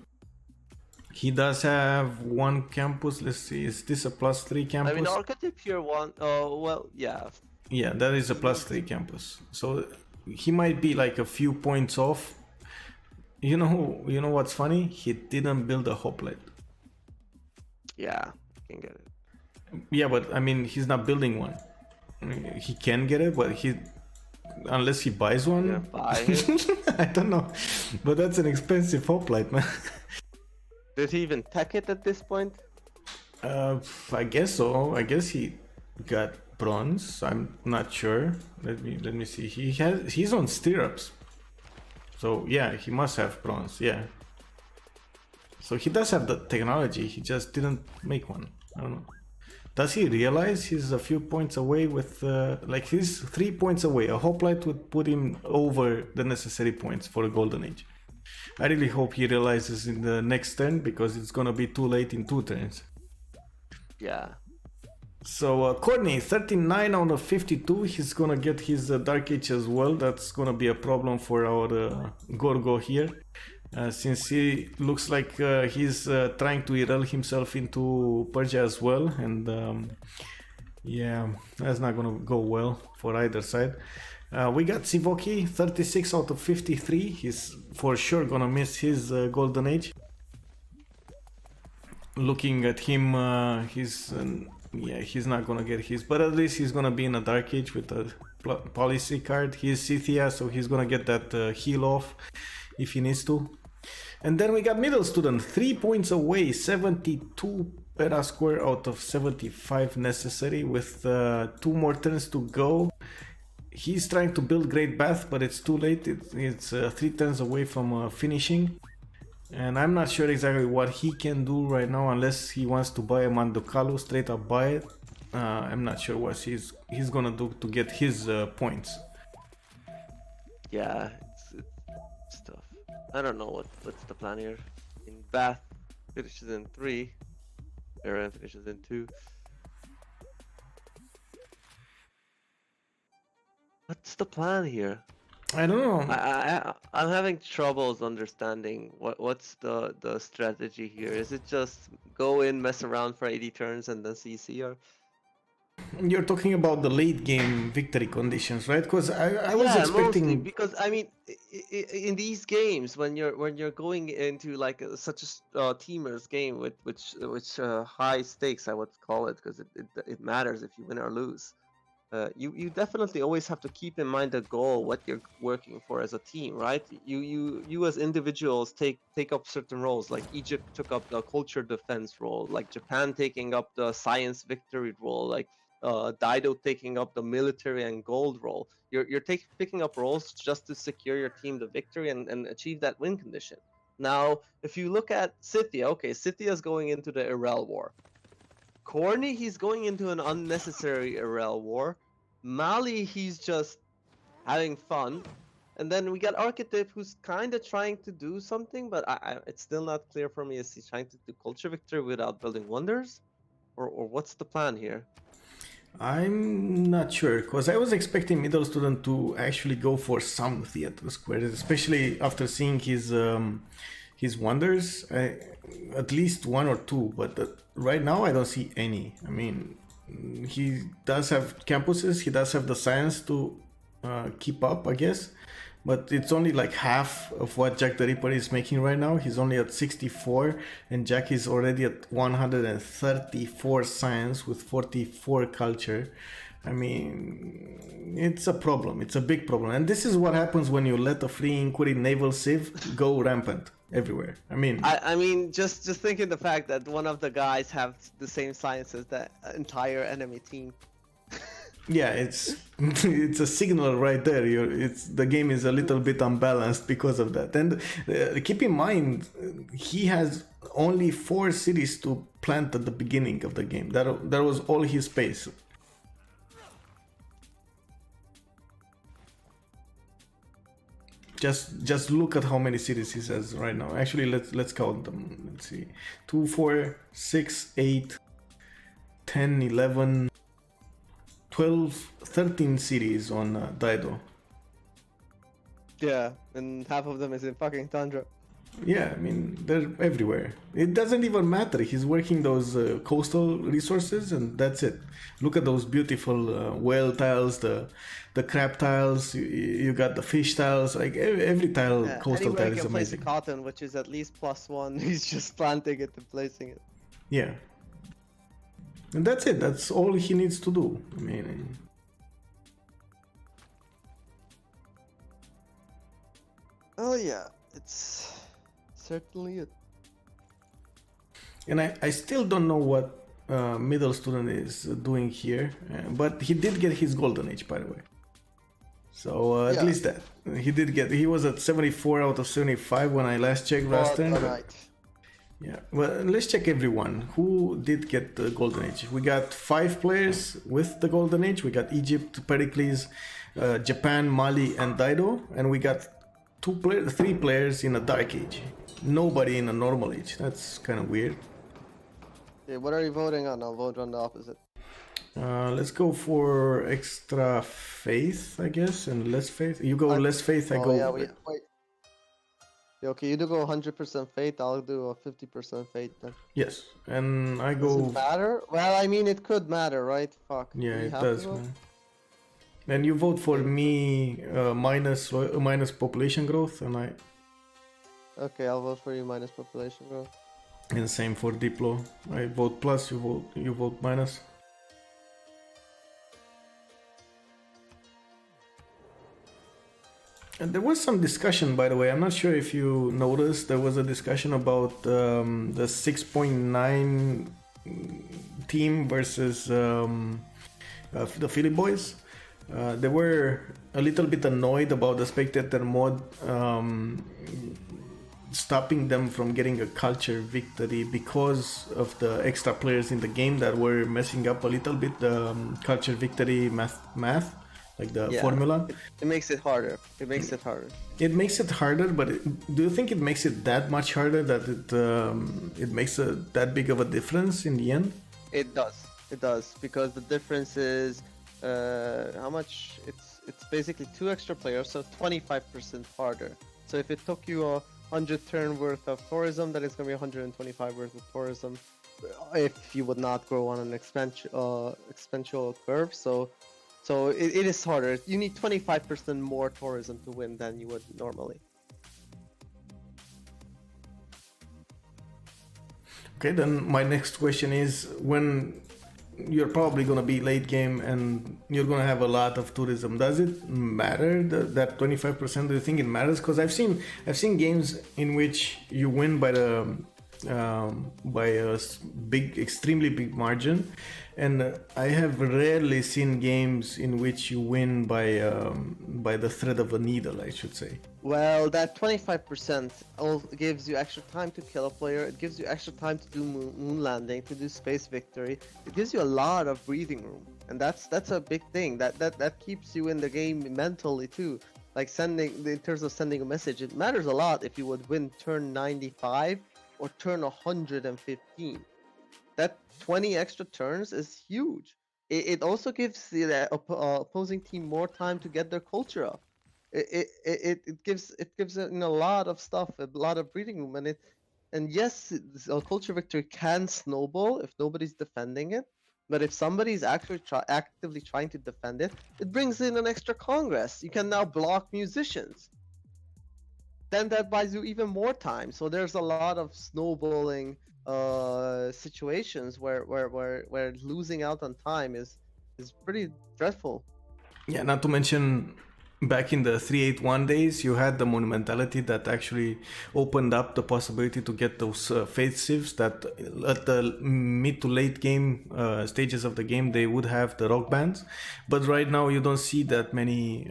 He does have 1 campus. Let's see, is this a +3 campus? I mean, Archetype here 1. Oh, well, yeah. Yeah, that is a +3 campus. So he might be like a few points off. You know what's funny? He didn't build a hoplite. Yeah, I can get it. Yeah, but I mean, he's not building one. He can get it, but unless he buys one. Yeah, buy it. I don't know, but that's an expensive hoplite, man. Did he even tech it at this point? I guess so. I guess he got bronze. I'm not sure. Let me see. He's on stirrups. So yeah, he must have bronze. Yeah. So he does have the technology. He just didn't make one. I don't know. Does he realize he's a few points away with like he's 3 points away? A hoplite would put him over the necessary points for a golden age. I really hope he realizes in the next turn, because it's gonna be too late in 2 turns. Yeah. So Courtney, 39 out of 52. He's gonna get his Dark Age as well. That's gonna be a problem for our Gorgo here, since he looks like he's trying to enroll himself into Persia as well, and yeah, that's not gonna go well for either side. We got Sivoki, 36 out of 53. He's for sure gonna miss his golden age. Looking at him, he's not gonna get his, but at least he's gonna be in a Dark Age with a policy card. He's Scythia, so he's gonna get that heal off if he needs to. And then we got Middle Student, 3 points away, 72 peta score out of 75 necessary, with 2 more turns to go. He's trying to build Great Bath, but it's too late. It's 3 turns away from finishing. And I'm not sure exactly what he can do right now, unless he wants to buy a Mandukalu, straight up buy it. I'm not sure what he's gonna do to get his points. Yeah, it's tough. I don't know what's the plan here. In Bath finishes in 3, Aaron finishes in 2. What's the plan here? I don't know. I'm having troubles understanding what's the strategy here. Is it just go in, mess around for 80 turns, and then CC, or? You're talking about the late game victory conditions, right? Because I was expecting mostly, because I mean, in these games, when you're going into like such a teamers game with which high stakes, I would call it, because it matters if you win or lose. you definitely always have to keep in mind the goal, what you're working for as a team, right? You as individuals take up certain roles. Like Egypt took up the culture defense role, like Japan taking up the science victory role, like Dido taking up the military and gold role. You're picking up roles just to secure your team the victory and achieve that win condition. Now, if you look at Scythia, okay, Scythia is going into the Irel War. Corny, he's going into an unnecessary Irel War. Mali, he's just having fun. And then we got Archetype, who's kind of trying to do something, but it's still not clear for me. Is he trying to do culture victory without building wonders? Or what's the plan here? I'm not sure, because I was expecting middle student to actually go for some theater squares, especially after seeing his wonders, at least one or two. But right now, I don't see any. I mean, he does have campuses. He does have the science to keep up, I guess. But it's only like half of what Jack the Ripper is making right now. He's only at 64, and Jack is already at 134 science with 44 culture. I mean, it's a problem. It's a big problem. And this is what happens when you let a free inquiry naval civ go rampant everywhere. I mean, just thinking the fact that one of the guys have the same science as the entire enemy team. yeah, it's it's a signal right there. The game is a little bit unbalanced because of that. And keep in mind, he has only 4 cities to plant at the beginning of the game. That was all his space. Just look at how many cities he says right now. Actually, let's count them. Let's see. 2, 4, 6, 8, 10, 11, 12, 13 cities on Dido. Yeah, and half of them is in fucking Tundra. Yeah, I mean, they're everywhere. It doesn't even matter. He's working those coastal resources, and that's it. Look at those beautiful whale tiles, the crab tiles. You got the fish tiles. Like every tile, Yeah, coastal anywhere tile he is can place amazing. cotton, which is at least +1. He's just planting it and placing it. Yeah, and that's it. That's all he needs to do. I mean, Oh yeah, it's certainly it. and I still don't know what middle student is doing here, but he did get his golden age, by the way. So at Yeah. least that he did get. He was at 74 out of 75 when I last checked last turn. Right. Yeah. Well, let's check everyone who did get the golden age. We got 5 players with the golden age. We got Egypt, Pericles, Japan, Mali, and Dido, and we got 3 players in a dark age. Nobody in a normal age. That's kind of weird. Yeah, what are you voting on? I'll vote on the opposite. Let's go for extra faith, I guess, and less faith. You go less faith, I go. Yeah, wait. Yeah, okay, you do go 100% faith. I'll do a 50% faith then. Yes, and I Does go. it matter? Well, I mean, it could matter, right? Fuck. Yeah, Do we it have to does, vote? man. And you vote for me minus population growth, and I. Okay, I'll vote for you minus population growth. And same for Diplo. I vote plus, you vote minus. And there was some discussion, by the way. I'm not sure if you noticed. There was a discussion about the 6.9 team versus the Philly boys. They were a little bit annoyed about the spectator mod stopping them from getting a culture victory because of the extra players in the game that were messing up a little bit the culture victory math, like the formula. It makes it harder. It makes it harder. It makes it harder, but do you think it makes it that much harder that it makes that big of a difference in the end? It does. It does, because the difference is how much. It's basically 2 extra players, so 25% harder. So if it took you a 100 turn worth of tourism, then it's gonna be 125 worth of tourism if you would not grow on an exponential curve. So it is harder. You need 25% more tourism to win than you would normally. Okay, then my next question is, when you're probably going to be late game and you're going to have a lot of tourism. Does it matter that 25%? Do you think it matters? Because I've seen games in which you win by a big, extremely big margin, and I have rarely seen games in which you win by the thread of a needle, I should say. Well, that 25% gives you extra time to kill a player. It gives you extra time to do moon landing, to do space victory. It gives you a lot of breathing room, and that's a big thing. That keeps you in the game mentally too. Like in terms of sending a message, it matters a lot if you would win turn 95 or turn 115. That 20 extra turns is huge. It also gives the opposing team more time to get their culture up. It gives it a lot of stuff, a lot of breathing room, and yes, a culture victory can snowball if nobody's defending it. But if somebody's actually actively trying to defend it, it brings in an extra congress. You can now block musicians. Then that buys you even more time. So there's a lot of snowballing situations where losing out on time is pretty dreadful. Yeah, not to mention back in the 381 days, you had the monumentality that actually opened up the possibility to get those faith sieves that at the mid to late game stages of the game, they would have the rock bands. But right now, you don't see that many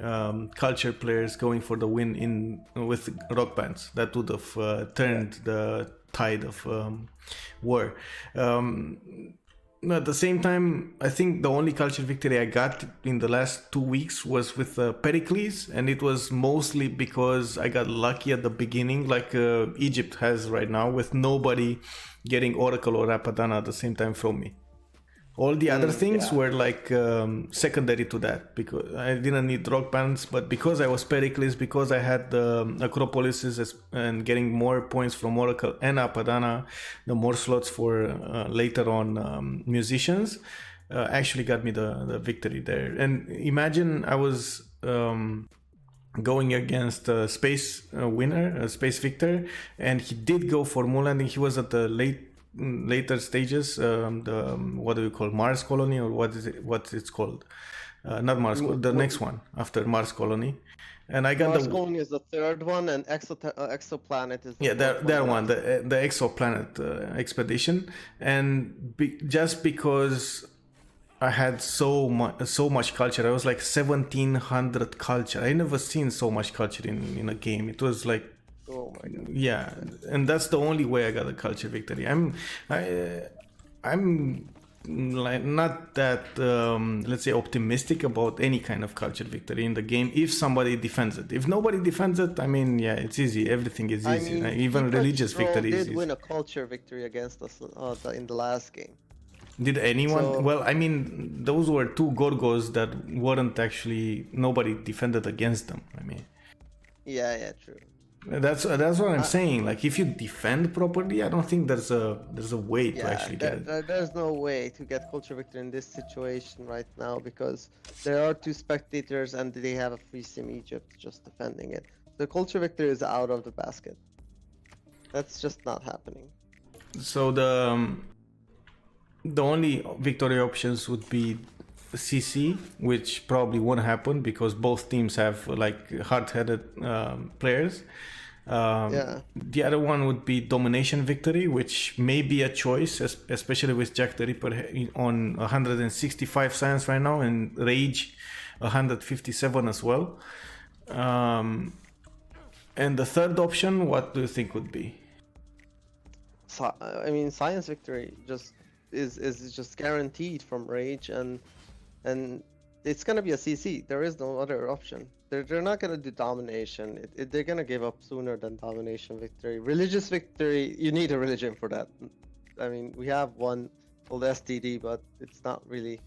culture players going for the win with rock bands. That would have turned the tide of war. At the same time, I think the only culture victory I got in the last 2 weeks was with Pericles, and it was mostly because I got lucky at the beginning, like Egypt has right now, with nobody getting Oracle or Apadana at the same time from me. All the other things were like secondary to that, because I didn't need rock bands, but because I was Pericles, because I had the Acropolises and getting more points from Oracle and Apadana, the more slots for later on musicians, actually got me the victory there. And imagine I was going against a space winner, a space victor, and he did go for moon landing. He was at the later stages, what do we call Mars colony, or what it's called? Not Mars, the next one after Mars colony. And I got Mars colony is the third one, and exoplanet is that one, the exoplanet expedition. And just because I had so much culture, I was like 1700 culture. I never seen so much culture in a game. It was like, oh my god. Yeah, and that's the only way I got a culture victory. I'm like not that let's say optimistic about any kind of culture victory in the game if somebody defends it. If nobody defends it, I mean, yeah, it's easy. Everything is easy. Even religious victory is easy. Did win a culture victory against us in the last game. Did anyone? Well, I mean, those were two Gorgos that weren't actually, nobody defended against them. I mean, yeah, true. That's what I'm saying. Like, if you defend properly, I don't think there's a way to actually get it. There's no way to get culture victory in this situation right now, because there are two spectators and they have a free sim Egypt just defending it. The culture victory is out of the basket. That's just not happening. So the only victory options would be CC, which probably won't happen because both teams have like hard-headed players. The other one would be domination victory, which may be a choice, especially with Jack the Ripper on 165 science right now and Rage 157 as well. And the third option, what do you think would be? I mean, science victory is just guaranteed from Rage, and it's gonna be a CC. There is no other option. They're not gonna do domination. They're gonna give up sooner than domination victory. Religious victory, you need a religion for that. I mean, we have one called STD, but it's not really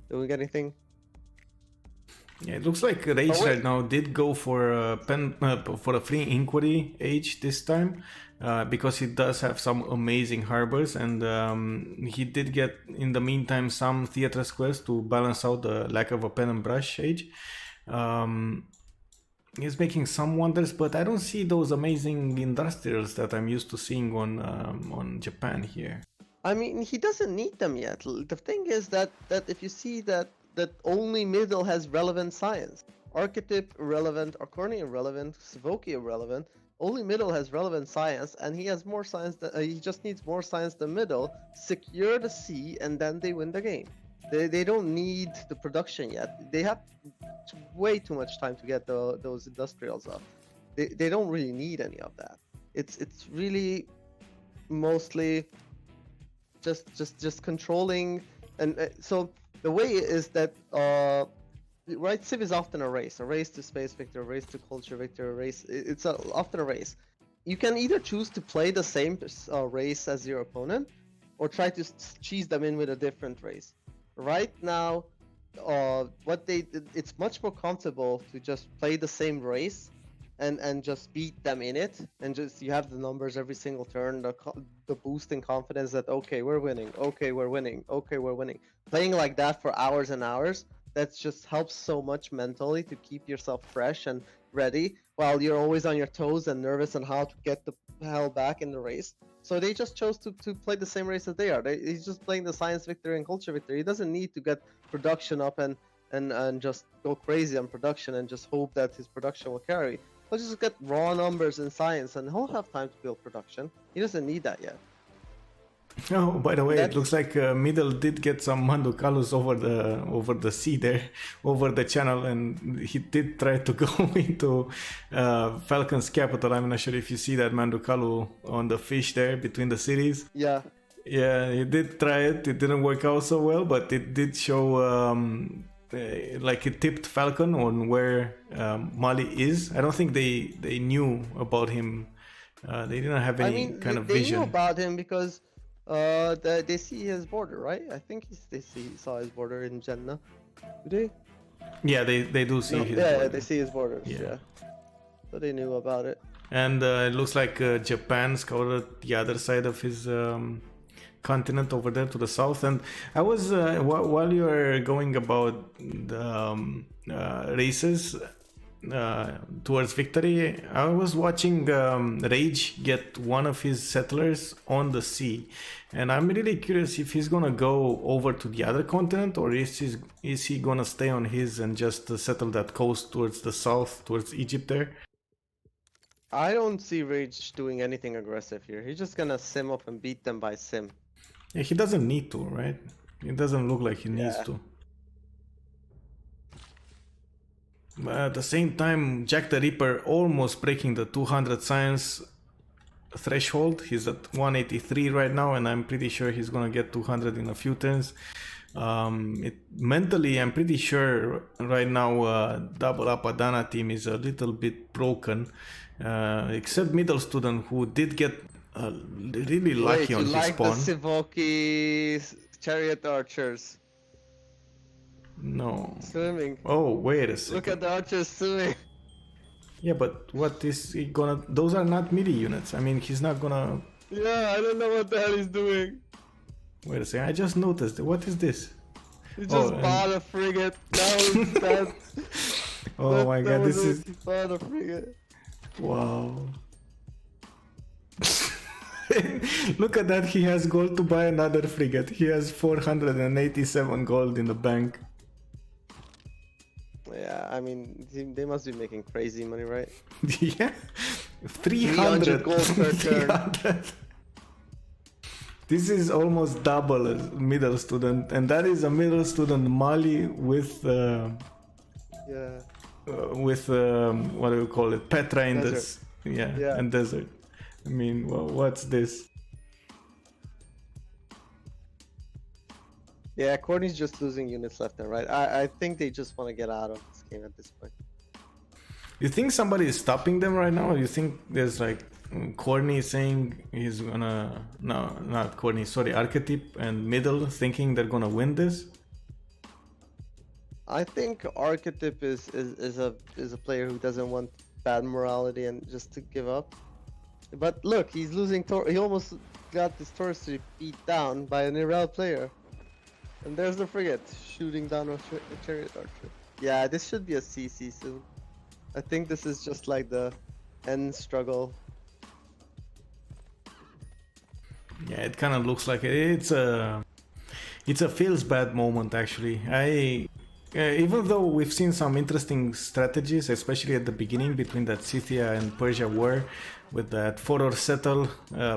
doing anything. Yeah, it looks like Rage right now did go for a free inquiry age this time, because he does have some amazing harbors, and he did get in the meantime some theater squares to balance out the lack of a pen and brush age. He's making some wonders, but I don't see those amazing industrials that I'm used to seeing on Japan here. I mean, he doesn't need them yet. The thing is that if you see that only middle has relevant science, archetype irrelevant, Arcorni irrelevant, Savoki irrelevant. Only middle has relevant science, and he has more science. He just needs more science than middle. Secure the C, and then they win the game. They don't need the production yet. They have way too much time to get those industrials up. They don't really need any of that. It's really mostly just controlling, and so the way is that right, Civ is often a race to space victor, a race to culture victor, a race. It's often a race. You can either choose to play the same race as your opponent, or try to cheese them in with a different race. Right now, it's much more comfortable to just play the same race and just beat them in it, and just you have the numbers every single turn, the boost in confidence that okay, we're winning, okay, we're winning, okay, we're winning. Playing like that for hours and hours, that just helps so much mentally to keep yourself fresh and ready while you're always on your toes and nervous on how to get the hell back in the race. So they just chose to play the same race as they are. He's just playing the science victory and culture victory. He doesn't need to get production up and just go crazy on production and just hope that his production will carry. He'll just get raw numbers in science, and he'll have time to build production. He doesn't need that yet. Oh, by the way, it looks like Middle did get some Mandukalus over the sea there, over the channel, and he did try to go into Falcon's capital. I'm not sure if you see that Mandukalu on the fish there between the cities. Yeah. Yeah, he did try it. It didn't work out so well, but it did show like it tipped Falcon on where Mali is. I don't think they knew about him. They didn't have any kind of vision. They knew about him because they see his border, right? I think they saw his border in Jannah. Do they? Yeah, they do see his border. Yeah, they see his borders. Yeah. So they knew about it. And it looks like Japan scouted the other side of his continent over there to the south. And I was while you were going about the races towards victory, I was watching Rage get one of his settlers on the sea, and I'm really curious if he's gonna go over to the other continent, or is he gonna stay on his and just settle that coast towards the south, towards Egypt there. I don't see Rage doing anything aggressive here. He's just gonna sim up and beat them by sim. Yeah, he doesn't need to, right? It doesn't look like he needs to. But at the same time, Jack the Ripper almost breaking the 200 science threshold. He's at 183 right now, and I'm pretty sure he's gonna get 200 in a few turns. Mentally, I'm pretty sure right now double Apadana team is a little bit broken, except middle student who did get really lucky on his spawn. The Sivoki chariot archers. No. Swimming. Oh, wait a second. Look at the archers swimming. Yeah, but what is he gonna... Those are not melee units. I mean, he's not gonna... Yeah, I don't know what the hell he's doing. Wait a second, I just noticed. What is this? He just bought a frigate. Now it's that. Oh my god, this is... He bought a frigate. Wow. Look at that, he has gold to buy another frigate. He has 487 gold in the bank. Yeah, I mean, they must be making crazy money, right? Yeah, 300 gold per turn. This is almost double as middle student, and that is a middle student Mali with what do you call it? Petra in this, yeah, and desert. I mean, what's this? Yeah, Courtney's just losing units left and right. I think they just want to get out of this game at this point. You think somebody is stopping them right now? Or you think there's like Courtney saying he's gonna... No, not Courtney, sorry, Archetype and Middle thinking they're gonna win this? I think Archetype is a player who doesn't want bad morality and just to give up. But look, he's losing. He almost got this Taurus beat down by an Irrel player. And there's the frigate shooting down a chariot archer. Yeah, this should be a CC soon. I think this is just like the end struggle. Yeah, it kind of looks like it. It's a feels bad moment actually. Even though we've seen some interesting strategies, especially at the beginning between that Scythia and Persia war, with that further settle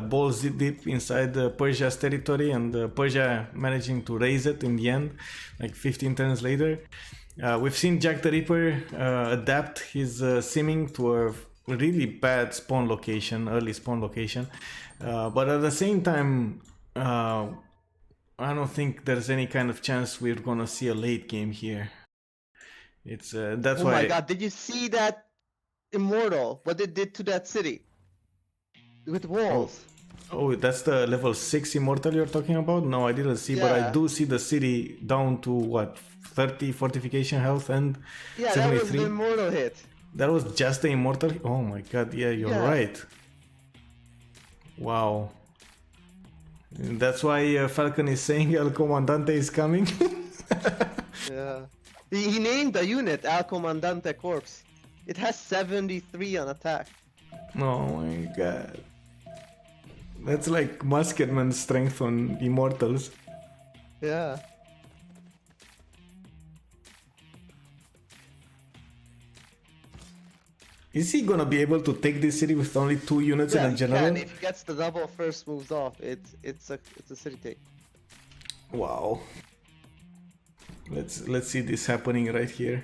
balls deep inside Persia's territory, and Persia managing to raise it in the end, like 15 turns later. We've seen Jack the Ripper adapt his simming to a really bad spawn location, early spawn location, but at the same time, I don't think there's any kind of chance we're gonna see a late game here. It's that's Oh why. my god, did you see that Immortal? What it did to that city? With walls. Oh, that's the level 6 immortal you're talking about? No, I didn't see, but I Yeah. do see the city down to what, 30 fortification health and Yeah, 73. that was the Immortal hit. That was just the immortal. Oh my god, yeah, you're Yeah. right. Wow. That's why Falcon is saying El Comandante is coming. Yeah. He named the unit Al Comandante Corps. It has 73 on attack. Oh my god. That's like musketman strength on immortals. Yeah. Is he gonna be able to take this city with only 2 units Yeah, in a he general? can. If he gets the double first moves off, it's a city take. Wow. Let's see this happening right here.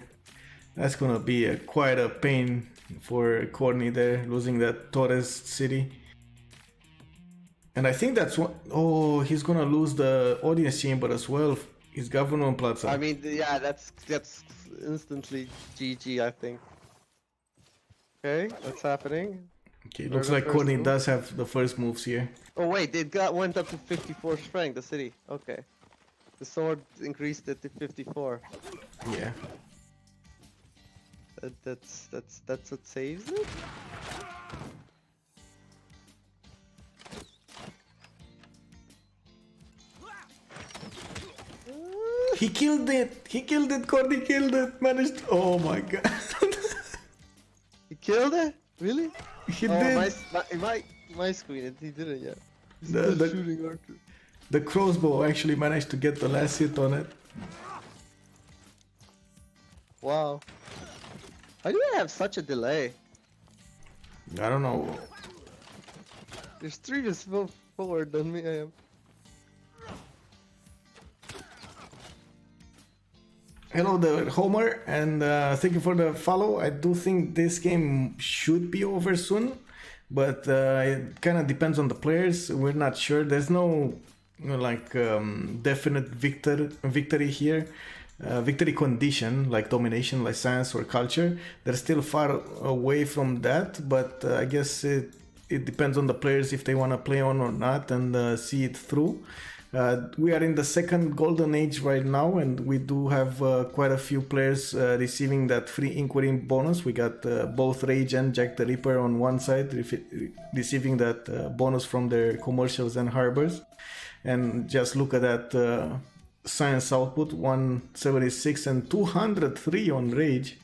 That's gonna be quite a pain for Corny there, losing that Torres city. And I think that's what. Oh, he's gonna lose the audience chamber as well. His government plaza. I mean, yeah, that's instantly GG, I think. Okay, what's happening? Okay, looks like Corny does have the first moves here. Oh wait, it went up to 54 strength, the city. Okay. The sword increased it to 54. Yeah. That's what saves it? He killed it! He killed it! Corny killed it! Managed. Oh my god. He killed it? Really? He Oh, did. my screen, he didn't yet. He's The- still the- shooting Archer. The crossbow actually managed to get the last hit on it. Wow. Why do I have such a delay? I don't know. There's 3 just more forward than me I am. Hello there, Homer, and thank you for the follow. I do think this game should be over soon, but it kind of depends on the players. We're not sure. There's no definite victory here. Victory condition like domination, like science or culture. They're still far away from that, but I guess it depends on the players if they want to play on or not and see it through. We are in the second golden age right now, and we do have quite a few players receiving that free inquiry bonus. We got both Rage and Jack the Ripper on one side receiving that bonus from their commercials and harbors. And just look at that science output, 176 and 203 on Rage.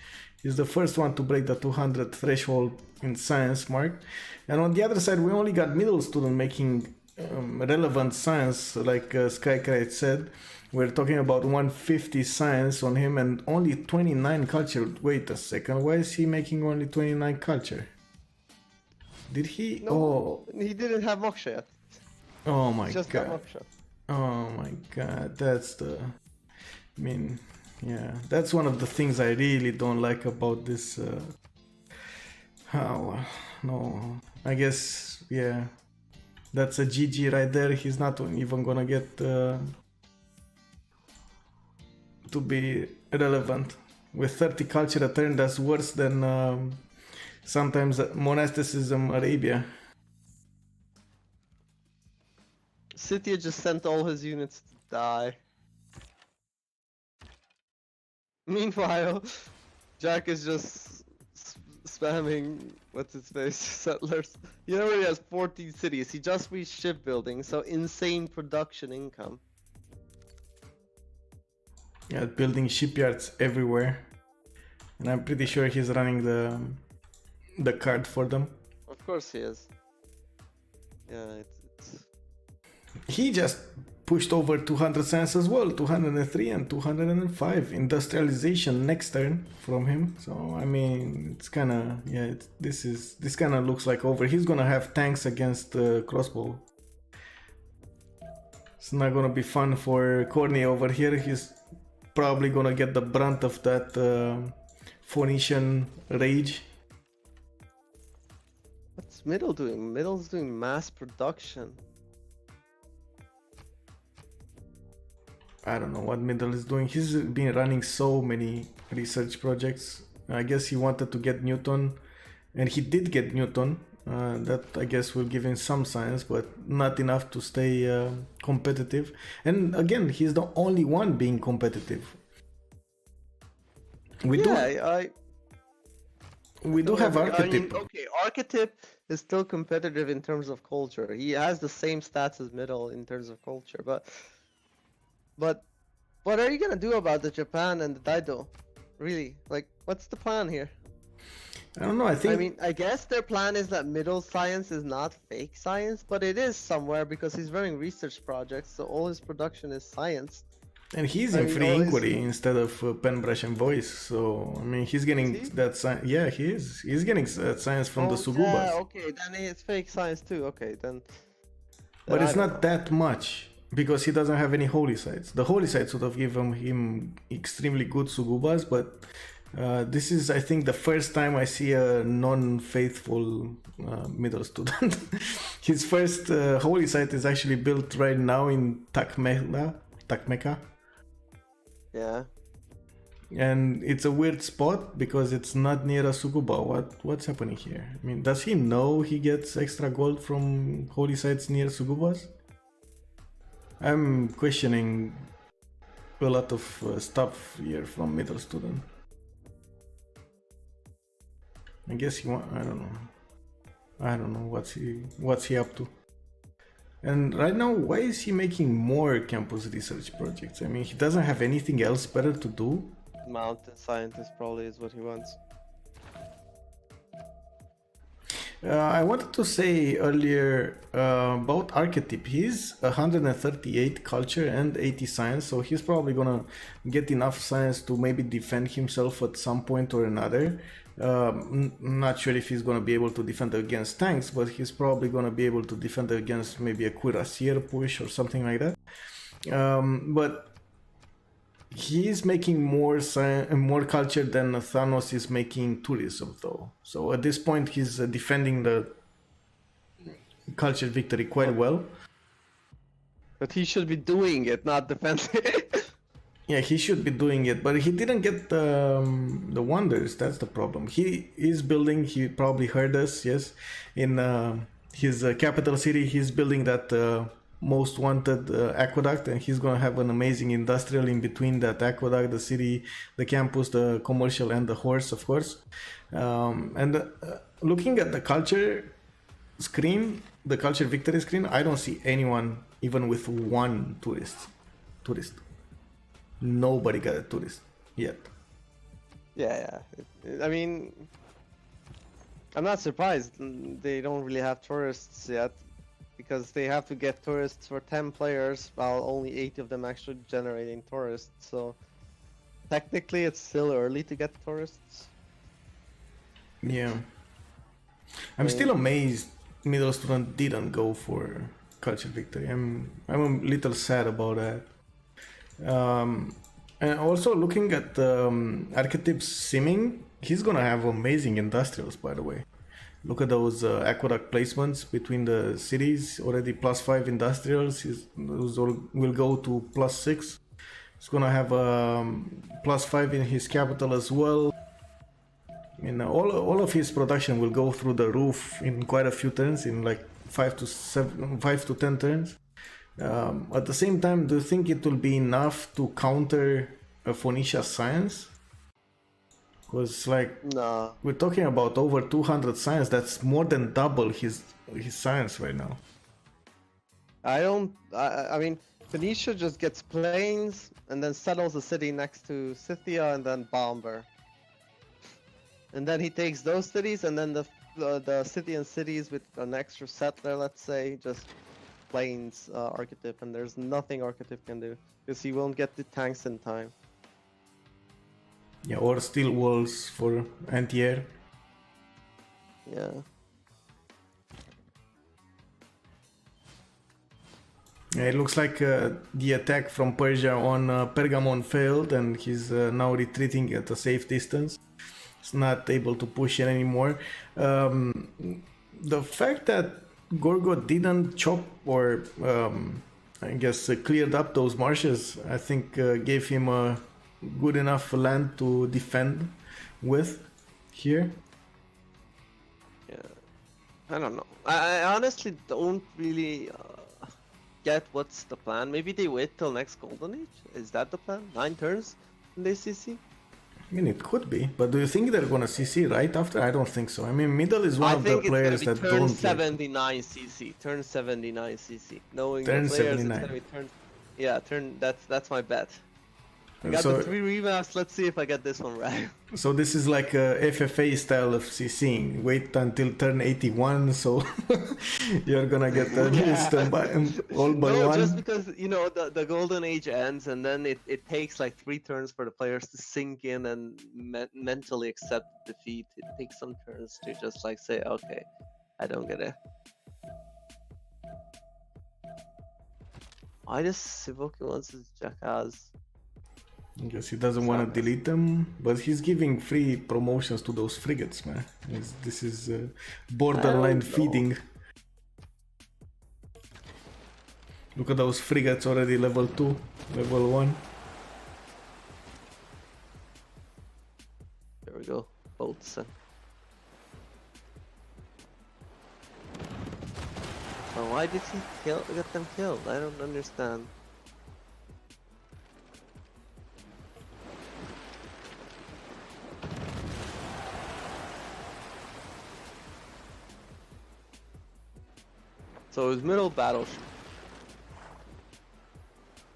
Is the first one to break the 200 threshold in science mark. And on the other side, we only got middle student making relevant science, like Skycrite said. We're talking about 150 science on him and only 29 culture. Wait a second, why is he making only 29 culture? Did he? No, oh, he didn't have Moksha yet. oh my He just god. got Moksha. Oh my god, that's the. I mean, yeah, that's one of the things I really don't like about this. No, I guess, yeah. That's a GG right there. He's not even gonna get to be relevant. With 30 culture a turn, that's worse than sometimes monasticism Arabia. Scythia just sent all his units to die. Meanwhile, Jack is just spamming what's his face settlers. He already has 14 cities. He just reached shipbuilding, so insane production income. Yeah, building shipyards everywhere, and I'm pretty sure he's running the card for them. Of course he is. Yeah, it's he just pushed over 200 science as well, 203 and 205 industrialization next turn from him. So I mean, it's kind of, yeah, this kind of looks like over. He's gonna have tanks against crossbow. It's not gonna be fun for Corny over here. He's probably gonna get the brunt of that Phoenician rage. What's Middle doing? Middle's doing mass production. I don't know what Middle is doing. He's been running so many research projects. I guess he wanted to get Newton, and he did get Newton. That I guess will give him some science, but not enough to stay competitive. And again, he's the only one being competitive. We do have Archetype. Okay, Archetype is still competitive in terms of culture. He has the same stats as Middle in terms of culture, but what are you gonna do about the Japan and the Daido? Really? Like, what's the plan here? I don't know. I mean, I guess their plan is that Middle science is not fake science, but it is somewhere because he's running research projects, so all his production is science. And he's in free inquiry instead of pen, brush, and voice. So I mean, he's getting that science. Yeah, he is. He's getting that science from the Sugubas. Yeah, okay, then it's fake science too. Okay, then. But it's not that much because he doesn't have any holy sites. The holy sites would have given him extremely good Sugubas, but this is, I think, the first time I see a non-faithful middle student. His first holy site is actually built right now in Takmeka. Yeah. And it's a weird spot because it's not near a Suguba. What's happening here? I mean, does he know he gets extra gold from holy sites near Sugubas? I'm questioning a lot of stuff here from middle student. I guess he want. I don't know what's he up to. And right now, why is he making more campus research projects? I mean, he doesn't have anything else better to do. Mountain scientist probably is what he wants. I wanted to say earlier about Archetype. He's 138 culture and 80 science, so he's probably gonna get enough science to maybe defend himself at some point or another. Not sure if he's gonna be able to defend against tanks, but he's probably gonna be able to defend against maybe a cuirassier push or something like that. But he's making more culture than Thanos is making tourism, though. So at this point, he's defending the culture victory quite well. But he should be doing it, not defending it. Yeah, he should be doing it, but he didn't get the wonders. That's the problem. He is building. He probably heard us. Yes, in his capital city, he's building that most wanted aqueduct, and he's gonna have an amazing industrial in between that aqueduct, the city, the campus, the commercial, and the horse, of course. And looking at the culture screen, the culture victory screen, I don't see anyone even with one tourist. Nobody got a tourist yet. Yeah. I mean, I'm not surprised they don't really have tourists yet, because they have to get tourists for 10 players, while only 8 of them actually generating tourists. So technically, it's still early to get tourists. Yeah, I'm still amazed middle student didn't go for culture victory. I'm a little sad about that. And also looking at Archetype's simming, he's gonna have amazing industrials, by the way. Look at those aqueduct placements between the cities, already +5 industrials. Those will go to +6. He's gonna have +5 in his capital as well. I mean, all of his production will go through the roof in quite a few turns, in like 5 to 10 turns. At the same time, do you think it will be enough to counter a Phoenicia science? Because no, we're talking about over 200 science. That's more than double his science right now. I mean, Phoenicia just gets planes and then settles a city next to Scythia and then Bomber. And then he takes those cities, and then the Scythian cities with an extra settler, let's say, just planes archetype, and there's nothing archetype can do because he won't get the tanks in time. Yeah, or steel walls for anti-air. Yeah. Yeah, it looks like the attack from Persia on Pergamon failed, and he's now retreating at a safe distance. He's not able to push it anymore. The fact that Gorgo didn't chop or I guess cleared up those marshes, I think gave him a good enough land to defend with here. Yeah. I don't know. I honestly don't really get what's the plan. Maybe they wait till next Golden Age? Is that the plan? 9 turns in the CC? I mean, it could be, but do you think they're gonna CC right after? I don't think so. I mean, middle is one of the players that turn don't. 79 CC. Turn 79 CC. Knowing Turn the players, 79. it's gonna be turn. Yeah, turn. That's my bet. I got So, the 3 remaps. Let's see if I get this one right. so this is like a FFA style of CCing. Wait until turn 81, so you're gonna get the list all but No, one. just because the golden age ends, and then it takes like 3 turns for the players to sink in and mentally accept defeat. It takes some turns to just like say, okay, I don't get it. Why does Sivoki wants his jackass? I guess he doesn't want to delete them, but he's giving free promotions to those frigates, man. This is borderline feeding. Look at those frigates already level 2, level 1. There we go, boats. So why did he get them killed? I don't understand. So his middle battleship.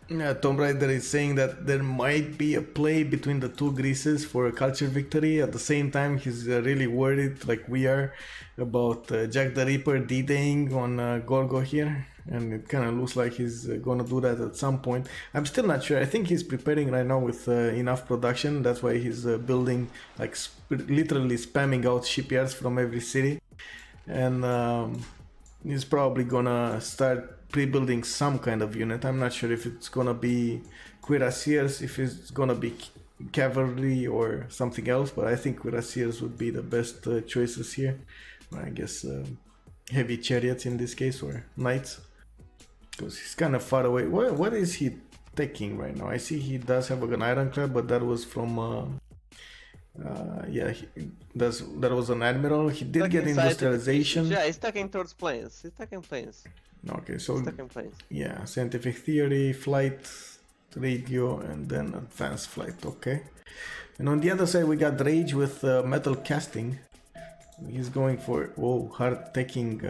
Yeah, Tomb Raider is saying that there might be a play between the two Greases for a culture victory. At the same time, he's really worried, like we are, about Jack the Ripper D-Daying on Gorgo here. And it kind of looks like he's gonna do that at some point. I'm still not sure. I think he's preparing right now with enough production. That's why he's building, like literally spamming out shipyards from every city. And he's probably gonna start pre-building some kind of unit. I'm not sure if it's gonna be cuirassiers, if it's gonna be cavalry or something else, but I think cuirassiers would be the best choices here. I guess heavy chariots in this case, or knights, because he's kind of far away. What is he taking right now? I see he does have an ironclad, but that was from yeah, that was an admiral. He did get industrialization. Yeah, he's taking towards planes. He's taking planes. Okay, so He's taking planes. yeah, scientific theory, flight, radio, and then advanced flight. Okay, and on the other side we got Rage with metal casting. He's going for hard taking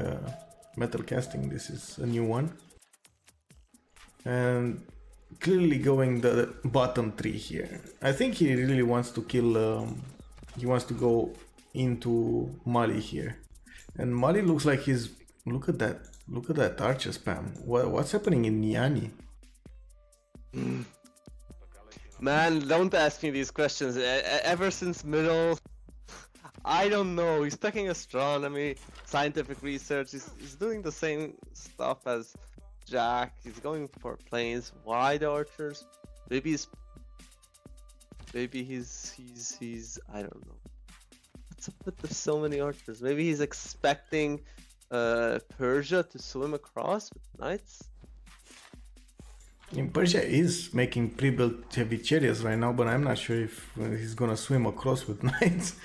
metal casting. This is a new one, and clearly going the bottom 3 here. I think he really wants to kill. He wants to go into Mali here, and Mali looks like he's. Look at that! Look at that archer spam. What's happening in Niani? Man, don't ask me these questions. Ever since middle, I don't know. He's taking astronomy, scientific research. He's doing the same stuff as Jack. He's going for planes. Why the archers? Maybe he's I don't know. What's up with so many archers? Maybe he's expecting Persia to swim across with knights. In Persia is making pre-built heavy chariots right now, but I'm not sure if he's gonna swim across with knights.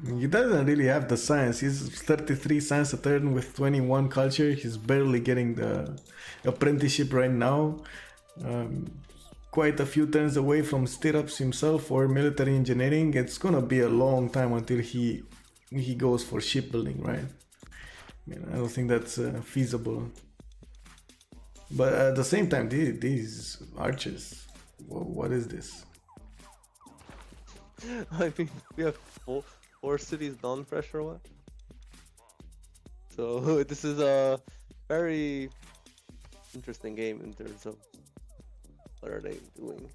He doesn't really have the science. He's 33 science a turn with 21 culture. He's barely getting the apprenticeship right now. Quite a few turns away from stirrups himself or military engineering. It's gonna be a long time until he goes for shipbuilding, right? I don't think that's feasible. But at the same time, these archers, what is this? I mean, we have four cities non-pressure one. So this is Very interesting game in terms of what are they doing.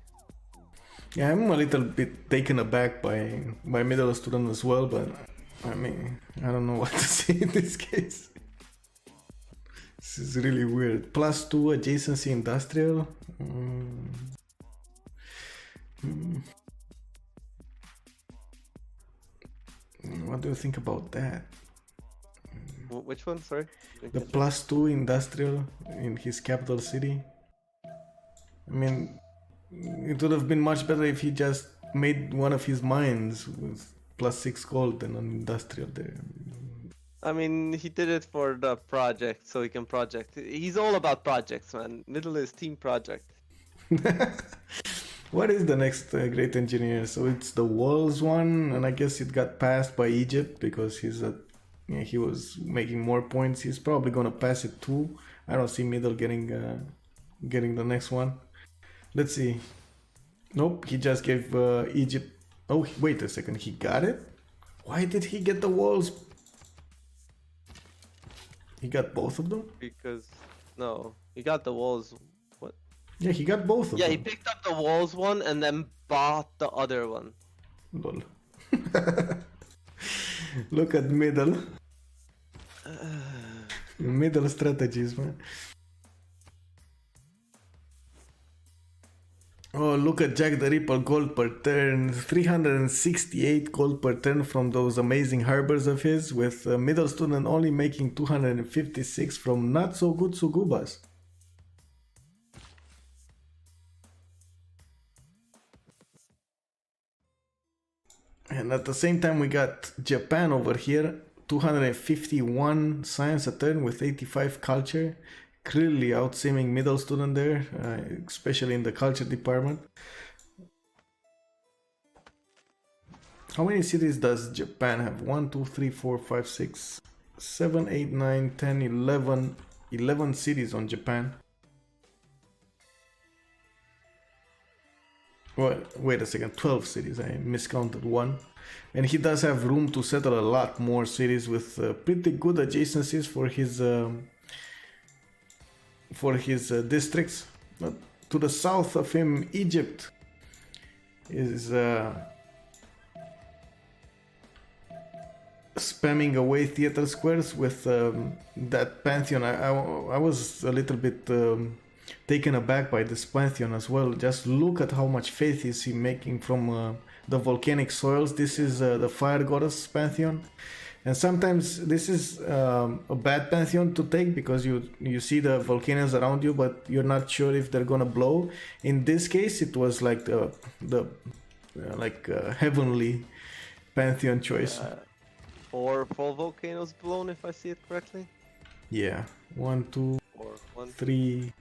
Yeah, I'm a little bit taken aback by middle student as well, but I mean, I don't know what to say in this case. This is really weird. +2 adjacency industrial. What do you think about that? Which one? Sorry. The +2 industrial in his capital city. I mean, it would have been much better if he just made one of his mines with +6 gold than an industrial there. I mean, he did it for the project, so he can project. He's all about projects, man. Middle is team project. What is the next great engineer? So it's the walls one, and I guess it got passed by Egypt because he was making more points. He's probably gonna pass it too. I don't see middle getting the next one. Let's see. Nope, he just gave Egypt. Oh, wait a second, he got it? Why did he get the walls? He got both of them? Because no, he got the walls. What? Yeah, he got both of them. Yeah, he picked up the walls one and then bought the other one. Lol. Look at middle. Middle strategies, man. Oh, look at Jack the Ripper gold per turn. 368 gold per turn from those amazing harbors of his, with middle student only making 256 from not so good Sugubas. And at the same time we got Japan over here, 251 science a turn with 85 culture. Clearly outsimming middle student there, especially in the culture department. How many cities does Japan have? 1, 2, 3, 4, 5, 6, 7, 8, 9, 10, 11. 11 cities on Japan. Well, wait a second, 12 cities, I miscounted one. And he does have room to settle a lot more cities with pretty good adjacencies for his districts. To the south of him, Egypt is spamming away theater squares with that pantheon. I was a little bit taken aback by this pantheon as well. Just look at how much faith is he making from the volcanic soils. This is the fire goddess pantheon. And sometimes this is a bad pantheon to take because you see the volcanoes around you, but you're not sure if they're gonna blow. In this case, it was like the heavenly pantheon choice. 4 full volcanoes blown, if I see it correctly. Yeah, 1, 2, Or 1, 3,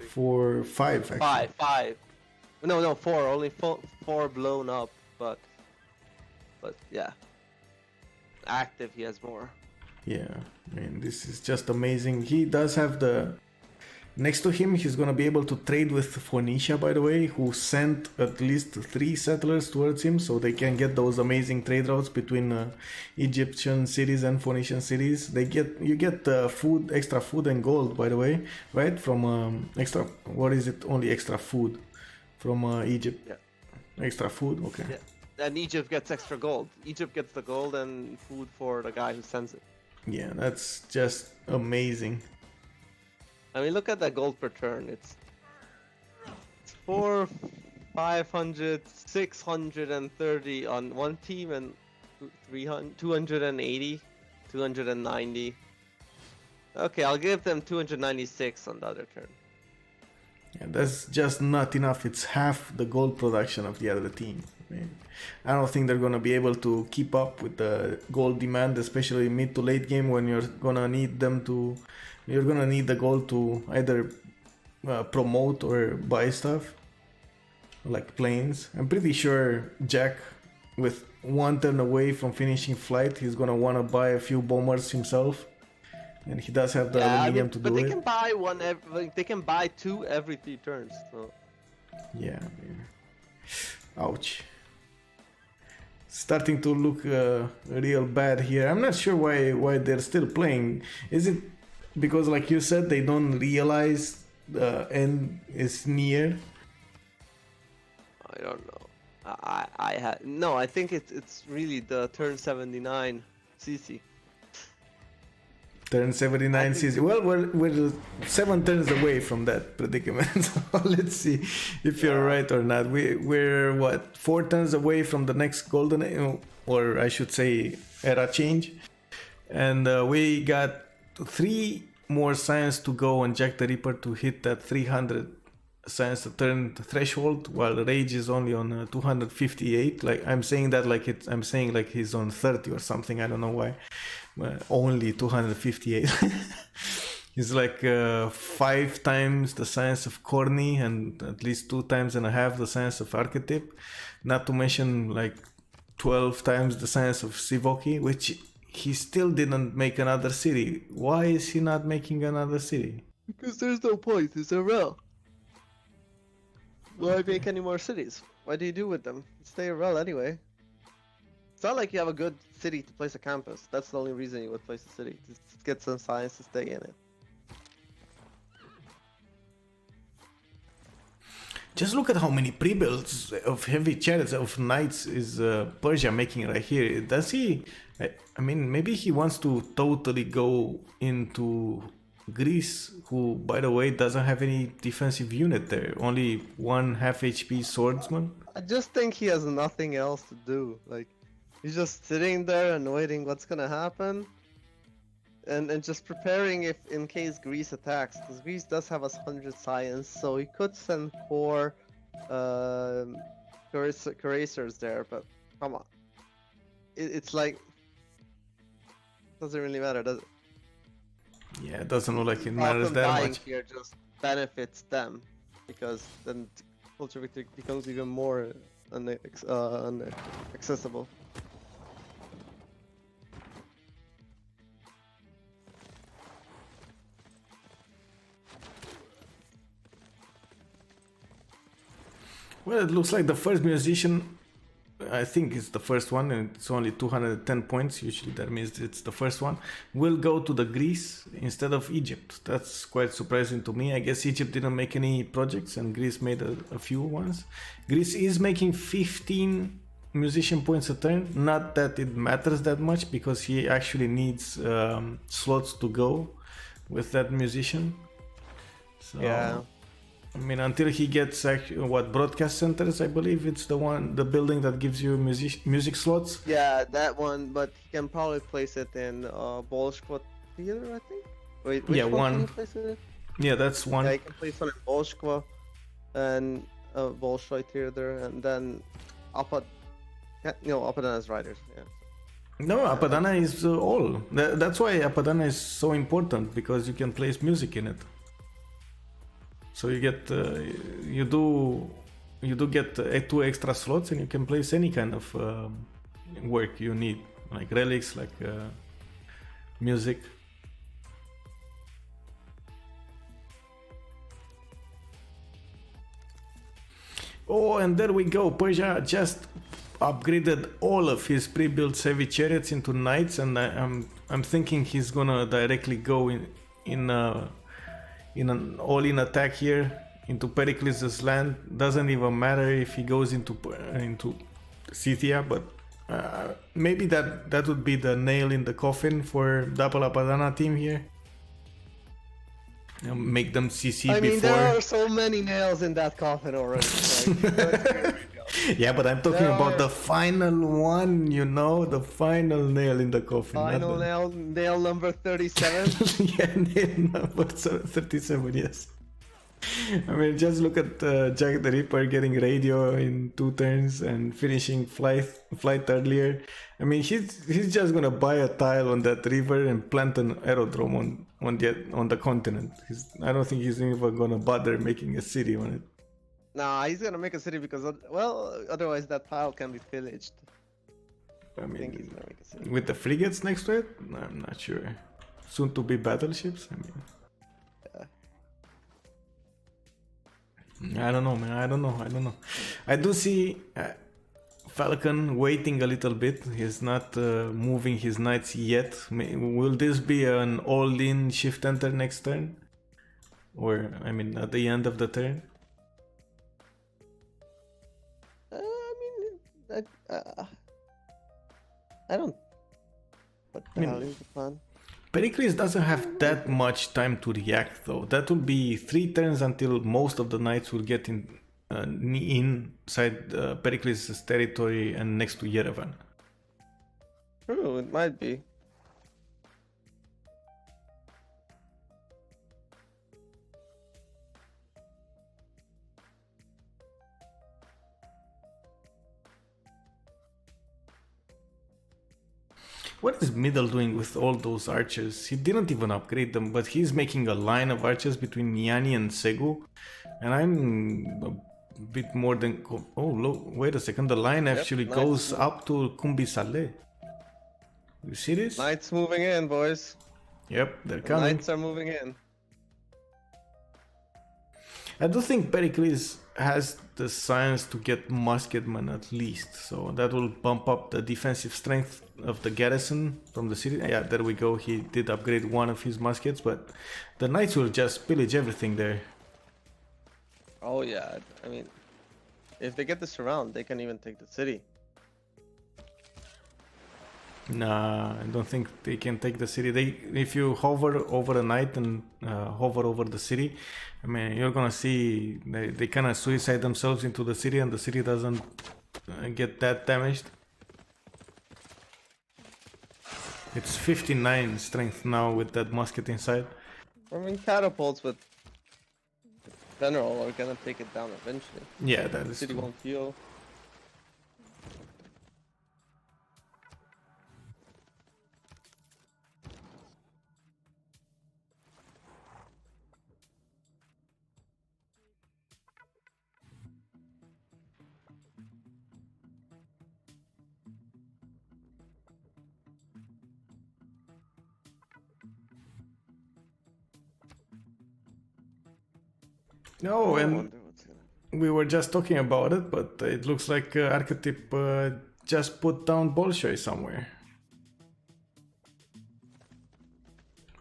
4, 5. Actually. 5. No, 4. Only 4 blown up, but yeah. Active, he has more. Yeah, I mean, this is just amazing. He does have next to him, he's gonna be able to trade with Phoenicia, by the way, who sent at least 3 settlers towards him, so they can get those amazing trade routes between Egyptian cities and Phoenician cities. You get food, extra food and gold, by the way, right? From extra, what is it? Only extra food from Egypt. Yeah. Extra food, okay. Yeah. And Egypt gets extra gold. Egypt gets the gold and food for the guy who sends it. Yeah, that's just amazing. I mean, look at that gold per turn. It's 4, 500, 630 on one team and 280, 290. Okay, I'll give them 296 on the other turn. Yeah, that's just not enough. It's half the gold production of the other team. I don't think they're gonna be able to keep up with the gold demand, especially mid to late game when you're gonna need the gold to either promote or buy stuff like planes. I'm pretty sure Jack, with one turn away from finishing flight, he's gonna wanna buy a few bombers himself, and he does have the aluminium to do it. But they can buy they can buy 2 every 3 turns. So. Yeah. Ouch. Starting to look real bad here. I'm not sure why they're still playing. Is it because like you said, they don't realize the end is near. I don't know. I had no. I think it's really the turn 79 CC. Turn 79 I think- season. Well, we're 7 turns away from that predicament. So let's see if you're right or not. We're what, 4 turns away from the next golden, or I should say, era change, and we got 3 more science to go on Jack the Ripper to hit that 300 science to turn threshold, while Rage is only on 258. Like I'm saying that like I'm saying like he's on 30 or something. I don't know why. Only 258. It's like 5 times the science of Corny and at least 2 times and a half the science of Archetype. Not to mention like 12 times the science of Sivoki, which he still didn't make another city. Why is he not making another city? Because there's no point. It's a rel. Why make any more cities? What do you do with them? Stay a rel anyway. It's not like you have a good city to place a campus. That's the only reason you would place a city. To get some science to stay in it. Just look at how many pre-builds of heavy chariots of knights is Persia making right here. Does he? I mean, maybe he wants to totally go into Greece, who, by the way, doesn't have any defensive unit there. Only 1 half HP swordsman. I just think he has nothing else to do. Like, he's just sitting there and waiting what's gonna happen. And just preparing if in case Greece attacks, because Greece does have 100 science, so he could send 4 cuirassiers there, but come on. It's like, doesn't really matter, does it? Yeah, it doesn't look like it matters that dying much. here just benefits them, because then culture victory becomes even more accessible. Well, it looks like the first musician, I think it's the first one, and it's only 210 points. Usually that means it's the first one. Will go to the Greece instead of Egypt. That's quite surprising to me. I guess Egypt didn't make any projects and Greece made a few ones. Greece is making 15 musician points a turn. Not that it matters that much because he actually needs slots to go with that musician. So, Yeah. I mean, until he gets broadcast centers, I believe it's the building that gives you music slots. Yeah, that one, but he can probably place it in Bolshoi Theater, I think. Wait, which Yeah, one can one. he place it in? Yeah, that's one. Yeah, he can place one in Bolshoi and Bolshoi Theater, and then Apadana's Riders. Yeah. No, Apadana is all. That's why Apadana is so important, because you can place music in it. So you get you do get 2 extra slots, and you can place any kind of work you need, like relics, like music. Oh, and there we go. Persia just upgraded all of his pre-built heavy chariots into knights, and I'm thinking he's gonna directly go in an all-in attack here into Pericles' land. Doesn't even matter if he goes into Scythia, but maybe that would be the nail in the coffin for double Apadana team here. Make them CC I mean, before. there are so many nails in that coffin already. Like, Yeah, but I'm talking about the final one, the final nail in the coffin. final nail number 37. Yeah, nail number 37, yes. I mean, just look at Jack the Ripper getting radio in 2 turns and finishing flight earlier. I mean, he's just gonna buy a tile on that river and plant an aerodrome on the continent. I don't think he's even gonna bother making a city on it. Nah, he's gonna make a city because, otherwise that tile can be pillaged. I I think mean, he's gonna make a city. with the frigates next to it, I'm not sure. Soon to be battleships. I mean, I don't know, man. I don't know. I do see Falcon waiting a little bit. He's not moving his knights yet. Will this be an all-in shift enter next turn? Or, I mean, at the end of the turn? I don't. What the hell is the plan? Pericles doesn't have that much time to react, though. That will be 3 turns until most of the knights will get inside Pericles' territory and next to Yerevan. True, it might be. What is Middle doing with all those archers? He didn't even upgrade them, but he's making a line of archers between Niani and Segu. And I'm a bit more than... Oh, look, wait a second. The line actually goes up to Kumbi Saleh. You see this? Knights moving in, boys. Yep, they're coming. Knights are moving in. I do think Pericles has the science to get musketmen at least, so that will bump up the defensive strength of the garrison from the city. Yeah, there we go. He did upgrade one of his muskets, but the knights will just pillage everything there. Oh yeah, I mean, if they get this around, they can even take the city. Nah, I don't think they can take the city. If you hover over a knight and hover over the city, I mean, you're gonna see they kind of suicide themselves into the city, and the city doesn't get that damaged. It's 59 strength now with that musket inside. I mean, catapults with general are gonna take it down eventually. Yeah, that is the city true. won't heal. No, and we were just talking about it, but it looks like Archetype just put down Bolshoi somewhere.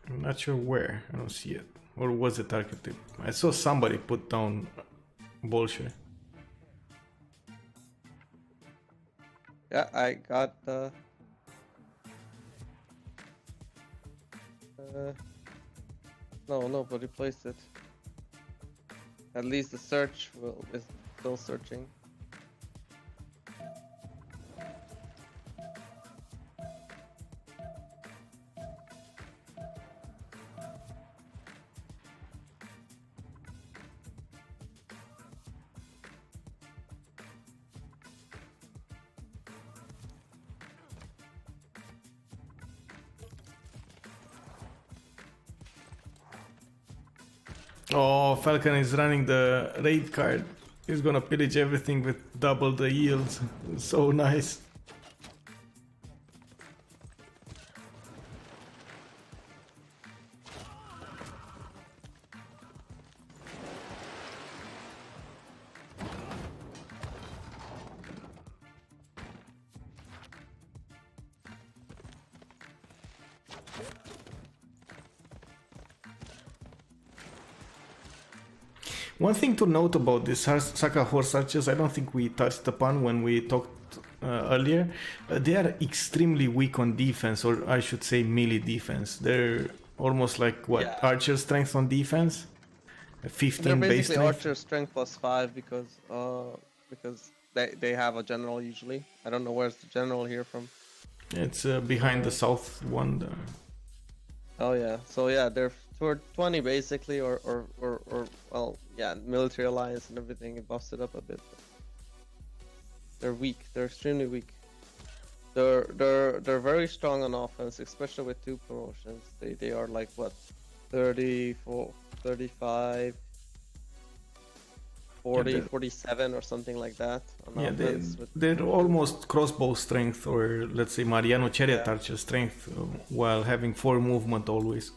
I'm not sure where. I don't see it. Or was it Archetype? I saw somebody put down Bolshoi. Yeah, I got no, nobody placed it. At least the search is still searching. Oh, Falcon is running the raid card. He's gonna pillage everything with double the yields. So nice. One thing to note about these Saka horse archers, I don't think we touched upon when we talked earlier. They are extremely weak on defense, or I should say melee defense. They're almost like archer strength on defense, 15 They're base basically strength. archer strength +5 because they have a general usually. I don't know where's the general here from. It's behind the south one. Oh yeah, so yeah, they're 20 basically, or well, yeah, military alliance and everything. It buffs it up a bit. They're weak. They're extremely weak. They're very strong on offense, especially with 2 promotions. They are like what, 34, 35, 40, 47 or something like that. On offense they're almost crossbow strength, or let's say Mariano chariot archer strength, while having 4 movement always.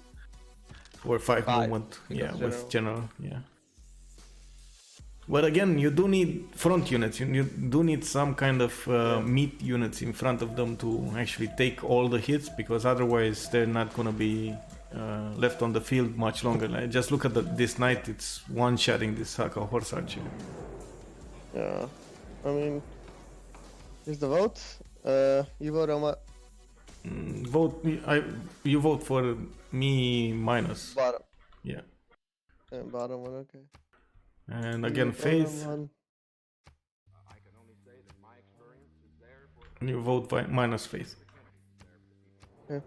Or 5 movement, with general, But again, you do need front units. You do need some kind of meat units in front of them to actually take all the hits, because otherwise they're not going to be left on the field much longer. Like, just look at this knight, it's one-shotting this Haka horse archer. Yeah, I mean, here's the vote. You vote on what? You vote for me minus. Bottom. Yeah. Bottom one, okay. And again, Faith. You vote by minus Faith. Yeah.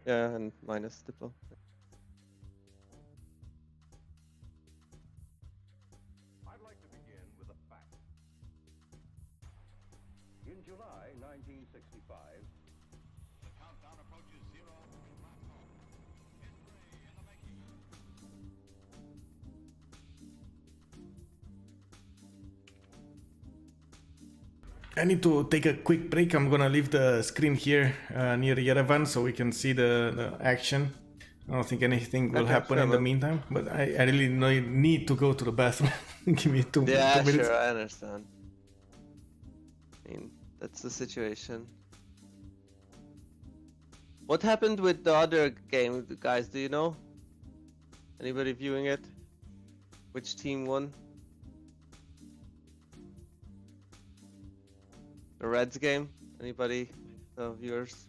Yeah, and minus Diplo. I'd like to begin with a fact. In July 1965, the countdown approaches zero to blast off. History in the making. I need to take a quick break. I'm gonna leave the screen here near Yerevan so we can see the action. I don't think anything will happen in the meantime, but I really need to go to the bathroom. Give me two minutes. Sure, I understand. I mean, that's the situation. What happened with the other game, guys? Do you know? Anybody viewing it? Which team won? The Reds game? Anybody? The viewers?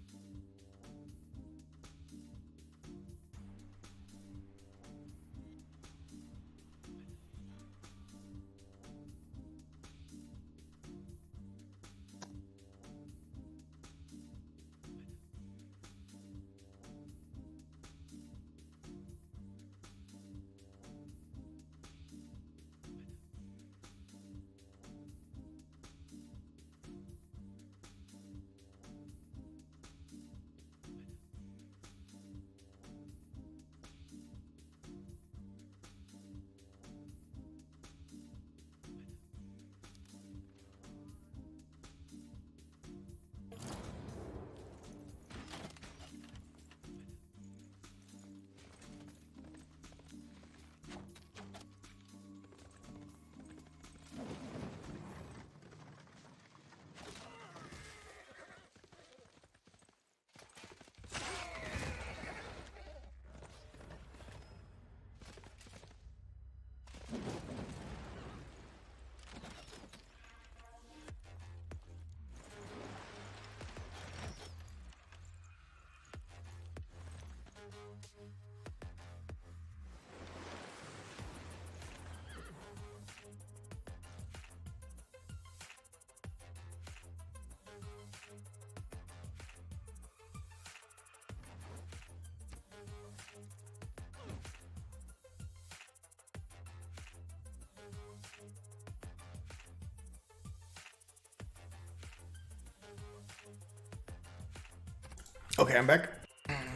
Okay, I'm back.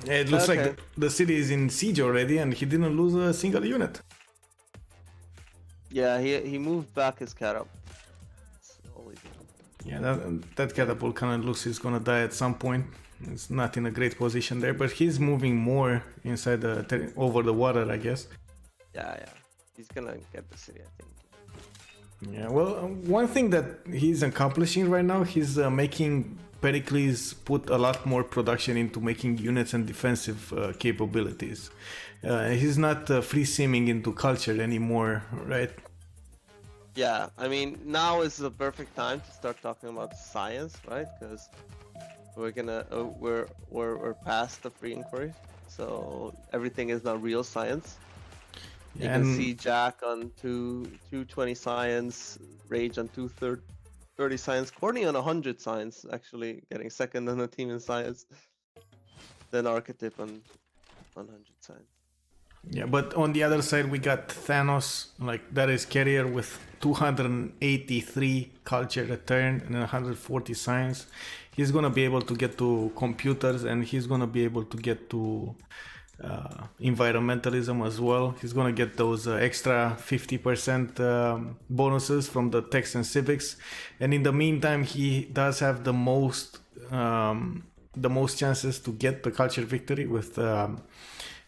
It looks like the city is in siege already, and he didn't lose a single unit. Yeah, he moved back his catapult. Yeah, that catapult kind of looks he's gonna die at some point. It's not in a great position there, but he's moving more inside over the water, I guess. Yeah. He's gonna get the city, I think. Yeah, well, one thing that he's accomplishing right now, he's making Pericles put a lot more production into making units and defensive capabilities. He's not free simming into culture anymore, right? Yeah, I mean, now is the perfect time to start talking about science, right? Because we're gonna we're past the free inquiry, so everything is now real science. You can see Jack on 220 science, Rage on 230 science, Courtney on 100 science, actually getting second on the team in science. Then Archetype on 100 science. Yeah, but on the other side we got Thanos, like that is carrier with 283 culture a turn and 140 science. He's gonna be able to get to computers, and he's gonna be able to get to environmentalism as well. He's gonna get those extra 50% bonuses from the text and civics, and in the meantime he does have the most chances to get the culture victory with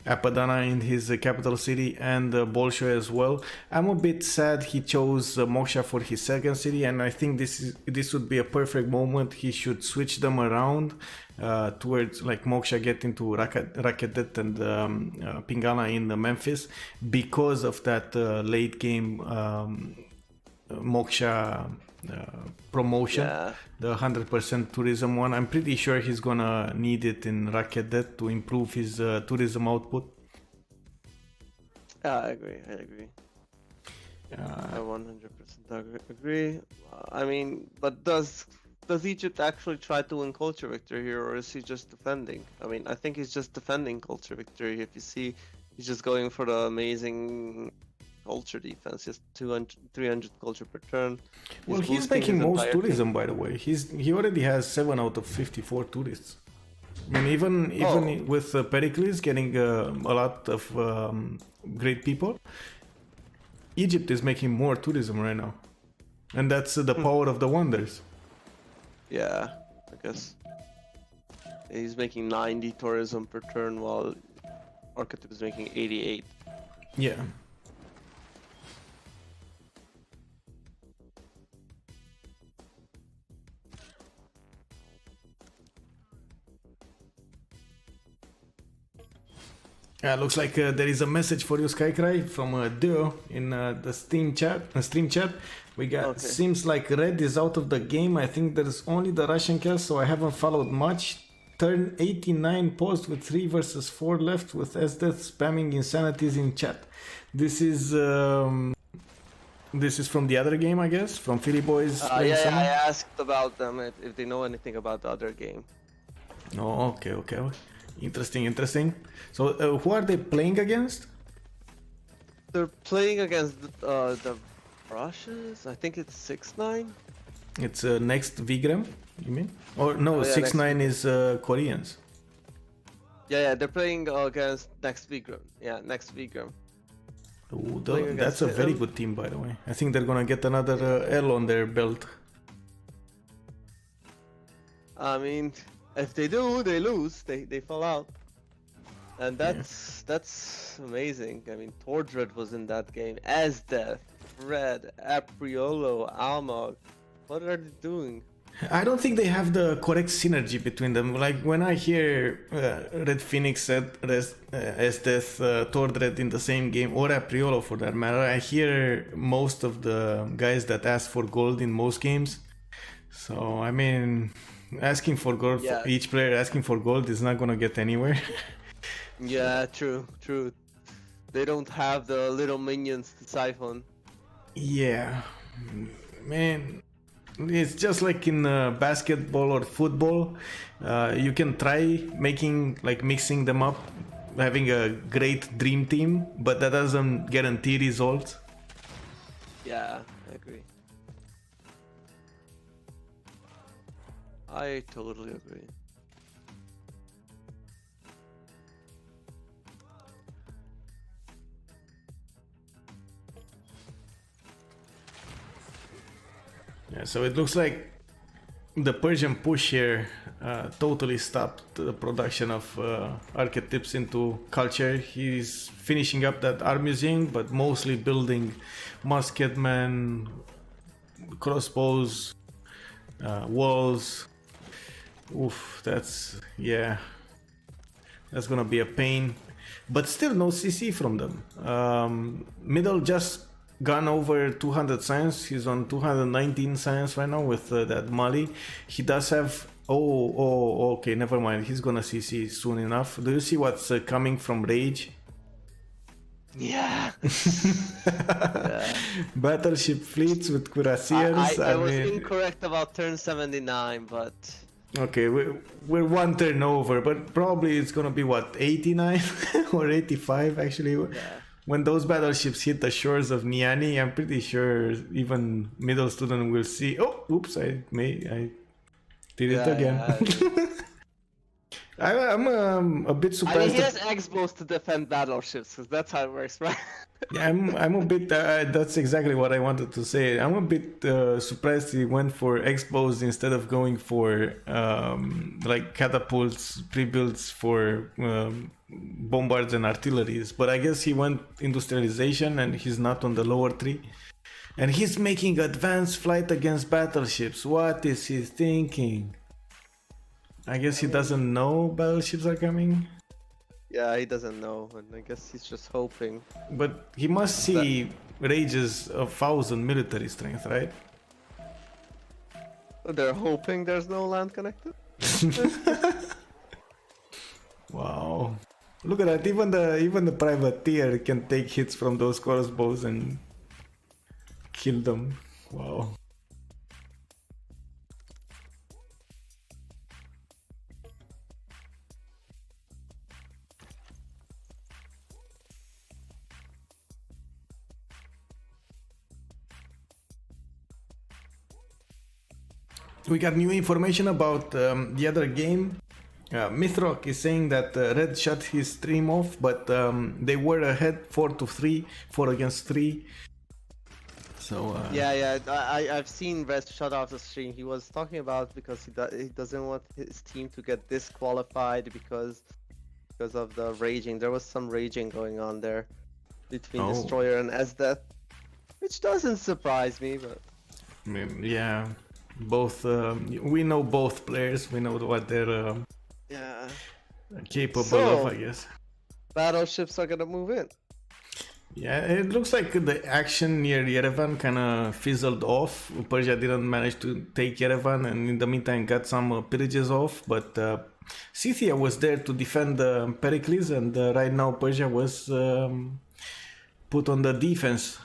Apadana in his capital city, and Bolshoi as well. I'm a bit sad he chose Moksha for his second city, and I think this would be a perfect moment. He should switch them around towards like Moksha getting to Rakedet and Pingana in Memphis because of that late game Moksha promotion, Yeah. the 100% tourism one. I'm pretty sure he's gonna need it in Rakedet to improve his tourism output. I agree. I 100% agree. I mean, but does Egypt actually try to win culture victory here, or is he just defending? I mean, I think he's just defending culture victory. If you see, he's just going for the amazing culture defense, just 200, 300 culture per turn. Well, he's boosting making his most entire tourism, by the way. He already has 7 out of 54 tourists. I mean, even with Pericles getting a lot of great people, Egypt is making more tourism right now, and that's the power of the wonders. Yeah, I guess. He's making 90 tourism per turn while Archetype is making 88. Yeah. Looks like there is a message for you, Skycry, from Duo in the stream chat. We got seems like Red is out of the game. I think there's only the Russian cast, so I haven't followed much. Turn 89 post with 3 versus 4 left with SDeath spamming insanities in chat. This is from the other game, I guess, from Philly Boys. Yeah, I asked about them if they know anything about the other game. Oh, okay. Interesting. So, who are they playing against? They're playing against the Russians. I think it's 6-9. It's next Vigram, you mean? Or no, 6-9 is Koreans. Yeah, they're playing against next Vigram. Yeah, next Vigram. Ooh, that's a very good team, by the way. I think they're gonna get another L on their belt. I mean, if they do, they lose. They fall out, and that's amazing. I mean, Tordred was in that game. Asdeath, Red, Apriolo, Almog. What are they doing? I don't think they have the correct synergy between them. Like when I hear Red Phoenix, Asdeath, Tordred in the same game, or Apriolo for that matter, I hear most of the guys that ask for gold in most games. So I mean, asking for gold, each player asking for gold is not gonna get anywhere. Yeah, true. They don't have the little minions to siphon. Yeah, man. It's just like in basketball or football. You can try mixing them up, having a great dream team, but that doesn't guarantee results. Yeah, I agree. I totally agree. Yeah, so it looks like the Persian push here totally stopped the production of archetypes into culture. He's finishing up that art museum, but mostly building musketmen, crossbows, walls. Oof, that's gonna be a pain. But still no CC from them. Middle just gone over 200 science. He's on 219 science right now with that Mali. He does have okay, never mind. He's gonna CC soon enough. Do you see what's coming from Rage? Yeah. Battleship fleets with cuirassiers. I was incorrect about turn 79, but okay, we're one turn over, but probably it's gonna be what, 89 or 85 actually. Yeah. When those battleships hit the shores of Niani, I'm pretty sure even middle student will see. Oh, oops! I did it again. I'm a bit I mean, surprised. he has X-bows to defend battleships, because that's how it works, right? Yeah, I'm a bit. That's exactly what I wanted to say. I'm a bit surprised he went for expos instead of going for like catapults, pre-builds for bombards and artilleries. But I guess he went industrialization, and he's not on the lower three. And he's making advanced flight against battleships. What is he thinking? I guess he doesn't know battleships are coming. Yeah, he doesn't know, and I guess he's just hoping. But he must see Rage's 1,000 military strength, right? They're hoping there's no land connected. Wow. Look at that, even the privateer can take hits from those crossbows and kill them. Wow. We got new information about the other game. Mythrock is saying that Red shut his stream off, but they were ahead 4-3, 4 against 3. So Yeah, I've seen Red shut off the stream. He was talking about because he doesn't want his team to get disqualified because of the raging. There was some raging going on there between Oh. Destroyer and Esdeath, which doesn't surprise me, but I mean, yeah, both we know both players. We know what they're yeah, capable So- of, I guess. battleships are gonna move in. Yeah, it looks like the action near Yerevan kind of fizzled off. Persia didn't manage to take Yerevan, and in the meantime got some pillages off. But Scythia was there to defend Pericles, and right now Persia was put on the defense.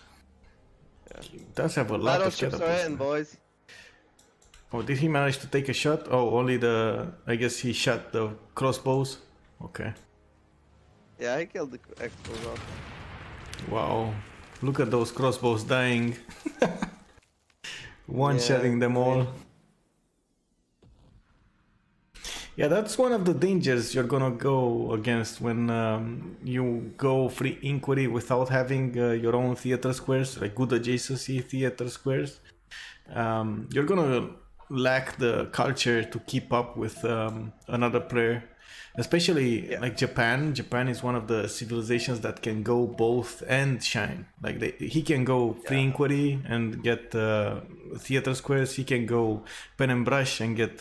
He does have a lot of Battleships are catapults. in, boys. Oh, did he manage to take a shot? Oh, only I guess he shot the crossbows. Okay. Yeah, I killed the Expos off. Wow. Look at those crossbows dying. One-shotting them I all. mean- Yeah, that's one of the dangers you're gonna go against when you go free inquiry without having your own theater squares, like good adjacency theater squares. You're gonna lack the culture to keep up with another player, especially Yeah. like Japan. Japan is one of the civilizations that can go both and shine. Like he can go free Yeah. inquiry and get theater squares. He can go pen and brush and get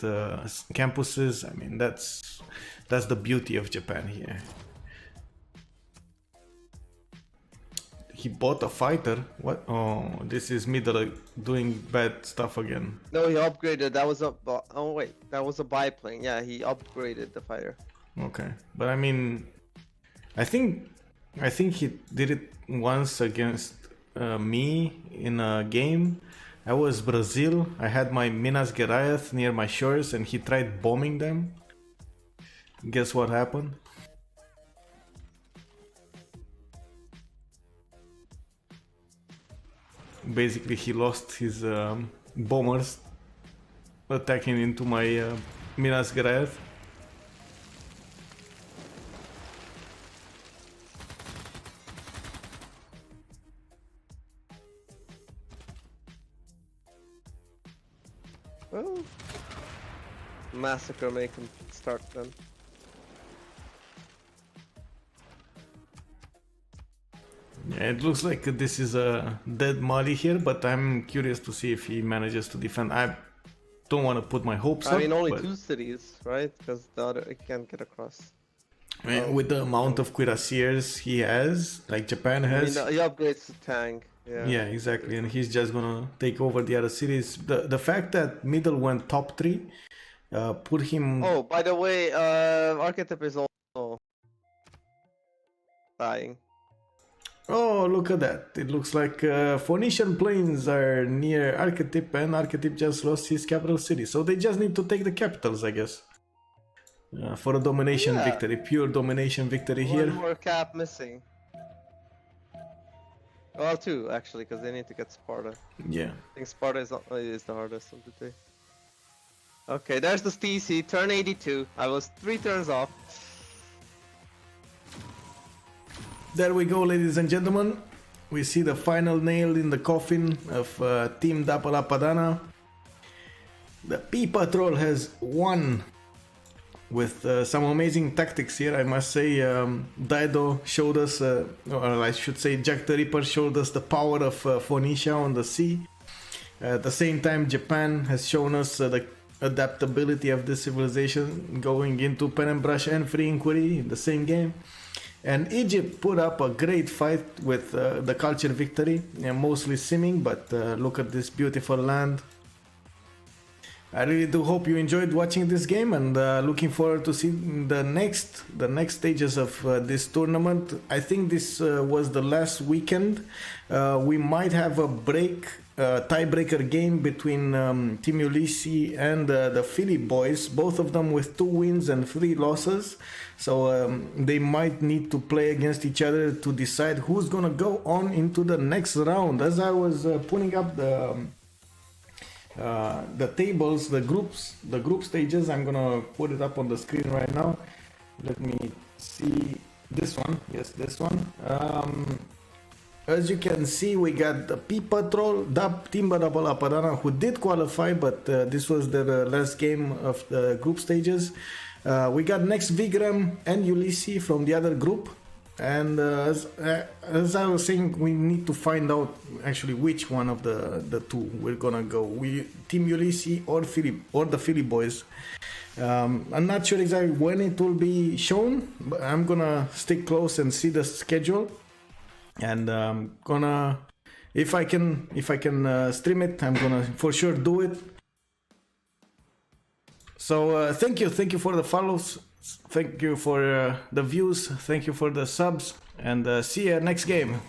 campuses. I mean, that's the beauty of Japan here. He bought a fighter. What? Oh, this is middle doing bad stuff again. No, he upgraded. That was a. Oh wait, that was a biplane. Yeah, he upgraded the fighter. Okay, but I mean, I think he did it once against me in a game. I was Brazil. I had my Minas Gerais near my shores, and he tried bombing them. Guess what happened? Basically, he lost his bombers attacking into my Minas Gerais. Well, massacre make him start then. Yeah, it looks like this is a dead Mali here, but I'm curious to see if he manages to defend. I don't want to put my hopes I up. mean, only but 2 cities, right? Because the other he can't get across. I mean, with the amount of cuirassiers he has, like Japan I mean, has. he upgrades to tank. Yeah. Yeah, exactly, and he's just gonna take over the other cities. The fact that middle went top 3 put him. Oh, by the way, Archetype is also dying. Oh, look at that! It looks like Phoenician plains are near Archetype, and Archetype just lost his capital city. So they just need to take the capitals, I guess, for a domination Yeah. victory, pure domination victory here. One more cap missing. Well, 2 actually, because they need to get Sparta. Yeah. I think Sparta is the hardest of the 2. Okay, there's the TC, turn 82. I was 3 turns off. There we go, ladies and gentlemen. We see the final nail in the coffin of Team Double Apadana. The P Patrol has won with some amazing tactics here, I must say. Dido showed us, or I should say Jack the Ripper showed us the power of Phoenicia on the sea. At the same time, Japan has shown us the adaptability of this civilization, going into Pen and Brush and Free Inquiry in the same game. And Egypt put up a great fight with the culture victory, mostly simming, but look at this beautiful land. I really do hope you enjoyed watching this game, and looking forward to see the next stages of this tournament. I think this was the last weekend. We might have a tiebreaker game between Team Ulysses and the Philly boys, both of them with 2 wins and 3 losses. So they might need to play against each other to decide who's gonna go on into the next round. As I was putting up the tables, the group stages, I'm gonna put it up on the screen right now. Let me see this one. Yes, this one. As you can see, we got the P Patrol, Team Double Apadana, who did qualify, but this was their last game of the group stages. We got next Vigram and Ulysses from the other group. And as I was saying, we need to find out actually which one of the two we're gonna go. Team Ulysses or the Philly boys. I'm not sure exactly when it will be shown, but I'm gonna stick close and see the schedule. And gonna, if I can stream it, I'm gonna for sure do it. So thank you for the follows. Thank you for the views, thank you for the subs, and see you next game.